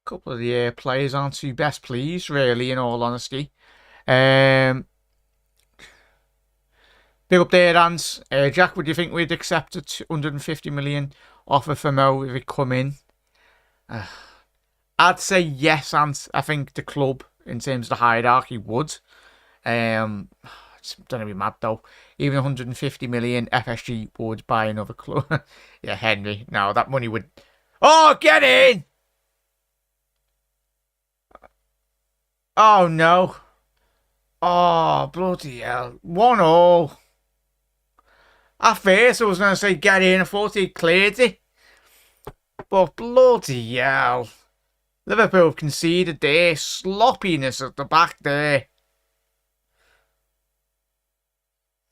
A couple of the players aren't too best pleased, really, in all honesty. Big up there, Hans. Jack, would you think we'd accept a 250 million offer for Mo if it come in? I'd say yes, and I think the club, in terms of the hierarchy, would. It's going to be mad though. Even 150 million, FSG would buy another club. Yeah, Henry. No, that money would. Oh, get in! Oh no. Oh, bloody hell. 1-0. At first, I was going to say get in. I thought he cleared it. But bloody hell. Liverpool conceded there. Sloppiness at the back there.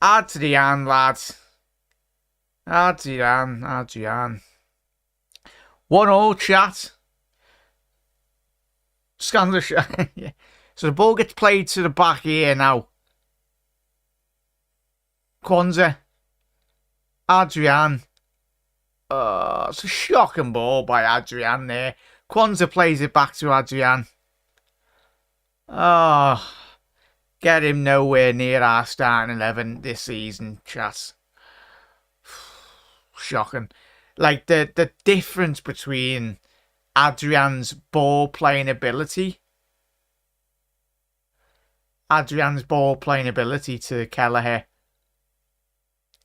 Adrian, lads. Adrian. 1-0, chat. Scandalous. Yeah. So the ball gets played to the back here now. Kwanzaa. Adrian. It's a shocking ball by Adrian there. Kwanzaa plays it back to Adrian. Oh, get him nowhere near our starting 11 this season, chat. Shocking. Like, the difference between Adrian's ball playing ability. Adrian's ball playing ability to Kelleher.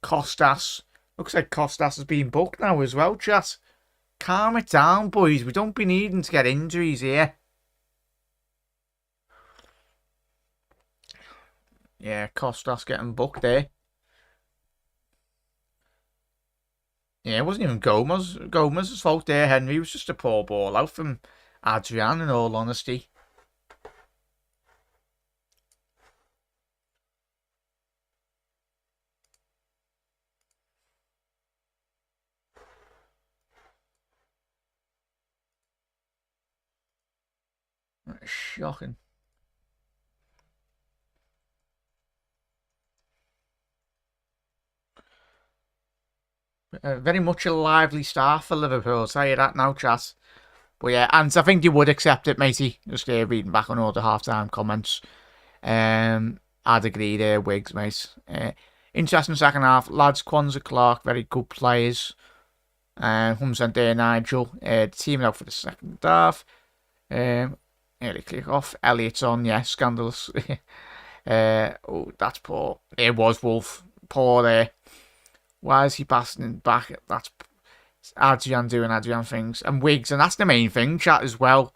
Costas. Looks like Costas has been booked now as well, chat. Calm it down, boys. We don't be needing to get injuries here. Yeah, Costas getting booked there. Yeah, it wasn't even Gomez's fault there, Henry. It was just a poor ball out from Adrian, in all honesty. Shocking. Very much a lively start for Liverpool, I'll tell you that now, chat. But yeah, and I think you would accept it, matey. Just reading back on all the half-time comments. I'd agree there, Wiggs, mate. Interesting second half. Lads, Kwanzaa, Clark, very good players. 100% there, Nigel. Team out for the second half. Early kick off. Elliott's on, yeah, scandalous. Oh, that's poor. It was Wolf. Poor there. Why is he passing back? That's Adrian doing Adrian things. And Wiggs, and that's the main thing, chat, as well.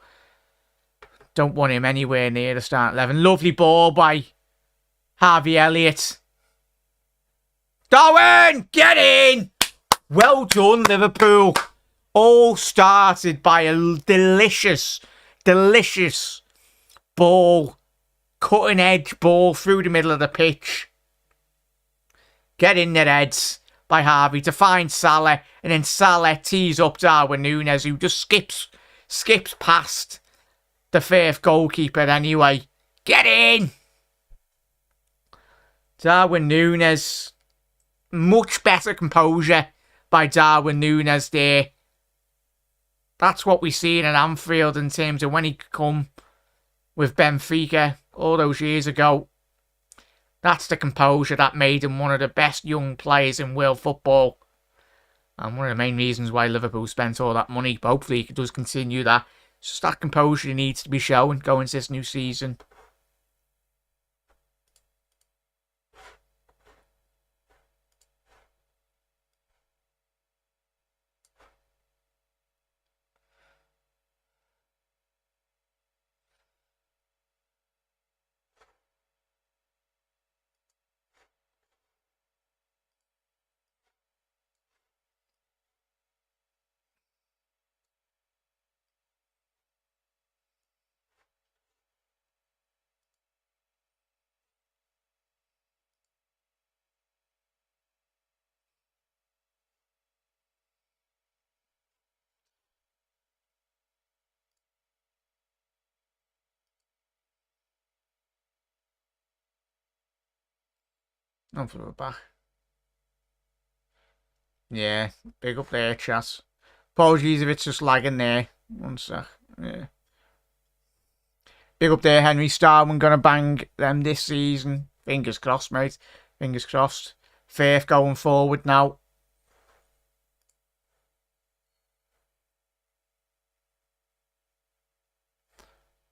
Don't want him anywhere near the start 11. Lovely ball by Harvey Elliott. Darwin, get in! Well done, Liverpool. All started by a delicious ball. Cutting edge ball through the middle of the pitch. Get in there, heads. By Harvey to find Salah, and then Salah tees up Darwin Nunes, who just skips past the Furth goalkeeper anyway. Get in! Darwin Nunes. Much better composure by Darwin Nunes there. That's what we see in Anfield in terms of when he could come with Benfica all those years ago. That's the composure that made him one of the best young players in world football. And one of the main reasons why Liverpool spent all that money. But hopefully he does continue that. It's just that composure he needs to be shown going into this new season. Hopefully we're back. Yeah, big up there, chat. Apologies if it's just lagging there. One sec. Yeah. Big up there, Henry Starwin gonna bang them this season. Fingers crossed, mate. Fingers crossed. Furth going forward now.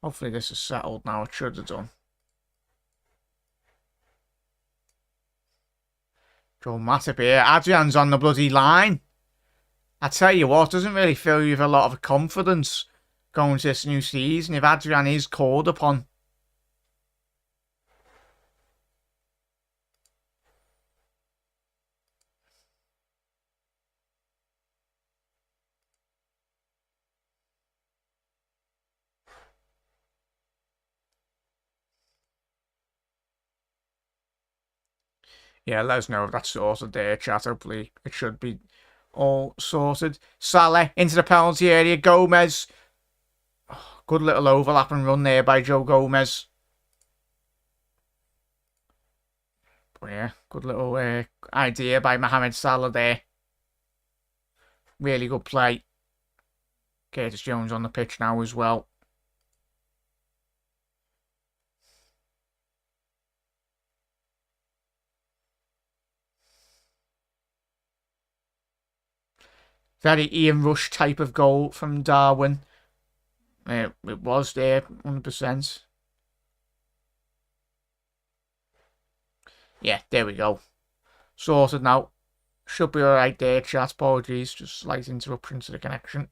Hopefully this is settled now. It should have done. Joe Matip here. Adrian's on the bloody line. I tell you what, doesn't really fill you with a lot of confidence going to this new season if Adrian is called upon. Yeah, let us know if that's sorted there, chat. Hopefully it should be all sorted. Salah into the penalty area. Gomez. Oh, good little overlap and run there by Joe Gomez. But yeah, good little idea by Mohamed Salah there. Really good play. Curtis Jones on the pitch now as well. Very Ian Rush type of goal from Darwin. It was there, 100%. Yeah, there we go. Sorted now. Should be alright there, chat. Apologies, just slight interruption to the connection.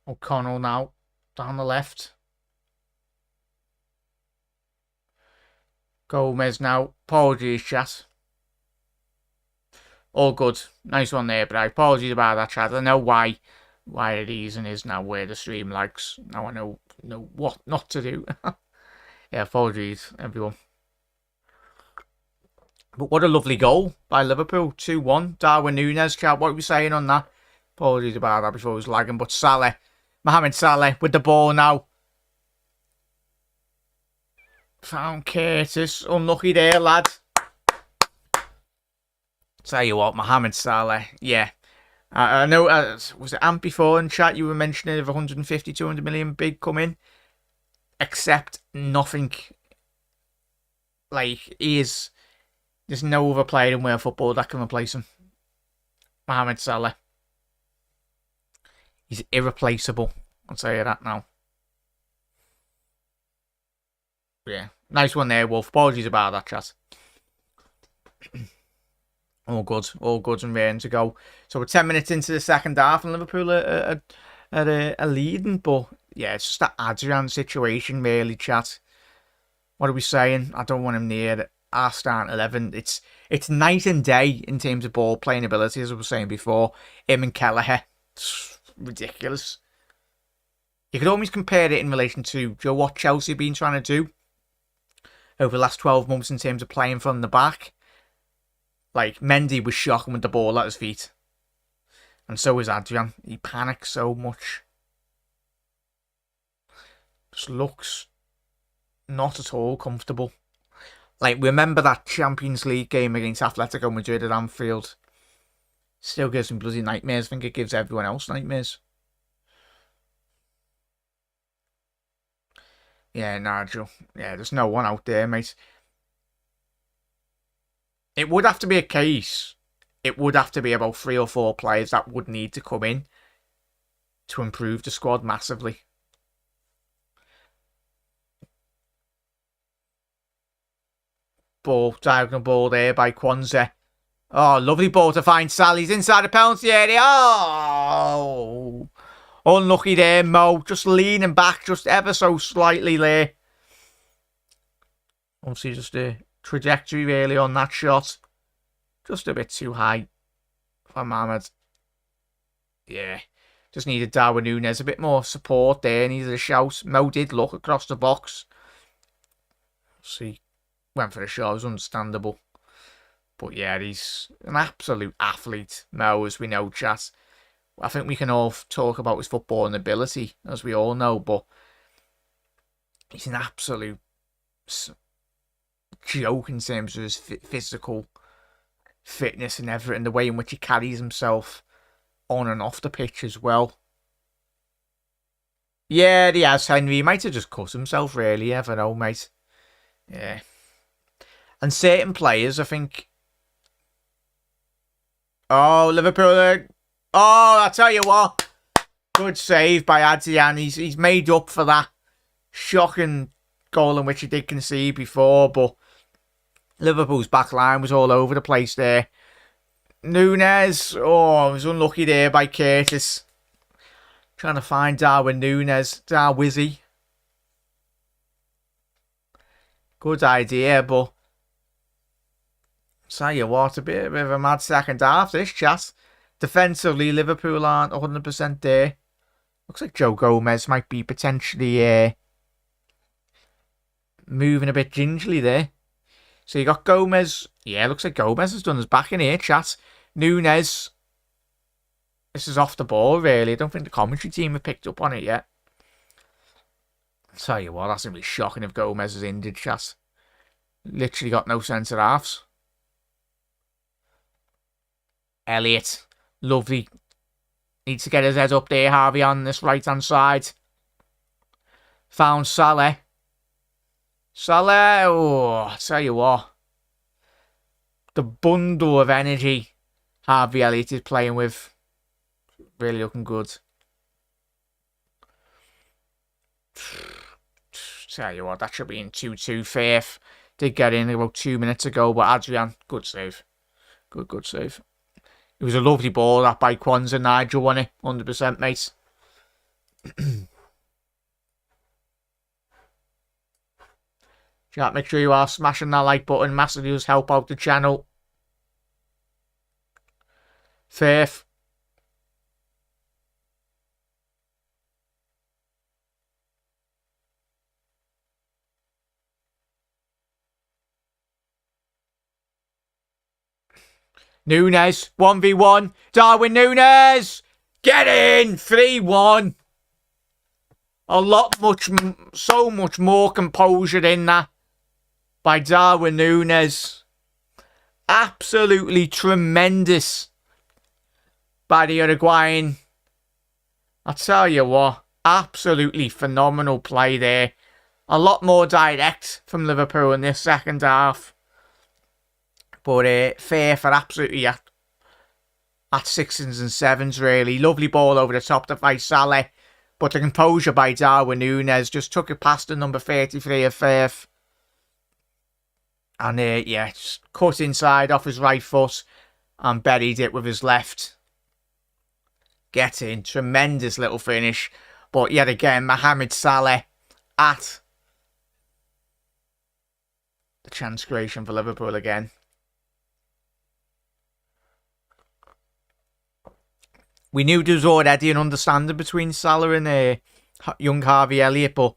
O'Connell now, down the left. Gomez now. Apologies, chat. All good. Nice one there, but apologies about that, chat. I know why it is and is now where the stream likes. Now I know what not to do. Yeah, apologies, everyone. But what a lovely goal by Liverpool. 2-1. Darwin Núñez, chat. What are we saying on that? Apologies about that before it was lagging. But Salah. Mohamed Salah with the ball now. Found Curtis. Unlucky there, lad. Tell you what, Mohamed Salah. Yeah. I know, was it Amp before in chat you were mentioning of 150, 200 million big coming? Except nothing. Like, there's no other player in world football that can replace him. Mohamed Salah. He's irreplaceable. I'll tell you that now. Yeah. Nice one there, Wolf. Apologies about that, chat. All good and ready to go. So we're 10 minutes into the second half and Liverpool are leading. But yeah, it's just that Adrian situation really, chat. What are we saying? I don't want him near our starting 11. It's night and day in terms of ball playing ability, as I was saying before. Him and Kelleher. It's ridiculous. You could almost compare it in relation to what Chelsea have been trying to do over the last 12 months in terms of playing from the back. Like, Mendy was shocking with the ball at his feet. And so is Adrian. He panics so much. Just looks not at all comfortable. Like, remember that Champions League game against Atletico Madrid at Anfield? Still gives him bloody nightmares. I think it gives everyone else nightmares. Yeah, Nigel. Yeah, there's no one out there, mate. It would have to be a case. It would have to be about 3 or 4 players that would need to come in to improve the squad massively. Diagonal ball there by Kwanzaa. Oh, lovely ball to find Sally's inside the penalty area. Oh, unlucky there, Mo. Just leaning back just ever so slightly there. Obviously just a trajectory really on that shot. Just a bit too high for Mohamed. Yeah. Just needed Darwin Núñez a bit more support there. Needed a shout. Mo did look across the box. See. Went for a shot. It was understandable. But yeah, he's an absolute athlete, Mo, as we know, chat. I think we can all talk about his footballing ability, as we all know, but He's an absolute joke in terms of his physical fitness and everything, the way in which he carries himself on and off the pitch as well. Yeah, he has, Henry. He might have just cut himself, really. You never know, mate. Yeah. And certain players, I think... Oh, Liverpool... Oh, I tell you what. Good save by Adrian. He's made up for that shocking goal in which he did concede before, but Liverpool's back line was all over the place there. Núñez, oh, was unlucky there by Curtis. Trying to find Darwin Núñez. Darwizzy. Good idea, but tell you what, a bit of a mad second half, this chat. Defensively, Liverpool aren't 100% there. Looks like Joe Gomez might be potentially moving a bit gingerly there. So you got Gomez. Yeah, looks like Gomez has done his back in here, chat. Núñez. This is off the ball, really. I don't think the commentary team have picked up on it yet. I'll tell you what, that's going to be shocking if Gomez is injured, chat. Literally got no centre halves. Elliott. Lovely. Needs to get his head up there, Harvey, on this right-hand side. Found Salah. Salah, oh, I tell you what. The bundle of energy Harvey Elliott is playing with. Really looking good. Tell you what, that should be in 2-2. Furth did get in about 2 minutes ago, but Adrian, good save. Good save. It was a lovely ball that by Kwanzaa. Nigel won it, 100%, mate. Chat, make sure you are smashing that like button. Massively does help out the channel. Furth. Núñez, 1v1. Darwin Núñez! Get in! 3-1. So much more composure in that by Darwin Núñez. Absolutely tremendous by the Uruguayan. I tell you what, absolutely phenomenal play there. A lot more direct from Liverpool in this second half. But Furth are absolutely at sixes and sevens, really. Lovely ball over the top to fight Salah. But the composure by Darwin Núñez just took it past the number 33 of Furth. And yeah, just cut inside off his right foot and buried it with his left. Get in. Tremendous little finish. But yet again, Mohamed Salah at the chance creation for Liverpool again. We knew there was already an understanding between Salah and young Harvey Elliott, but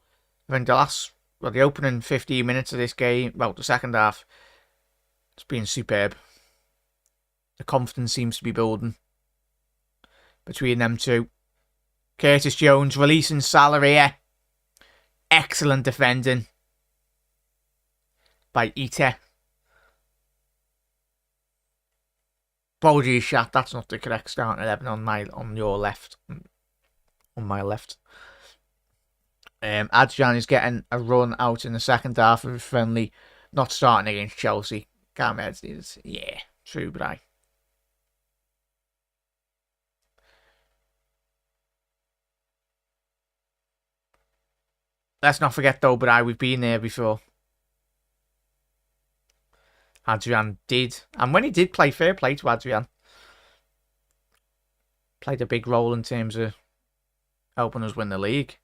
I think the opening 15 minutes of this game, well, the second half, it's been superb. The confidence seems to be building between them two. Curtis Jones releasing Salah here. Excellent defending by Ite. Apologies, chat. That's not the correct starting 11 on your left. On my left. Adrian is getting a run out in the second half of a friendly, not starting against Chelsea. Gomez is, yeah, true, but let's not forget though, but we've been there before. Adrian did. And when he did play, fair play to Adrian. Played a big role in terms of helping us win the league.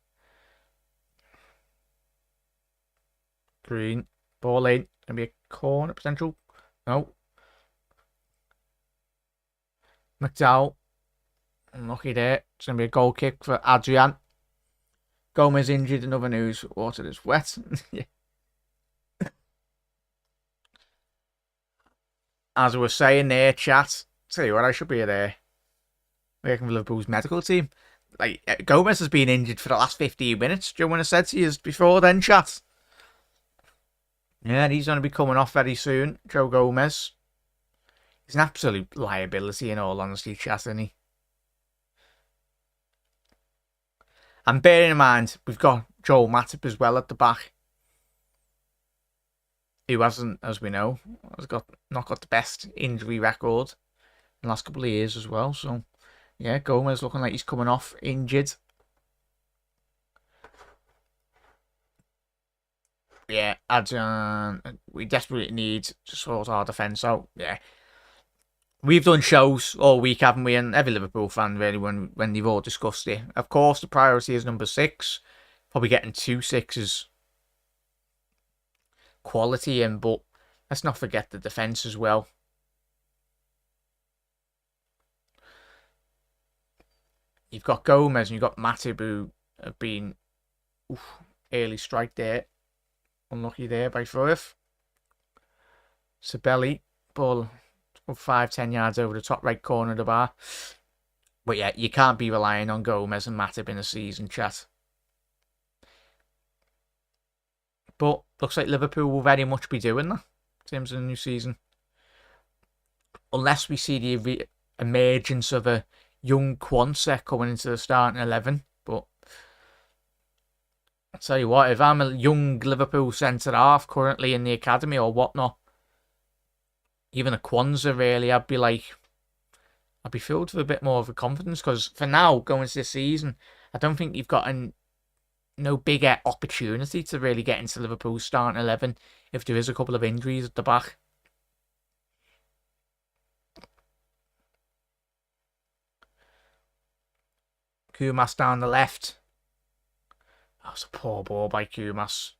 Green. Ball in. Gonna be a corner potential. No. McDowell. Unlucky there. It's gonna be a goal kick for Adrian. Gomez injured. Another news. Water is wet. Yeah. As I was saying there, chat, tell you what, I should be there working for Liverpool's medical team. like Gomez has been injured for the last 15 minutes. Do you want to said to you before then, chat? Yeah, he's going to be coming off very soon. Joe Gomez. He's an absolute liability in all honesty, chat, isn't he? And bearing in mind, we've got Joel Matip as well at the back, who hasn't, as we know, not got the best injury record in the last couple of years as well. So, yeah, Gomez looking like he's coming off injured. Yeah, we desperately need to sort our defence out. Yeah. We've done shows all week, haven't we? And every Liverpool fan, really, when they've all discussed it. Of course, the priority is number 6. Probably getting 2 6s. Quality in, but let's not forget the defence as well. You've got Gomez and you've got Matip, who have been early strike there. Unlucky there by Furth. Sabelli, ball 5-10 yards over the top right corner of the bar. But yeah, you can't be relying on Gomez and Matip in a season, chat. But looks like Liverpool will very much be doing that in terms of the new season. Unless we see the emergence of a young Quansah coming into the starting 11. But I'll tell you what, if I'm a young Liverpool centre-half currently in the academy or whatnot, even a Quansah really, I'd be filled with a bit more of a confidence, because for now, going into this season, I don't think you've got no bigger opportunity to really get into Liverpool's starting 11 if there is a couple of injuries at the back. Kumas down the left. That was a poor ball by Kumas.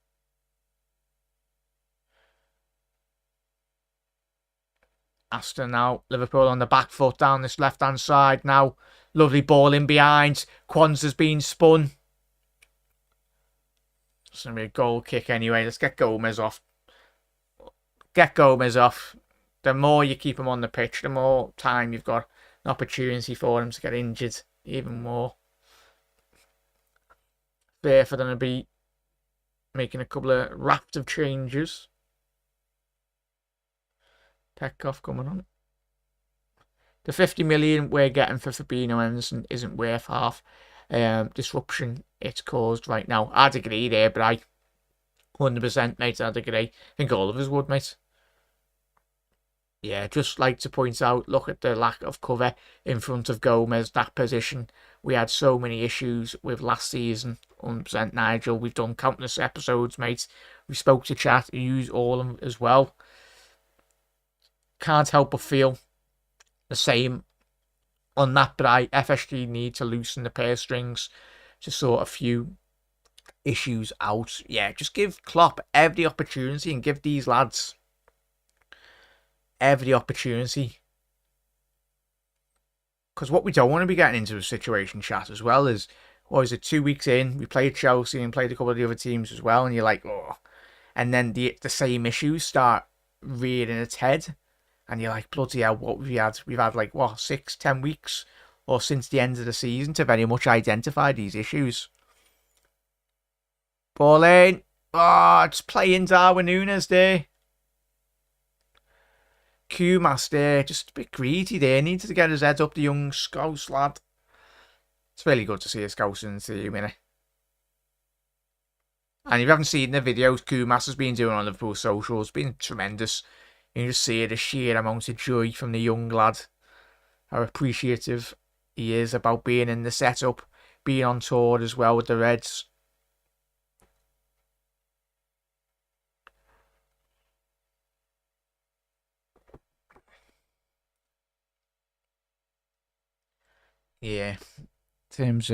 Acton now. Liverpool on the back foot down this left-hand side now. Lovely ball in behind. Quansah's been spun. It's going to be a goal kick anyway. Let's get Gomez off. Get Gomez off. The more you keep him on the pitch, the more time you've got an opportunity for him to get injured even more. Therefore, going to be making a couple of raft of changes. Petkoff coming on. The 50 million we're getting for Fabinho Anderson isn't worth half disruption it's caused right now. I'd agree there, but I 100%, mate, I'd agree. I think all of us would, mate. Yeah, just like to point out, look at the lack of cover in front of Gomez, that position. We had so many issues with last season. 100% Nigel. We've done countless episodes, mate. We spoke to chat, you use all of them as well. Can't help but feel the same on that, but FSG need to loosen the purse strings to sort a few issues out. Yeah, just give Klopp every opportunity and give these lads every opportunity. Because what we don't want to be getting into a situation, chat, as well, is, what is it, 2 weeks in, we played Chelsea and played a couple of the other teams as well, and you're like, oh. And then the same issues start rearing its head. And you're like, bloody hell, what we've had? We've had 6-10 weeks, or since the end of the season, to very much identify these issues. Ball in. Oh, just playing Darwin Núñez there. Kumas there, just a bit greedy there. Needs to get his head up, the young Scouse lad. It's really good to see a Scouse in the team, innit? And if you haven't seen the videos Kumas has been doing on Liverpool social, it's been tremendous. You can just see the sheer amount of joy from the young lad. How appreciative he is about being in the setup, being on tour as well with the Reds. Yeah, teams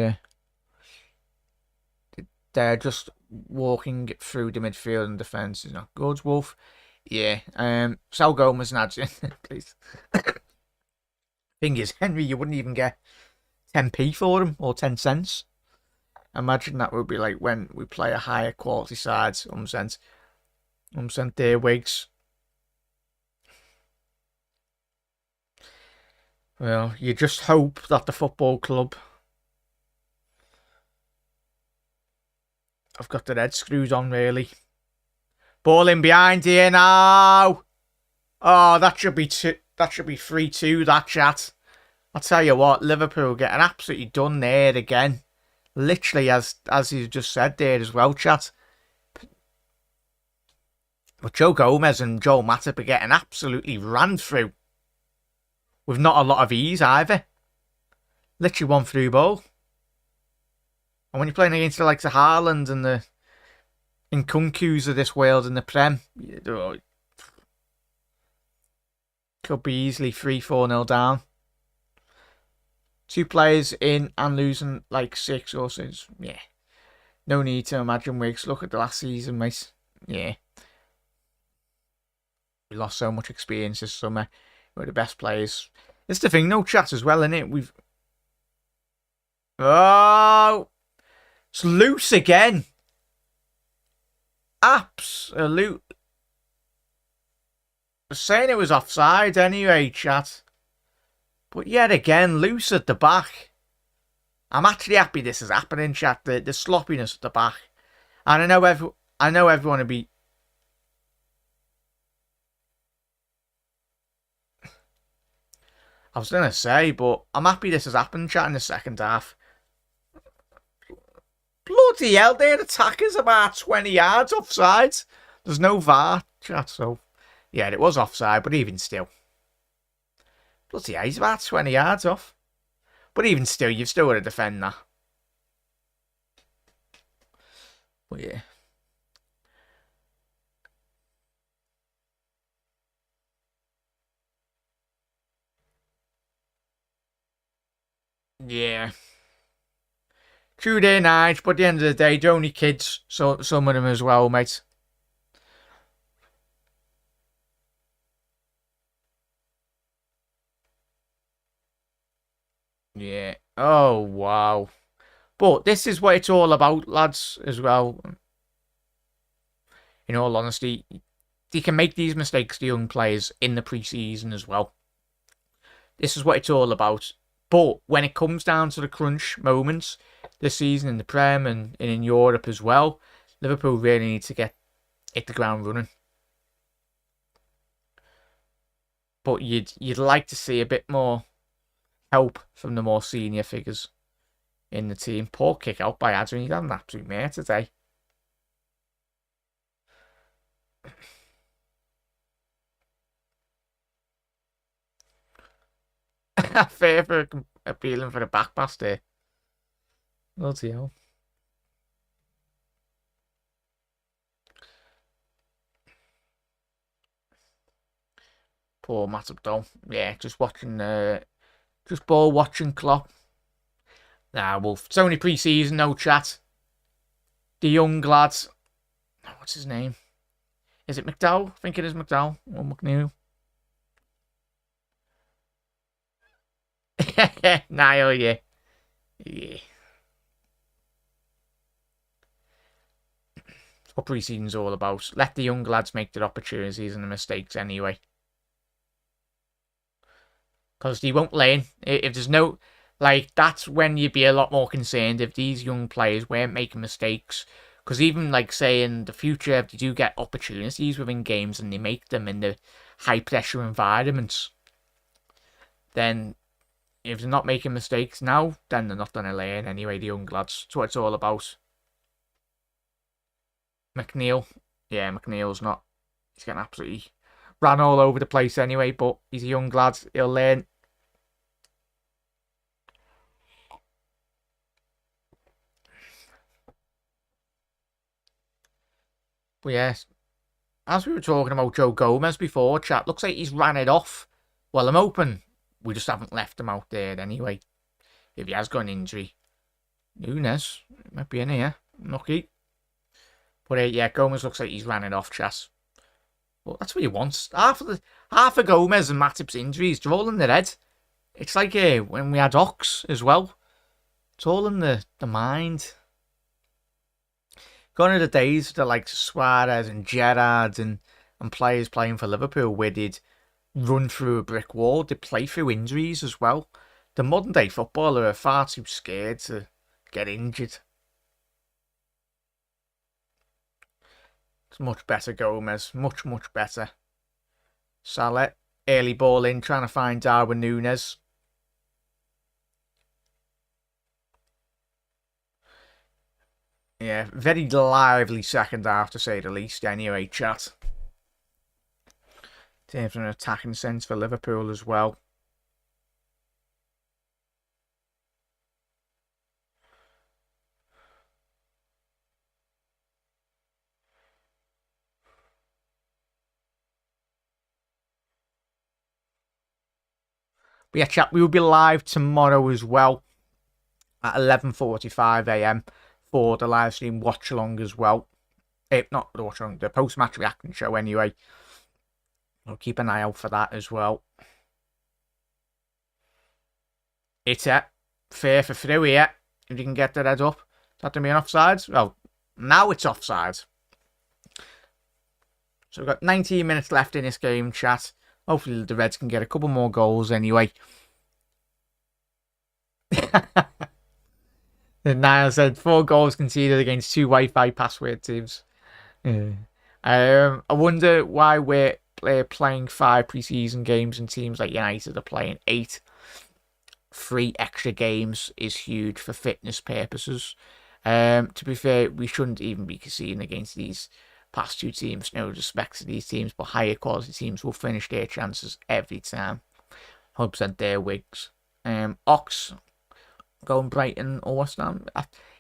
they're just walking through the midfield and defence is not good. Wolf, yeah. Sal Gomez and Adrian, please. Thing is, Henry, you wouldn't even get 10p for him or 10 cents. Imagine that would be like when we play a higher quality side. 100% there, Wigs. Well, you just hope that the football club I've got the head screws on, really. Ball in behind here now. Oh, that should be 3-2, that chat. I'll tell you what, Liverpool getting absolutely done there again. Literally, as you just said there as well, chat. But Joe Gomez and Joel Matip are getting absolutely ran through. With not a lot of ease either. Literally one through ball. And when you're playing against the likes of Haaland and the Nkunkus of this world in the Prem, could be easily 3-4-0 down. 2 players in and losing like 6 or 6. Yeah. No need to imagine Wiggs. Look at the last season, mate. Yeah. We lost so much experience this summer. We're the best players. It's the thing, no chat as well, innit? Oh! It's loose again. Absolute. I was saying it was offside anyway, chat. But yet again, loose at the back. I'm actually happy this is happening, chat. The sloppiness at the back. And I know everyone will be. I was going to say, but I'm happy this has happened, chat, in the second half. Bloody hell, their attacker's about 20 yards offside. There's no VAR, chat, so... Yeah, it was offside, but even still. Bloody hell, he's about 20 yards off. But even still, you've still got to defend that. But yeah. Yeah. True day night, but at the end of the day, they're only kids, so some of them as well, mate. Yeah. Oh, wow. But this is what it's all about, lads, as well. In all honesty, they can make these mistakes, the young players, in the pre-season as well. This is what it's all about. But when it comes down to the crunch moments this season in the Prem and in Europe as well, Liverpool really need to hit the ground running. But you'd like to see a bit more help from the more senior figures in the team. Poor kick out by Adrian. He's had an absolute mare today. Fair for appealing for the back pass there. Bloody hell. Poor Matip though. Yeah, just ball watching Klopp. Nah, Wolf. It's only pre-season, no chat. The young lads. What's his name? Is it McDowell? I think it is McDowell or McNeil. Niall, yeah. Yeah. That's what pre-season's all about. Let the young lads make their opportunities and the mistakes anyway. Because they won't learn. If there's no... Like, that's when you'd be a lot more concerned if these young players weren't making mistakes. Because even, like, say, in the future, if they do get opportunities within games and they make them in the high-pressure environments, then if they're not making mistakes now, then they're not going to learn anyway, the young lads. That's what it's all about. McNeil. Yeah, McNeil's not... He's getting absolutely ran all over the place anyway, but he's a young lad. He'll learn. But yes, as we were talking about Joe Gomez before, chat, looks like he's ran it off. Well, I'm hoping we just haven't left him out there anyway. If he has got an injury. Nunes might be in here. Lucky. But yeah, Gomez looks like he's ran it off, chat. Well, that's what he wants. Half of Gomez and Matip's injuries, they're all in their head. It's like when we had Ox as well. It's all in the mind. Gone are the days that like Suarez and Gerrard and players playing for Liverpool where they'd run through a brick wall. They'd play through injuries as well. The modern day footballer are far too scared to get injured. It's much better, Gomez. Much, much better. Salah, early ball in, trying to find Darwin Núñez. Yeah, very lively second half, to say the least, anyway, chat. In terms of an attacking sense for Liverpool as well. But yeah, chat, we will be live tomorrow as well at 11:45 a.m. for the live stream watch-along as well. Not the watch-along, the post-match reaction show anyway. I'll keep an eye out for that as well. It's fair for through here. If you can get the head up. Is that to be an offsides? Well, now it's offsides. So we've got 19 minutes left in this game, chat. Hopefully the Reds can get a couple more goals anyway. Niall said 4 goals conceded against 2 Wi-Fi password teams. Yeah. I wonder why we're playing 5 pre-season games and teams like United are playing 8. 3 extra games is huge for fitness purposes. To be fair, we shouldn't even be conceding against these past 2 teams. No respect to these teams, but higher quality teams will finish their chances every time. 100% their wigs. Ox going Brighton or West Ham.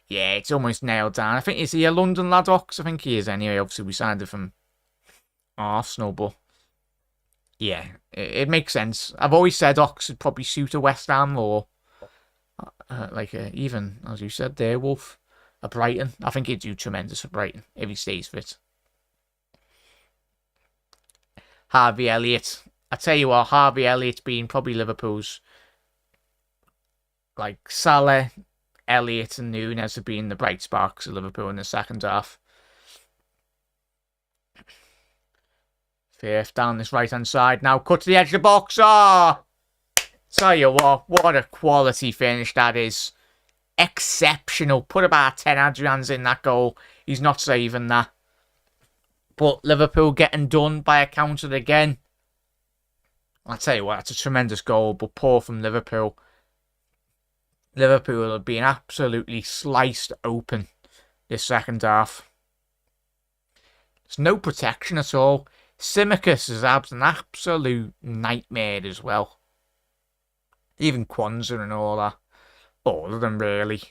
Yeah, it's almost nailed down. I think is he a London lad, Ox? I think he is anyway. Obviously, we signed him from Arsenal, but yeah, it makes sense. I've always said Ox would probably suit a West Ham or even, as you said there, Wolf, a Brighton. I think he'd do tremendous for Brighton if he stays fit. Harvey Elliott. I tell you what, Harvey Elliott being probably Liverpool's, like Salah, Elliott and Núñez have been the bright sparks of Liverpool in the second half. Furth down this right-hand side. Now cut to the edge of the box. Oh! Tell you what a quality finish that is. Exceptional. Put about 10 Adrians in that goal. He's not saving that. But Liverpool getting done by a counter again. I'll tell you what, that's a tremendous goal, but poor from Liverpool. Liverpool have been absolutely sliced open this second half. There's no protection at all. Simicus is an absolute nightmare as well. Even Kwanzaa and all that. All of them, really.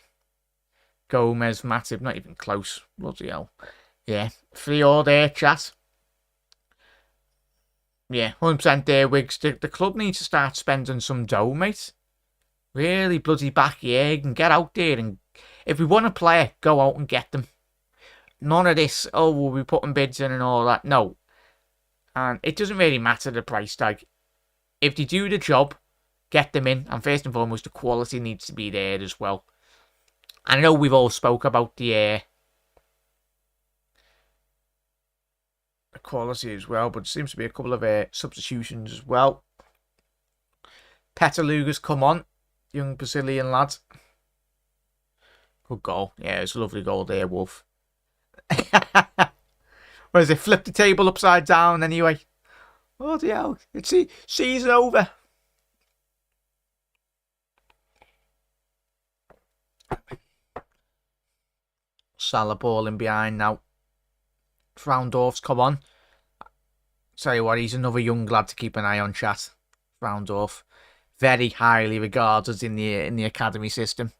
Gomez, Matip, not even close. Bloody hell. Yeah, 3-all there, chat. Yeah, 100% there, Wigs. The club needs to start spending some dough, mate. Really bloody back your egg and get out there. And if we want a player, go out and get them. None of this, oh, we'll be putting bids in and all that. No. And it doesn't really matter the price tag. If they do the job, get them in. And first and foremost, the quality needs to be there as well. I know we've all spoke about the quality as well, but there seems to be a couple of substitutions as well. Petaluga's come on. Young Brazilian lad. Good goal. Yeah, it's a lovely goal there, Wolf. What is it? Flip the table upside down anyway. Oh, the hell. It's season over. Salah ball in behind now. Frauendorf's come on. Tell you what, he's another young lad to keep an eye on, chat. Frauendorf. Very highly regarded in the academy system.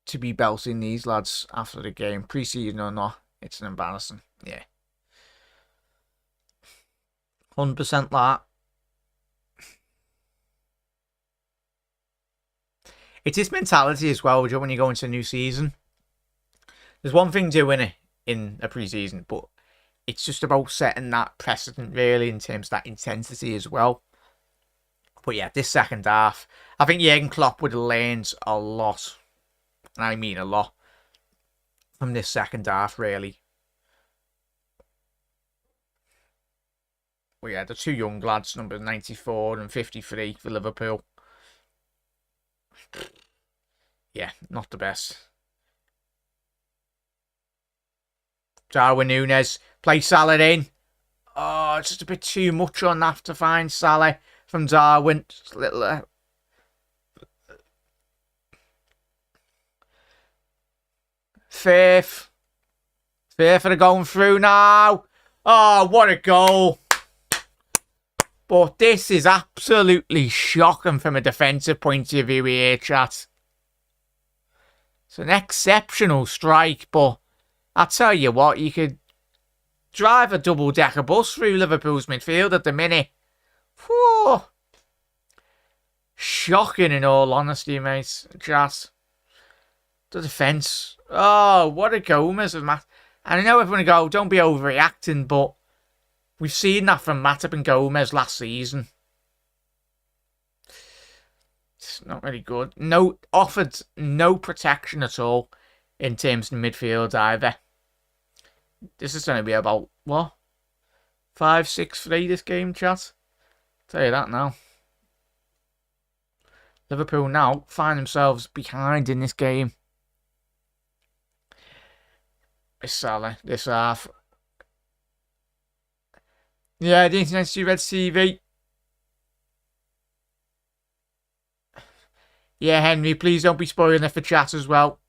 To be belting these lads after the game, pre-season or not, it's an embarrassing. Yeah. 100% that. It's his mentality as well, when you go into a new season. There's one thing doing it in a pre-season, but it's just about setting that precedent, really, in terms of that intensity as well. But yeah, this second half, I think Jurgen Klopp would have learned a lot. And I mean a lot. From this second half, really. Well, yeah, the 2 young lads, number 94 and 53 for Liverpool. Yeah, not the best. Darwin Núñez. Play Salah in. Oh, it's just a bit too much on that to find Salah from Darwin. Just a little... Furth. Furth are going through now. Oh, what a goal. But this is absolutely shocking from a defensive point of view here, chat. It's an exceptional strike, but I tell you what, you could drive a double-decker bus through Liverpool's midfield at the minute. Whew. Shocking in all honesty, mate. Chat. The defence. Oh, what a Gomez of Matt. And I know everyone go, don't be overreacting, but we've seen that from Matip and Gomez last season. It's not really good. Offered no protection at all in terms of the midfield either. This is going to be about, what? 5-6-3 this game, chat. Tell you that now. Liverpool now find themselves behind in this game. It's Salah, this half. Yeah, the Internet Red TV. Yeah, Henry, please don't be spoiling it for chat as well.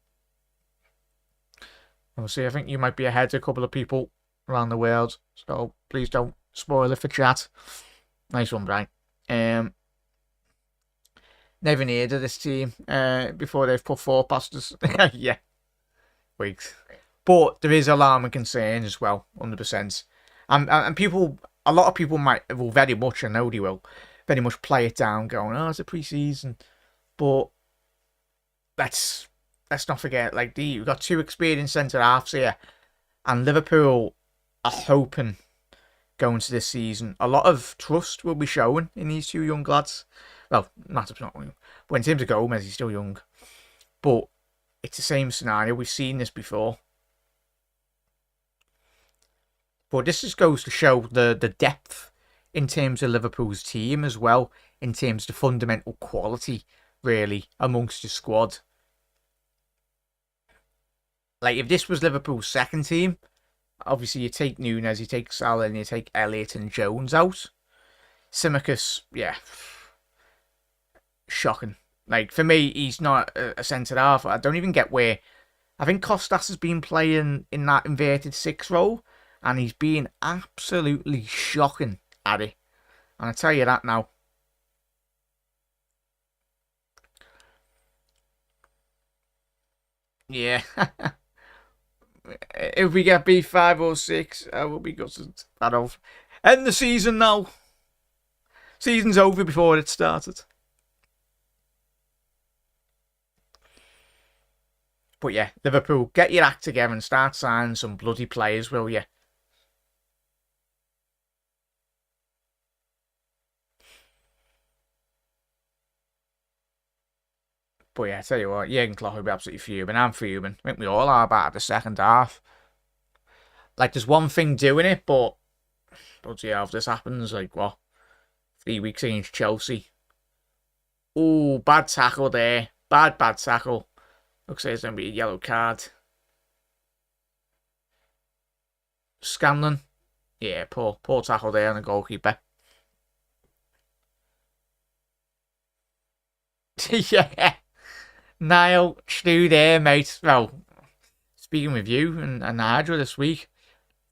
Obviously, I think you might be ahead of a couple of people around the world. So please don't spoil it for chat. Nice one, Brian. Never heard of this team before they've put 4 past us. Yeah. Weeks. But there is alarming concern as well, 100%. And people, a lot of people will very much, I know they will, very much play it down, going, oh, it's a pre-season. But let's not forget, like, we've got 2 experienced centre-halves here. And Liverpool are hoping, going to this season, a lot of trust will be shown in these 2 young lads. Well, Matip's not young. But in terms of Gomez, he's still young. But it's the same scenario. We've seen this before. But this just goes to show the depth in terms of Liverpool's team as well, in terms of the fundamental quality, really, amongst the squad. Like, if this was Liverpool's second team, obviously you take Núñez, you take Salah, and you take Elliott and Jones out. Tsimikas, yeah, shocking. Like, for me, he's not a centre-half. I don't even get where... I think Kostas has been playing in that inverted 6 role, and he's been absolutely shocking at it. And I tell you that now. Yeah. If we get B5 or 6, I will be gutted. That'll end the season now. Season's over before it started. But yeah, Liverpool, get your act together and start signing some bloody players, will you? But yeah, I tell you what, Jurgen Klopp will be absolutely fuming. I'm fuming. I think we all are about the second half. Like, there's one thing doing it, but bloody hell, if this happens, like, what? 3 weeks against Chelsea. Oh, bad tackle there. Bad tackle. Looks like it's going to be a yellow card. Scanlon. Yeah, poor tackle there on the goalkeeper. Yeah. Niall, Stu there, mate. Well, speaking with you and Nigel this week,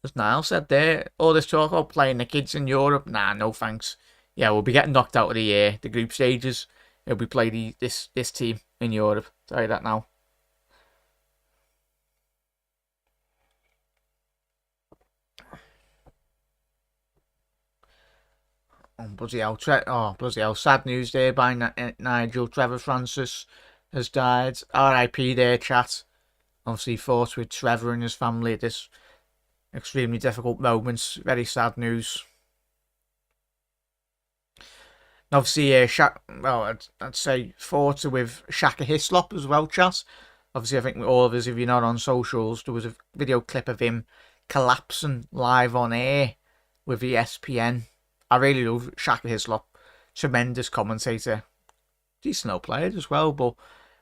as Niall said there, all this talk about playing the kids in Europe, nah, no thanks. Yeah, we'll be getting knocked out of the group stages if we play this team in Europe. Tell you that now. Oh, bloody hell. Sad news there by Nigel. Trevor Francis has died. R.I.P. there, chat. Obviously, thoughts with Trevor and his family at this extremely difficult moment. Very sad news. Obviously, I'd say thoughts with Shaka Hislop as well, chat. Obviously, I think all of us, if you're not on socials, there was a video clip of him collapsing live on air with ESPN. I really love Shaka Hislop. Tremendous commentator. Decent old player as well, but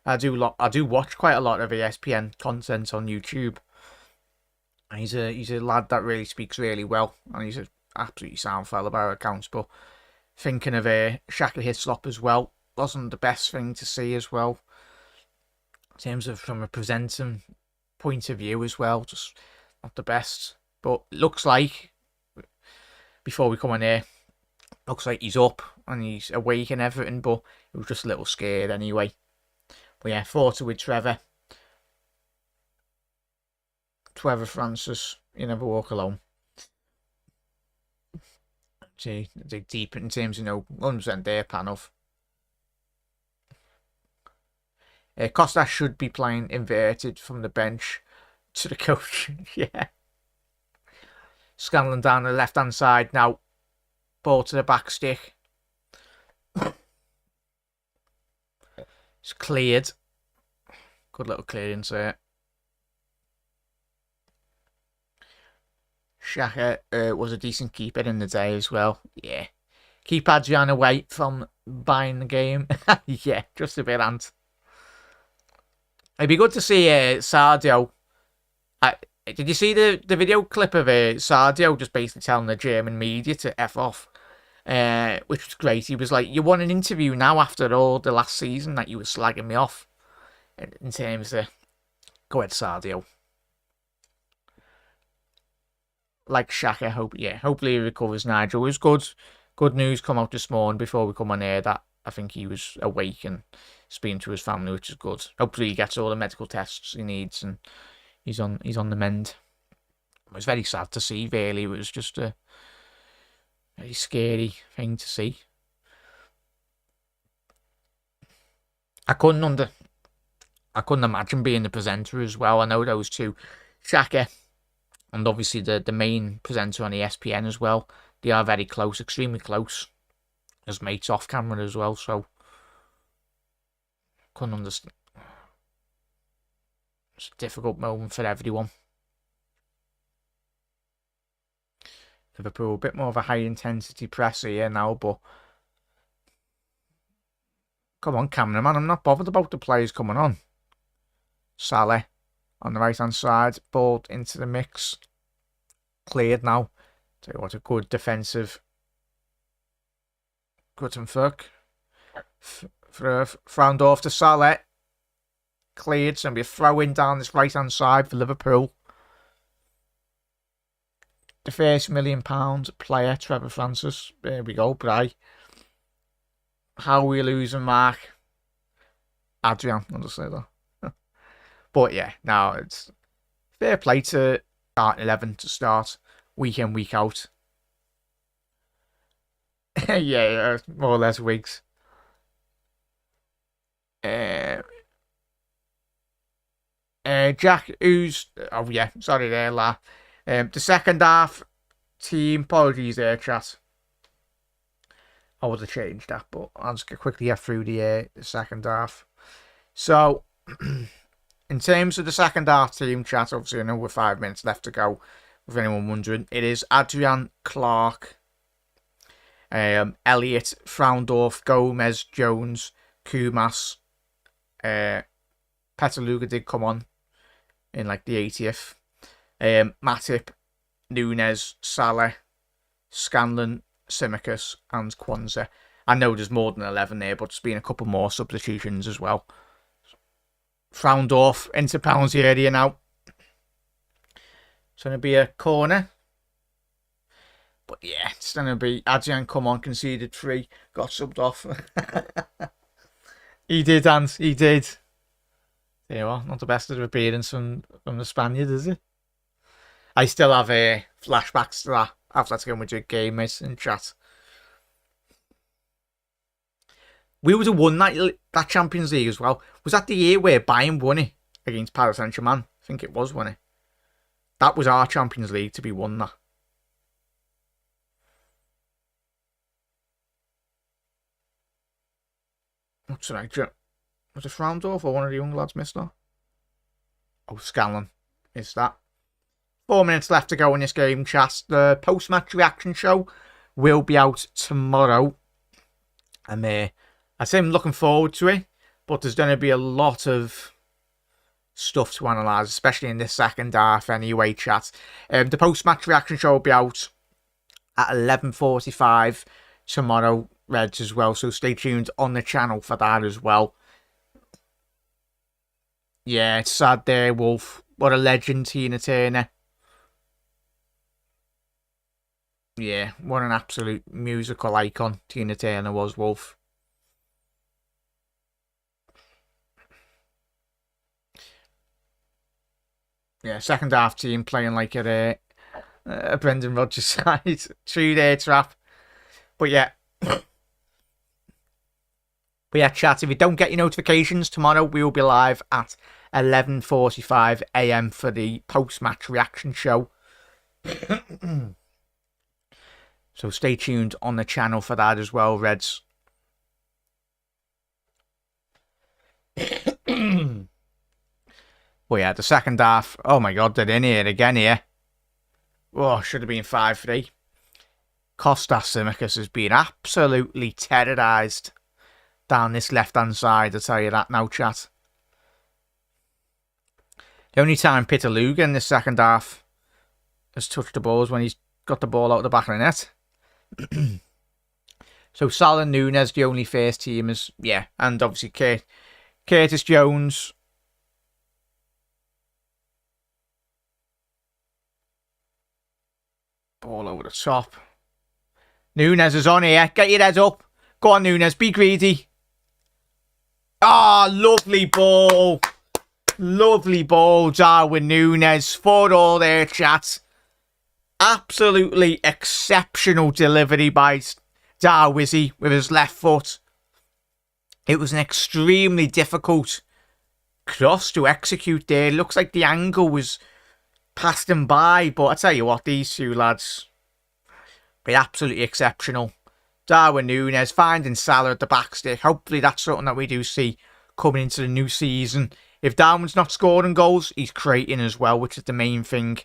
I do watch quite a lot of ESPN content on YouTube. And he's a lad that really speaks really well, and he's an absolutely sound fella by our accounts. But thinking of Shaka Hislop as well, wasn't the best thing to see as well, in terms of from a presenting point of view as well, just not the best. But looks like, before we come on here, looks like he's up and he's awake and everything, but he was just a little scared anyway. But yeah, 40 with Trevor Francis, you never walk alone. See, dig deep in terms of 100% their panel. Costa should be playing inverted from the bench to the coach. Yeah. Scanlon down the left hand side now. Ball to the back stick. It's cleared. Good little clearance there. Shaka was a decent keeper in the day as well. Yeah. Keep Adrian away from buying the game. Yeah, just a bit, Ant. It'd be good to see Sadio. Did you see the video clip of Sadio just basically telling the German media to F off? Which was great. He was like, you want an interview now after all the last season that you were slagging me off? In terms of... Go ahead, Sadio. Like Shaka, hopefully he recovers. Nigel, it was good news come out this morning before we come on air that I think he was awake and speaking to his family, which is good. Hopefully he gets all the medical tests he needs and he's on the mend. It was very sad to see, really. It was just a very scary thing to see. I couldn't imagine being the presenter as well. I know those two, Shaka and obviously the main presenter on ESPN as well. They are very close, extremely close, as mates off camera as well. So couldn't understand. It's a difficult moment for everyone. Liverpool a bit more of a high intensity press here now, but come on, cameraman, I'm not bothered about the players coming on. Salah on the right hand side, ball into the mix, cleared now. Tell you what, a good defensive. Furth, frowned off to Salah, cleared. So it'll be a throw in down this right hand side for Liverpool. The first £1 million player, Trevor Francis. There we go, Bry. How are we losing Mark? Adrian, I'll just say that. But yeah, now it's fair play to start 11 to start week in, week out. Yeah, more or less weeks. Jack, who's... Oh yeah, sorry there, La. The second half team, apologies there, chat. I would have changed that, but I'll just quickly get through the second half. So, in terms of the second half team, chat, obviously I know we're 5 minutes left to go, if anyone wondering. It is Adrian, Clark, Elliott, Fraundorf, Gomez, Jones, Kumas. Petaluga did come on in like the 80th. Matip, Nunes, Salah, Scanlon, Simicus and Kwanzaa. I know there's more than 11 there, but there's been a couple more substitutions as well. Fraundorf into penalty area now. It's going to be a corner. But yeah, it's going to be Adrian come on, conceded 3, got subbed off. He did, Hans, he did. There you are, not the best of appearance from the Spaniard, is it? I still have flashbacks to that Atletico Madrid game, mates, in chat. We would have won that Champions League as well. Was that the year where Bayern won it against Paris Saint-Germain? I think it was, wasn't it? That was our Champions League to be won that. What's the next? Was it Fraundorf or one of the young lads missed that? Oh, Scanlon. Is that? 4 minutes left to go in this game, chat. The post-match reaction show will be out tomorrow. And I say I'm looking forward to it, but there's going to be a lot of stuff to analyse, especially in the second half anyway, chat. The post-match reaction show will be out at 11:45 tomorrow, Reds, as well. So stay tuned on the channel for that as well. Yeah, it's sad there, Wolf. What a legend, Tina Turner. Yeah, what an absolute musical icon Tina Turner was, Wolf. Yeah, second half team playing like a Brendan Rodgers side. True there, Trap. But yeah. But yeah, chat, if you don't get your notifications, tomorrow we will be live at 11:45 AM for the post-match reaction show. So stay tuned on the channel for that as well, Reds. Well, yeah, the second half. Oh my God, they're in here again here. Oh, should have been 5-3. Kostas Tsimikas has been absolutely terrorised down this left-hand side, I'll tell you that now, chat. The only time Peter Luger in the second half has touched the ball is when he's got the ball out of the back of the net. So Salah and Núñez, the only first teamers. Yeah, and obviously Curtis Jones. Ball over the top. Núñez is on here. Get your head up. Go on, Núñez. Be greedy. Ah, lovely ball. Lovely ball, Darwin Núñez. For all their chat. Absolutely exceptional delivery by Darwizzy with his left foot. It was an extremely difficult cross to execute there. It looks like the angle was passed him by, but I tell you what, these two lads be absolutely exceptional. Darwin Núñez finding Salah at the back stick. Hopefully that's something that we do see coming into the new season. If Darwin's not scoring goals, he's creating as well, which is the main thing.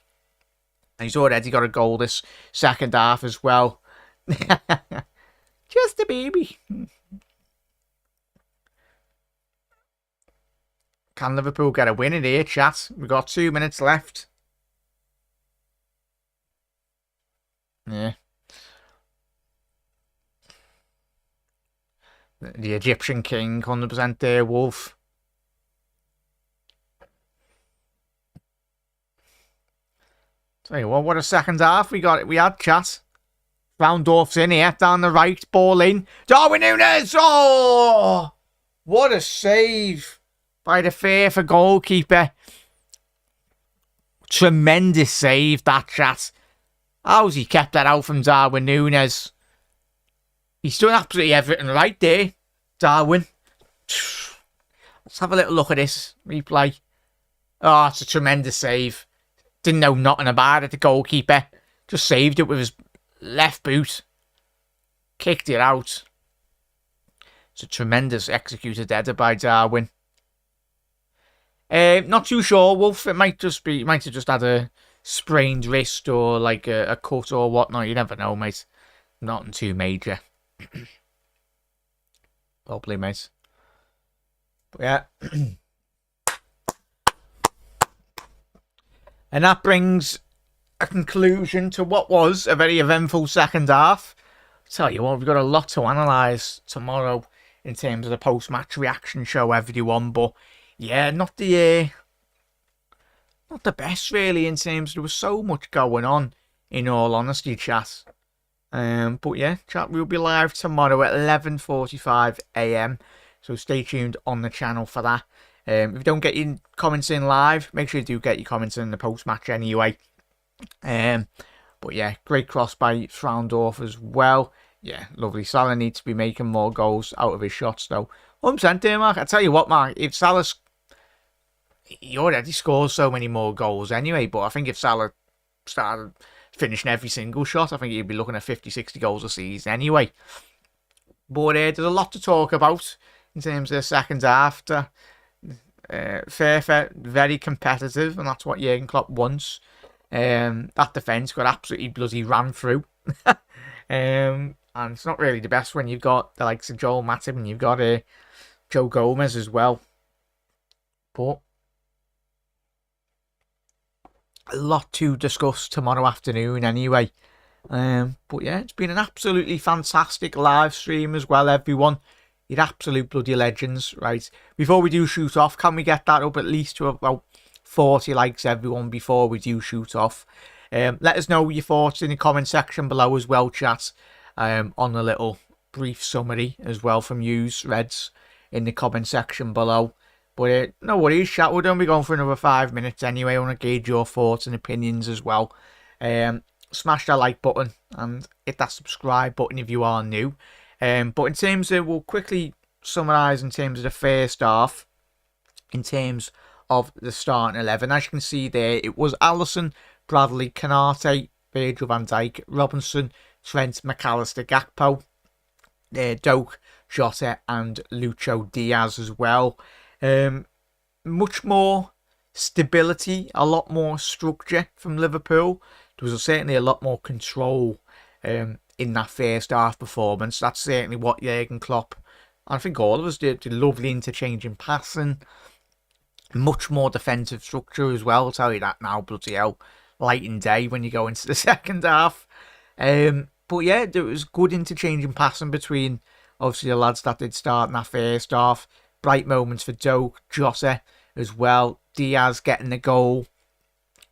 And he's already got a goal this second half as well. Just a baby. Can Liverpool get a win in here, chat? We've got 2 minutes left. Yeah. The Egyptian king, 100% there, Wolf. Tell you what a second half we had, chat. Roundorf's in here, down the right, ball in. Darwin Núñez! Oh! What a save by the Furth goalkeeper. Tremendous save, that, chat. How's he kept that out from Darwin Núñez? He's done absolutely everything right there, Darwin. Let's have a little look at this replay. Oh, it's a tremendous save. Didn't know nothing about it, the goalkeeper. Just saved it with his left boot. Kicked it out. It's a tremendous executed header by Darwin. Not too sure, Wolf. It might have just had a sprained wrist or like a cut or whatnot. You never know, mate. Nothing too major. Probably, mate. But yeah. And that brings a conclusion to what was a very eventful second half. I'll tell you what, we've got a lot to analyse tomorrow in terms of the post-match reaction show, everyone. But yeah, not the best really in terms. There was so much going on, in all honesty, chat. But yeah, chat, we'll be live tomorrow at 11:45 AM. So stay tuned on the channel for that. If you don't get your comments in live, make sure you do get your comments in the post-match anyway. But yeah, great cross by Fraundorf as well. Yeah, lovely. Salah needs to be making more goals out of his shots though. 100% there, Mark. I tell you what, Mark, if Salah, he already scores so many more goals anyway, but I think if Salah started finishing every single shot, I think he'd be looking at 50-60 goals a season anyway. But there's a lot to talk about in terms of the second half. Fair, very competitive, and that's what Jurgen Klopp wants. That defence got absolutely bloody ran through. And it's not really the best when you've got the likes of Joel Matip and you've got Joe Gomez as well. But a lot to discuss tomorrow afternoon anyway. But yeah, it's been an absolutely fantastic live stream as well, everyone. You're absolute bloody legends, right? Before we do shoot off, can we get that up at least to about 40 likes, everyone, before we do shoot off? Let us know your thoughts in the comment section below as well, chat. On a little brief summary as well from yous, Reds, in the comment section below. But no worries, chat. We're going to be going for another 5 minutes anyway. I want to gauge your thoughts and opinions as well. Smash that like button and hit that subscribe button if you are new. But in terms of, we'll quickly summarise in terms of the first half. In terms of the starting 11, as you can see there, it was Alisson, Bradley, Canate, Virgil van Dijk, Robinson, Trent, McAllister, Gakpo, Doak, Jota and Lucho Diaz as well. Much more stability, a lot more structure from Liverpool. There was certainly a lot more control in that first half performance. That's certainly what Jurgen Klopp, I think all of us did lovely interchange in passing. Much more defensive structure as well, I'll tell you that now, bloody hell. Light in day when you go into the second half. But yeah, there was good interchange in passing between, obviously, the lads that did start in that first half. Bright moments for Doak, Jota as well. Diaz getting the goal.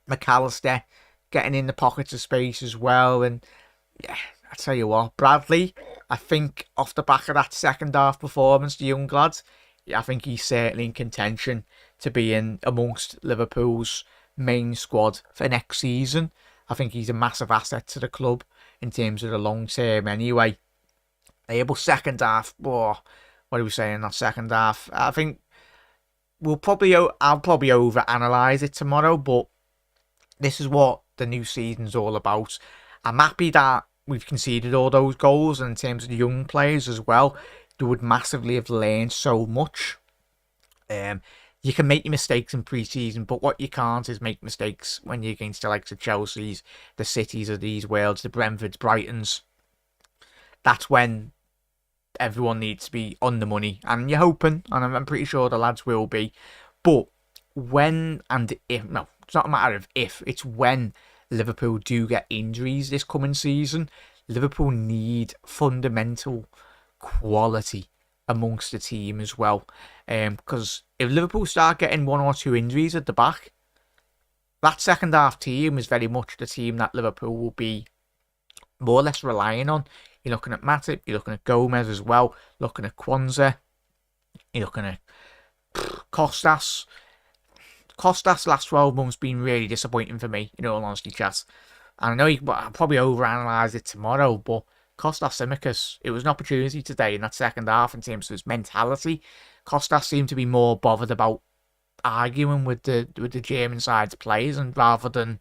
McAllister getting in the pockets of space as well. And yeah, I tell you what, Bradley, I think off the back of that second half performance, the young lad, I think he's certainly in contention to be in amongst Liverpool's main squad for next season. I think he's a massive asset to the club in terms of the long term anyway. But second half, what are we saying? That second half, I think I'll probably overanalyze it tomorrow, but this is what the new season's all about. I'm happy that we've conceded all those goals, and in terms of the young players as well, they would massively have learned so much. You can make your mistakes in pre-season, but what you can't is make mistakes when you're against the likes of Chelsea's, the Cities of these worlds, the Brentfords, Brightons. That's when everyone needs to be on the money, and you're hoping, and I'm pretty sure the lads will be. But when and if, no, it's not a matter of if, it's when Liverpool do get injuries this coming season, Liverpool need fundamental quality amongst the team as well. Because if Liverpool start getting 1 or 2 injuries at the back, that second half team is very much the team that Liverpool will be more or less relying on. You're looking at Matip, you're looking at Gomez as well, looking at Kwanzaa, you're looking at Costas. Costas' last 12 months been really disappointing for me, in all honesty, chat. And I know I'll probably overanalyze it tomorrow, but Kostas Tsimikas, it was an opportunity today in that second half in terms of his mentality. Kostas seemed to be more bothered about arguing with the German side's players, and rather than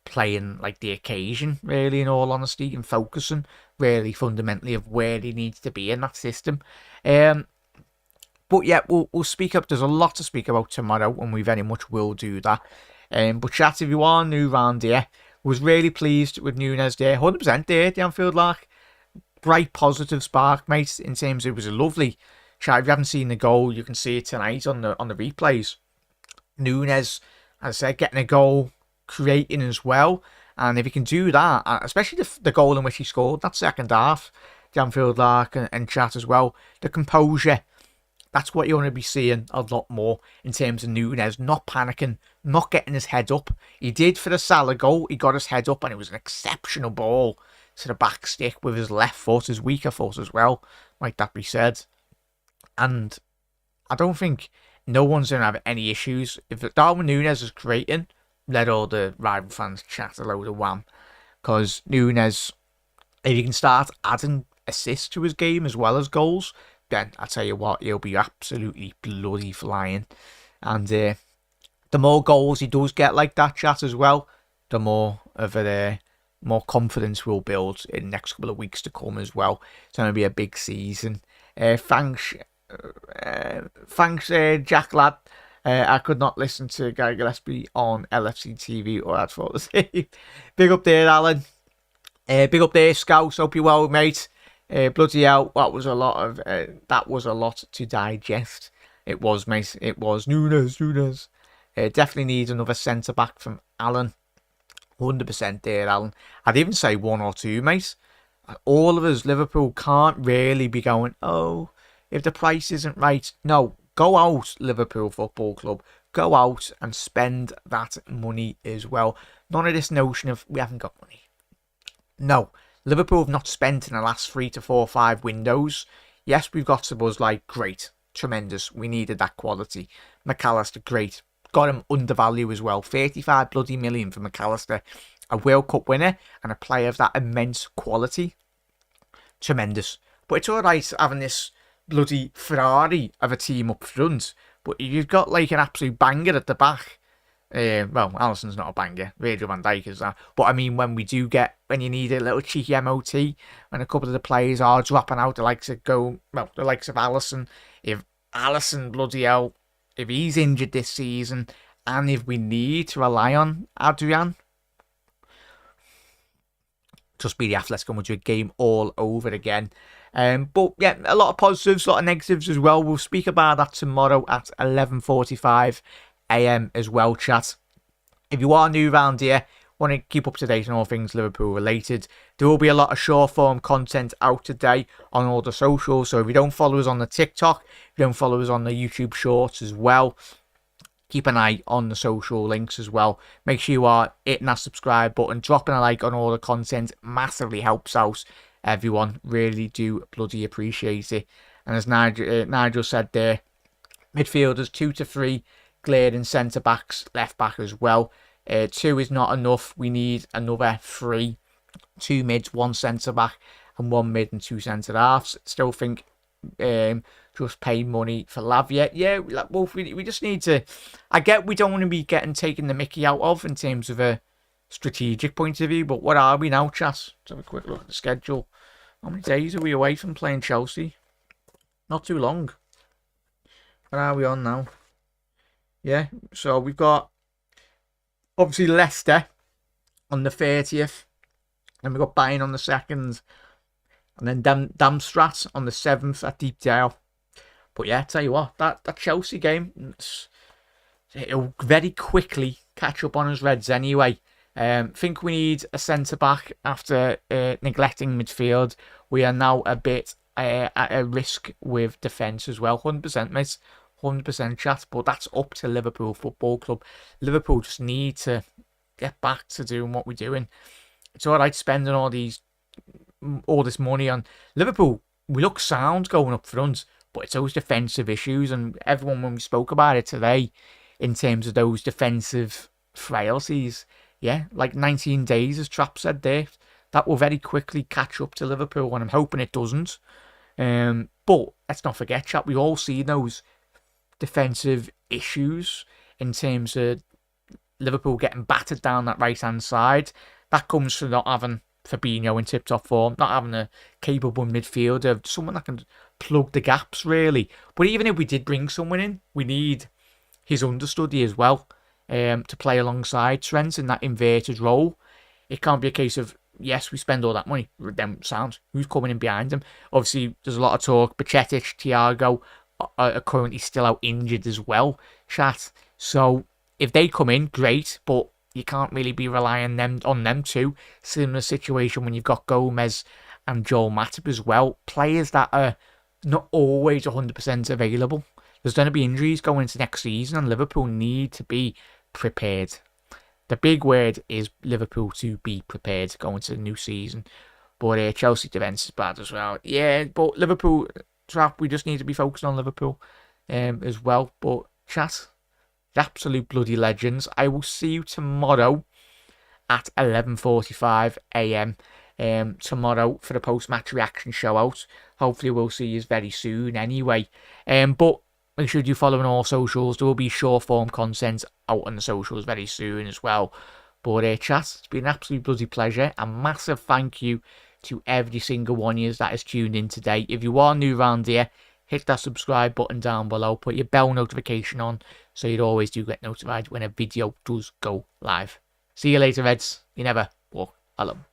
playing like the occasion, really, in all honesty, and focusing really fundamentally of where he needs to be in that system. But yeah, we'll speak up. There's a lot to speak about tomorrow, and we very much will do that. But chat, if you are new round here, was really pleased with Núñez there, 100% there at the Anfield Lark. Bright positive spark, mate. In terms of, it was a lovely chat. If you haven't seen the goal, you can see it tonight on the replays. Núñez, as I said, getting a goal, creating as well, and if he can do that, especially the goal in which he scored that second half, the Anfield Lark and chat as well, the composure. That's what you want to be seeing a lot more in terms of Núñez, not panicking, not getting his head up. He did for the Salah goal, he got his head up, and it was an exceptional ball to the back stick with his left foot, his weaker foot as well, like that be said. And I don't think no one's going to have any issues. If Darwin Núñez is creating, let all the rival fans chat a load of wham. Because Núñez, if he can start adding assists to his game as well as goals, then I tell you what, he'll be absolutely bloody flying. And the more goals he does get like that, chat, as well, the more of more confidence will build in the next couple of weeks to come as well. It's going to be a big season. Thanks, Jack Lad. I could not listen to Gary Gillespie on LFC TV, or that's what to say. Big up there, Alan. Big up there, Scouts. Hope you're well, mate. Bloody hell, that was a lot to digest. It was, mate. It was. Núñez. Definitely needs another centre back from Alan. 100% there, Alan. I'd even say 1 or 2, mate. All of us, Liverpool, can't really be going, oh, if the price isn't right. No, go out, Liverpool Football Club. Go out and spend that money as well. None of this notion of we haven't got money. No, Liverpool have not spent in the last 3 to 4, 5 windows. Yes, we've got Szoboszlai, great, tremendous. We needed that quality. McAllister, great. Got him undervalued as well. 35 bloody million for McAllister. A World Cup winner and a player of that immense quality. Tremendous. But it's alright having this bloody Ferrari of a team up front. But you've got like an absolute banger at the back. Well, Alisson's not a banger. Virgil van Dijk is that. But I mean, when you need a little cheeky MOT, when a couple of the players are dropping out, the likes of Alisson. If Alisson, bloody hell, if he's injured this season, and if we need to rely on Adrian, just be the Atletico Madrid game all over again. But yeah, a lot of positives, a lot of negatives as well. We'll speak about that tomorrow at 11:45 AM as well, chat. If you are new around here, want to keep up to date on all things Liverpool related, there will be a lot of short form content out today on all the socials. So if you don't follow us on the TikTok, if you don't follow us on the YouTube Shorts as well, keep an eye on the social links as well. Make sure you are hitting that subscribe button, dropping a like on all the content. Massively helps out everyone. Really do bloody appreciate it. And as Nigel said there, midfielders 2 to 3, glaring centre backs, left back as well. 2 is not enough. We need another 3. 2 mids, 1 centre back, and 1 mid and 2 centre halves. Still think just pay money for Lavia. Yeah, well, we just need to. I get we don't want to be taking the mickey out of in terms of a strategic point of view, but what are we now, chat? Let's have a quick look at the schedule. How many days are we away from playing Chelsea? Not too long. What are we on now? Yeah, so we've got obviously Leicester on the 30th, and we've got Bayern on the 2nd, and then Darmstadt on the 7th at Deepdale. But yeah, tell you what, that Chelsea game, it'll very quickly catch up on us Reds anyway. Think we need a centre-back after neglecting midfield. We are now a bit at a risk with defence as well. 100%, mate. 100% chat. But that's up to Liverpool Football Club. Liverpool just need to get back to doing what we're doing. It's alright spending all this money on Liverpool. We look sound going up front, but it's those defensive issues. And everyone, when we spoke about it today, in terms of those defensive frailties, yeah, like 19 days, as Trapp said there, that will very quickly catch up to Liverpool, and I'm hoping it doesn't. But let's not forget, chat, we've all seen those defensive issues in terms of Liverpool getting battered down that right-hand side. That comes from not having Fabinho in tip-top form, not having a capable midfielder, someone that can plug the gaps, really. But even if we did bring someone in, we need his understudy as well. To play alongside Trent in that inverted role. It can't be a case of, yes, we spend all that money, then sound, who's coming in behind him? Obviously, there's a lot of talk. Bajcetic, Thiago are currently still out injured as well, chat. So, if they come in, great, but you can't really be relying on them too. Similar situation when you've got Gomez and Joel Matip as well. Players that are not always 100% available. There's going to be injuries going into next season, and Liverpool need to be prepared. The big word is Liverpool to be prepared going into the new season. But Chelsea defence is bad as well. Yeah, but Liverpool, Trap, we just need to be focused on Liverpool as well. But chat, absolute bloody legends. I will see you tomorrow at 11:45 AM. Tomorrow for the post-match reaction show out. Hopefully we'll see you very soon anyway. But make sure you follow on all socials. There will be short form content out on the socials very soon as well. But chat, it's been an absolute bloody pleasure. A massive thank you to every single one of you that has tuned in today. If you are new around here, hit that subscribe button down below. Put your bell notification on so you'd always do get notified when a video does go live. See you later, Reds. You never walk alone.